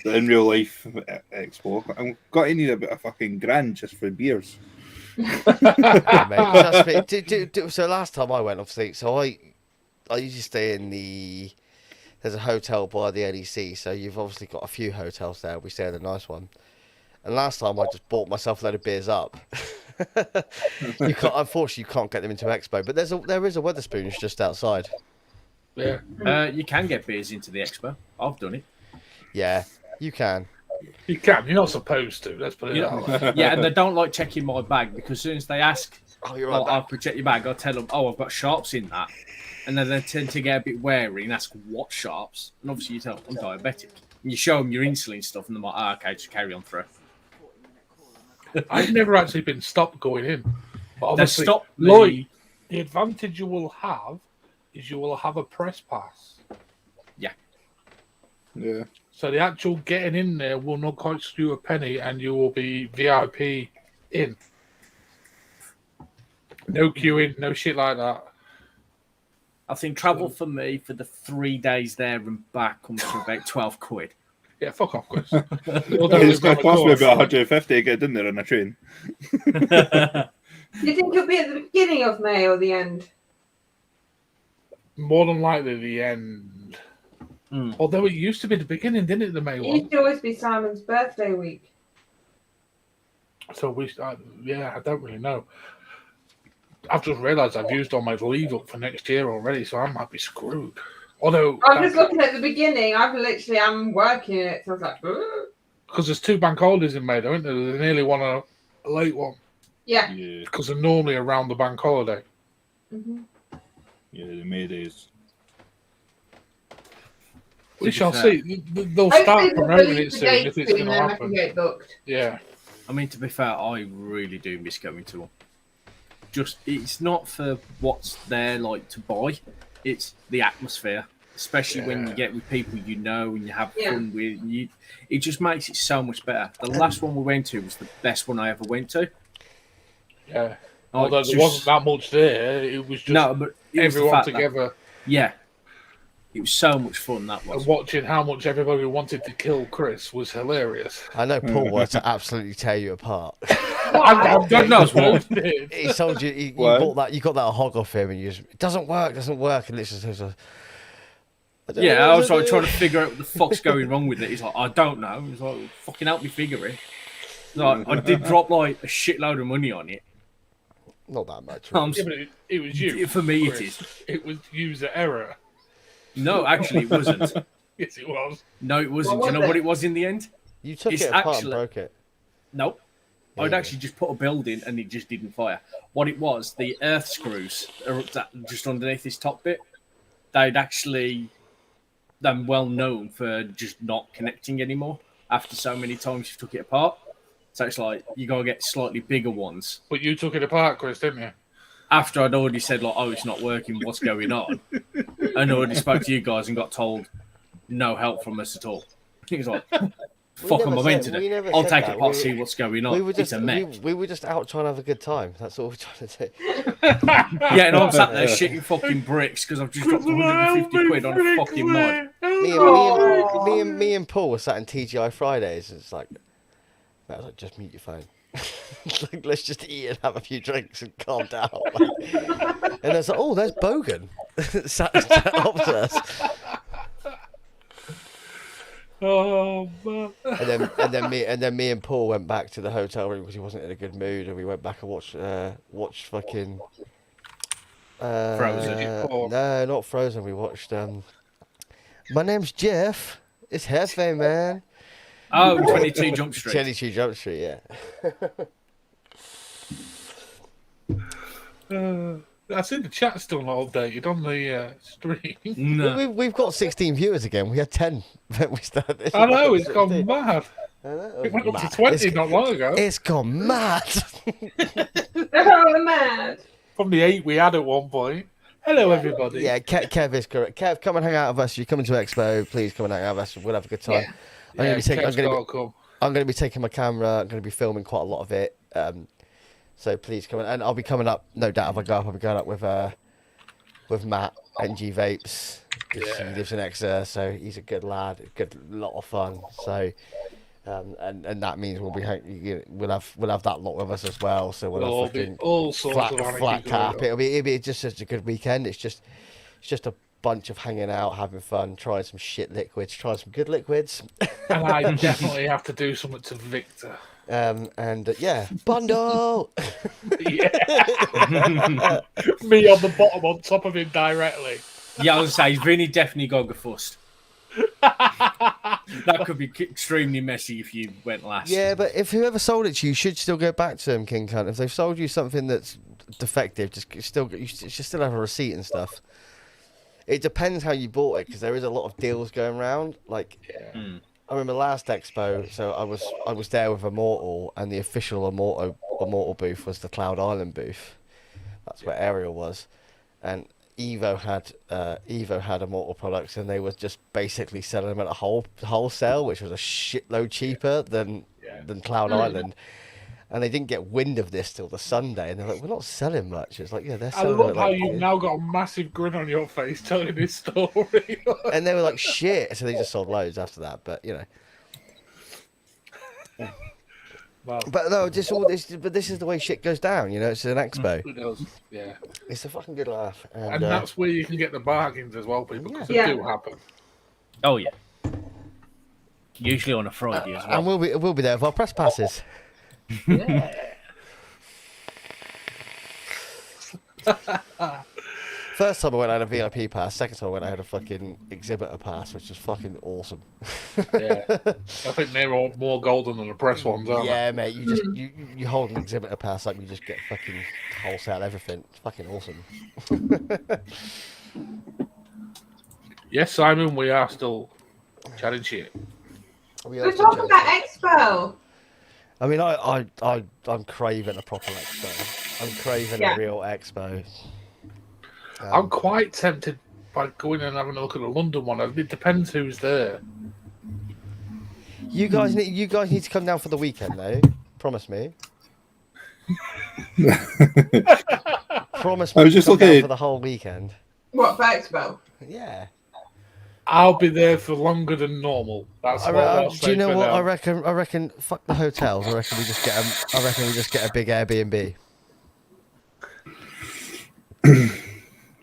in real life expo, I'm going to need a bit of fucking grand just for beers. Yeah, mate, trust me. So last time I went, obviously, so I usually stay in there's a hotel by the NEC, so you've obviously got a few hotels there. We stay in a nice one. And last time I just bought myself a load of beers up. Unfortunately, you can't get them into Expo, but there is a Wetherspoons just outside. Yeah. You can get beers into the expo. I've done it. Yeah, you can. You can. You're not supposed to. Let's put it You that know, way. yeah, and they don't like checking my bag because as soon as they ask, Oh, you're right. I'll check your bag, I'll tell them, oh, I've got sharps in that. And then they tend to get a bit wary and ask what sharps. And obviously you tell them, I'm diabetic. And you show them your insulin stuff and they're like, okay, just carry on through. I've never actually been stopped going in. But They obviously, stopped Lloyd, the advantage you will have is you will have a press pass. Yeah. So the actual getting in there will not cost you a penny and you will be VIP in. No queuing, no shit like that. I think travel for me for the 3 days there and back comes to about 12 quid. Yeah, fuck off, Chris. It's going to cost me about 150 to get in there on a train. Do you think it'll be at the beginning of May or the end? More than likely the end. Although it used to be the beginning, didn't it, the May It one? used to always be Simon's birthday week. So I don't really know. I've just realised I've used all my leave up for next year already, so I might be screwed. Although I was just looking at the beginning. I'm working it, so I was like, "Ugh." because there's 2 bank holidays in May, though, isn't there? They nearly want a late one Yeah. Yeah, because they're normally around the bank holiday. Mhm. yeah, the May days. We be shall fair. see. They'll Hopefully start they'll promoting release it the soon date if it's soon going to and I can happen. get booked. Yeah. I mean, to be fair, I really do miss going to one. Just, it's not for what's there, like, to buy. It's the atmosphere, especially when you get with people you know and you have fun with. It just makes it so much better. The last one we went to was the best one I ever went to. Yeah. Like, Although there wasn't that much there, it was just no, but it was the everyone fact that- together yeah. It was so much fun, that was. and watching how much everybody wanted to kill Chris was hilarious. I know Paul wants to absolutely tear you apart. God knows what he did. He told you you What? bought that, you got that hog off him, and you just, it doesn't work, and literally says, I don't know Yeah, what I was to like do. trying to figure out what the fuck's going wrong with it. He's like, I don't know. He's like, fucking help me figure it. Like, I did drop like a shitload of money on it. Not that much. Yeah, but it was you. For me, it Chris. is. It was user error. No, actually, it wasn't. Yes, it was. No, it wasn't. What Do you know was what it? it was in the end? You took It's it apart actually- and broke it. Nope. Yeah, I'd yeah. actually just put a build in and it just didn't fire. What it was, the earth screws are up that, just underneath this top bit. They'd actually done well known for just not connecting anymore after so many times you took it apart. So it's like you gotta get slightly bigger ones. But you took it apart, Chris, didn't you? After I'd already said like, oh, it's not working, what's going on? And I already spoke to you guys and got told no help from us at all. He was like, fuck never am I meant to said- we do? never I'll said take that. it apart, We- see what's going on. We were just it's a mech. we were just out trying to have a good time. That's all we're trying to do. Yeah, and I'm sat there shitting fucking bricks because I've just dropped 150 quid on a fucking mod. Me and Paul were sat in TGI Fridays. And it's like, I was like, just mute your phone. Like, let's just eat and have a few drinks and calm down. And it's like, oh, there's Bogan sat opposite us. Oh man. And then me and Paul went back to the hotel room because he wasn't in a good mood, and we went back and watched fucking Frozen. No, not Frozen. We watched My Name's Jeff. It's Hefe, man. Oh, 22 Jump Street. 22 Jump Street, yeah. I see the chat's still not updated on the stream. No. We've got 16 viewers again. We had 10 when we started. I know, it's gone mad. I know, It went up to mad. 20 not long ago. It's gone mad. They're mad. From the 8 we had at one point. Hello, everybody. Yeah, Kev is correct. Kev, come and hang out with us. You come to Expo, please come and hang out with us. We'll have a good time. Yeah. I'm gonna be taking. Kev's gotta come. I'm going to be taking my camera. I'm going to be filming quite a lot of it. So please come and I'll be coming up. No doubt if I go up, I'll be going up with Matt NG Vapes. He lives in Exeter, so he's a good lad. Good lot of fun. So and that means we'll have that lot with us as well. So we'll There'll have be fucking all sorts of anarchy flat going cap. on. It'll be just such a good weekend. It's just a bunch of hanging out, having fun, trying some shit liquids, trying some good liquids. And I definitely have to do something to Victor. Yeah, bundle. Yeah. Me on the bottom, on top of him directly. Yeah, I was going to say, Vinny definitely got go first. That could be extremely messy if you went last. Yeah, but if whoever sold it to you should still go back to them, King Cunt. If they've sold you something that's defective, you should still have a receipt and stuff. It depends how you bought it because there is a lot of deals going around. Like, I remember last Expo, so I was there with Immortal, and the official Immortal booth was the Cloud Island booth. That's where Ariel was, and Evo had Immortal products, and they were just basically selling them at a wholesale, which was a shitload cheaper than Cloud Island. And they didn't get wind of this till the Sunday, and they're like, "We're not selling much." It's like, yeah, they're I selling love it how like, you've now got a massive grin on your face telling this story. and they were like, "Shit!" So they just sold loads after that. But you know, Wow. but no, just all this. But this is the way shit goes down. You know, it's an expo. It does, yeah. It's a fucking good laugh, And that's where you can get the bargains as well, people, because Yeah. they do happen. Oh, yeah. Usually on a Friday as well. and we'll be there with our press passes. First time I went, I had a VIP pass. Second time I went, I had a fucking exhibitor pass, which was fucking awesome. Yeah. I think they're all more golden than the press ones, aren't Yeah, mate. You just you hold an exhibitor pass like you just get fucking wholesale everything. It's fucking awesome. they? Yes, Simon, we are still chatting shit. We're talking about Expo. I mean, I'm craving a proper expo. I'm craving a real expo. I'm quite tempted by going and having a look at the London one. It depends who's there. You guys need to come down for the weekend, though. Promise me. Promise me. I was just come down looking for the whole weekend. What, for Expo? Yeah. I'll be there for longer than normal. That's what I'll say. Do you know for what? now. I reckon. Fuck the hotels. I reckon we just get a big Airbnb.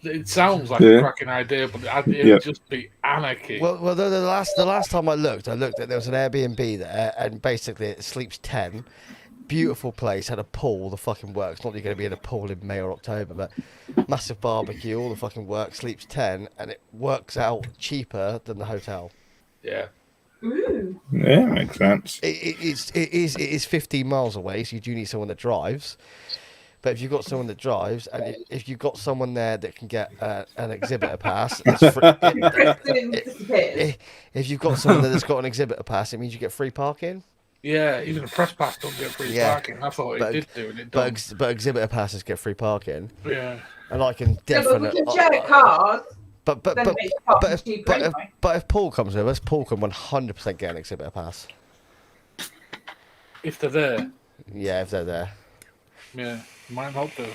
It sounds like a cracking idea, but it'd just be anarchy. Well, the last time I looked at there was an Airbnb there, and basically it sleeps 10. Beautiful place, had a pool, the fucking works. Not that you're going to be in a pool in May or October, but massive barbecue, all the fucking work, sleeps 10, and it works out cheaper than the hotel. Yeah. Ooh. Yeah, makes sense. It is 15 miles away, so you do need someone that drives. But if you've got someone that drives, and if you've got someone there that can get an exhibitor pass, it's if you've got someone that's got an exhibitor pass, it means you get free parking. Yeah, even a press pass don't get free parking. I thought it did do, and it don't. But exhibitor passes get free parking. Yeah. And I can Yeah, but we definitely. can share cars. But if Paul comes with us, Paul can 100% get an exhibitor pass. If they're there. Yeah, if they're there. Yeah, might help to.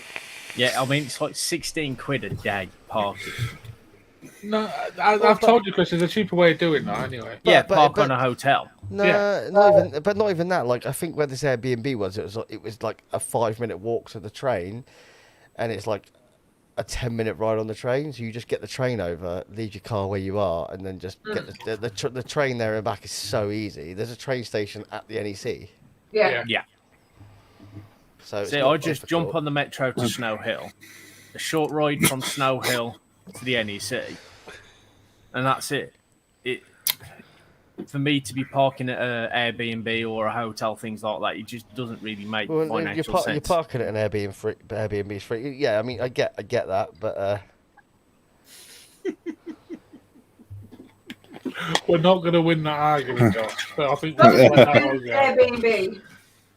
Yeah, I mean, it's like 16 quid a day parking. No, I've told you, Chris, there's a cheaper way of doing that anyway. Park on a hotel. No, not even that. Like, I think where this Airbnb was, it was like a 5-minute walk to the train, and it's like a 10-minute ride on the train. So you just get the train over, leave your car where you are, and then just get the train there and back is so easy. There's a train station at the NEC. Yeah. So I just jump on the metro to Snow Hill, a short ride from Snow Hill to the NEC, and that's it. For me to be parking at an Airbnb or a hotel, things like that, it just doesn't really make financial sense. You're parking at an Airbnb free. Yeah, I mean, I get that, but we're not going to win that argument, Josh. But I think we'll win that one. Airbnb.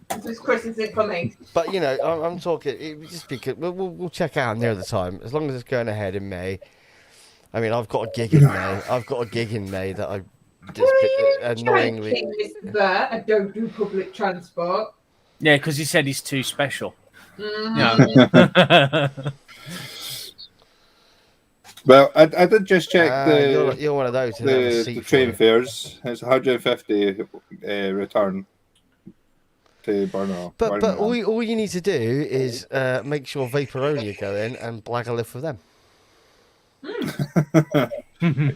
Because Chris isn't coming. But you know, I'm talking. It just because we'll check out near the time, as long as it's going ahead in May. I mean, I've got a gig in May. That I just annoyingly. There, I don't do public transport. Yeah, because he said he's too special. Well, I did just check you're one of those. The train fares. It's 150 return to Burnham. But all you need to do is make sure Vaporoni are going and blag a lift for them.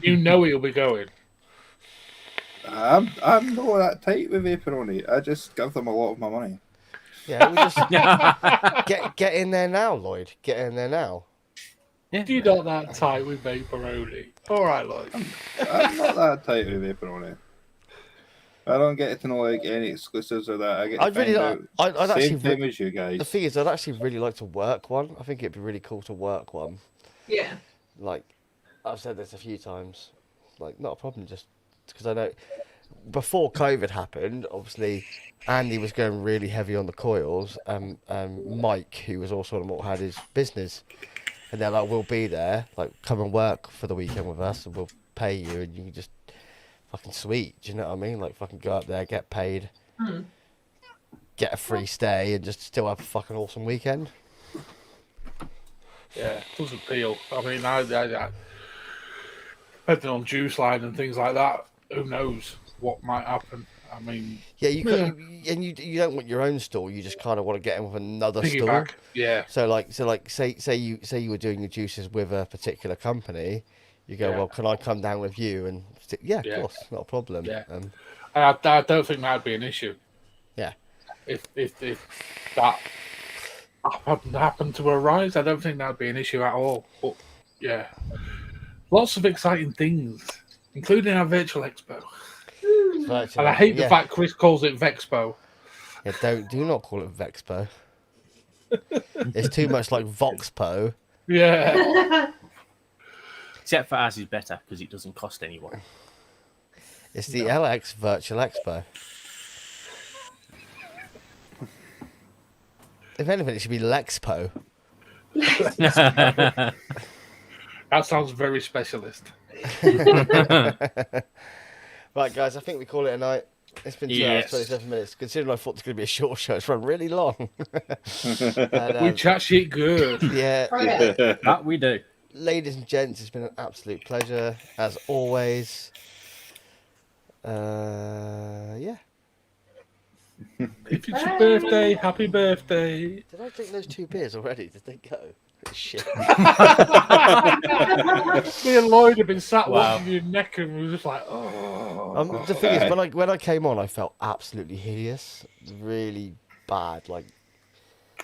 You know he'll be going. I'm not that tight with Vaporoni. I just give them a lot of my money. Yeah, we just get in there now, Lloyd. Get in there now. Yeah. You're not that tight with Vaporoni. All right, Lloyd. I'm not that tight with Vaporoni. I don't get to know like any exclusives or that. I get to I'd really find like. out same time as you guys. The thing is, I'd actually really like to work one. I think it'd be really cool to work one. Yeah. Like, I've said this a few times. Like, not a problem. Just because I know before COVID happened, obviously Andy was going really heavy on the coils, and Mike, who was also on what had his business, and they're like, "We'll be there. Like, come and work for the weekend with us, and we'll pay you, and you can just." Fucking sweet, do you know what I mean? Like, fucking go up there, get paid, get a free stay, and just still have a fucking awesome weekend. Yeah, it does appeal. I mean, I depending on juice line and things like that, who knows what might happen? I mean, yeah, you don't want your own store. You just kind of want to get in with another store. piggyback. Yeah. So say you were doing your juices with a particular company. You go, well, can I come down with you? And of course, not a problem. Yeah. I don't think that'd be an issue. Yeah. If that happen to arise, I don't think that'd be an issue at all. But yeah, lots of exciting things, including our virtual expo. Virtual And I hate the yeah. fact Chris calls it Vexpo. Yeah, do not call it Vexpo. It's too much like Voxpo. Yeah. Except for ours is better because it doesn't cost anyone. It's the LX Virtual Expo. If anything, it should be Lexpo. That sounds very specialist. Right, guys, I think we call it a night. It's been 2 hours, 27 minutes. Considering I thought it was going to be a short show, it's run really long. And, We chat shit good. yeah, That we do. ladies and gents, it's been an absolute pleasure, as always. Yeah. If it's your birthday, happy birthday. Did I drink those 2 beers already? Did they go? Shit. Me and Lloyd have been sat Wow. watching your neck and we were just like, oh. The thing is, when I came on, I felt absolutely hideous. Really bad. Like,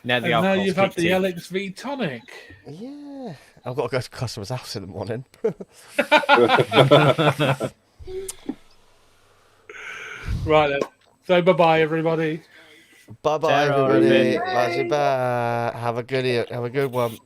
Now the And now alcohol's you've had kicked the in. LXV tonic. yeah. I've got to go to customer's house in the morning. Right then. So bye-bye, everybody. Bye bye, Sarah, everybody. Ruben. Bye. Have a good one.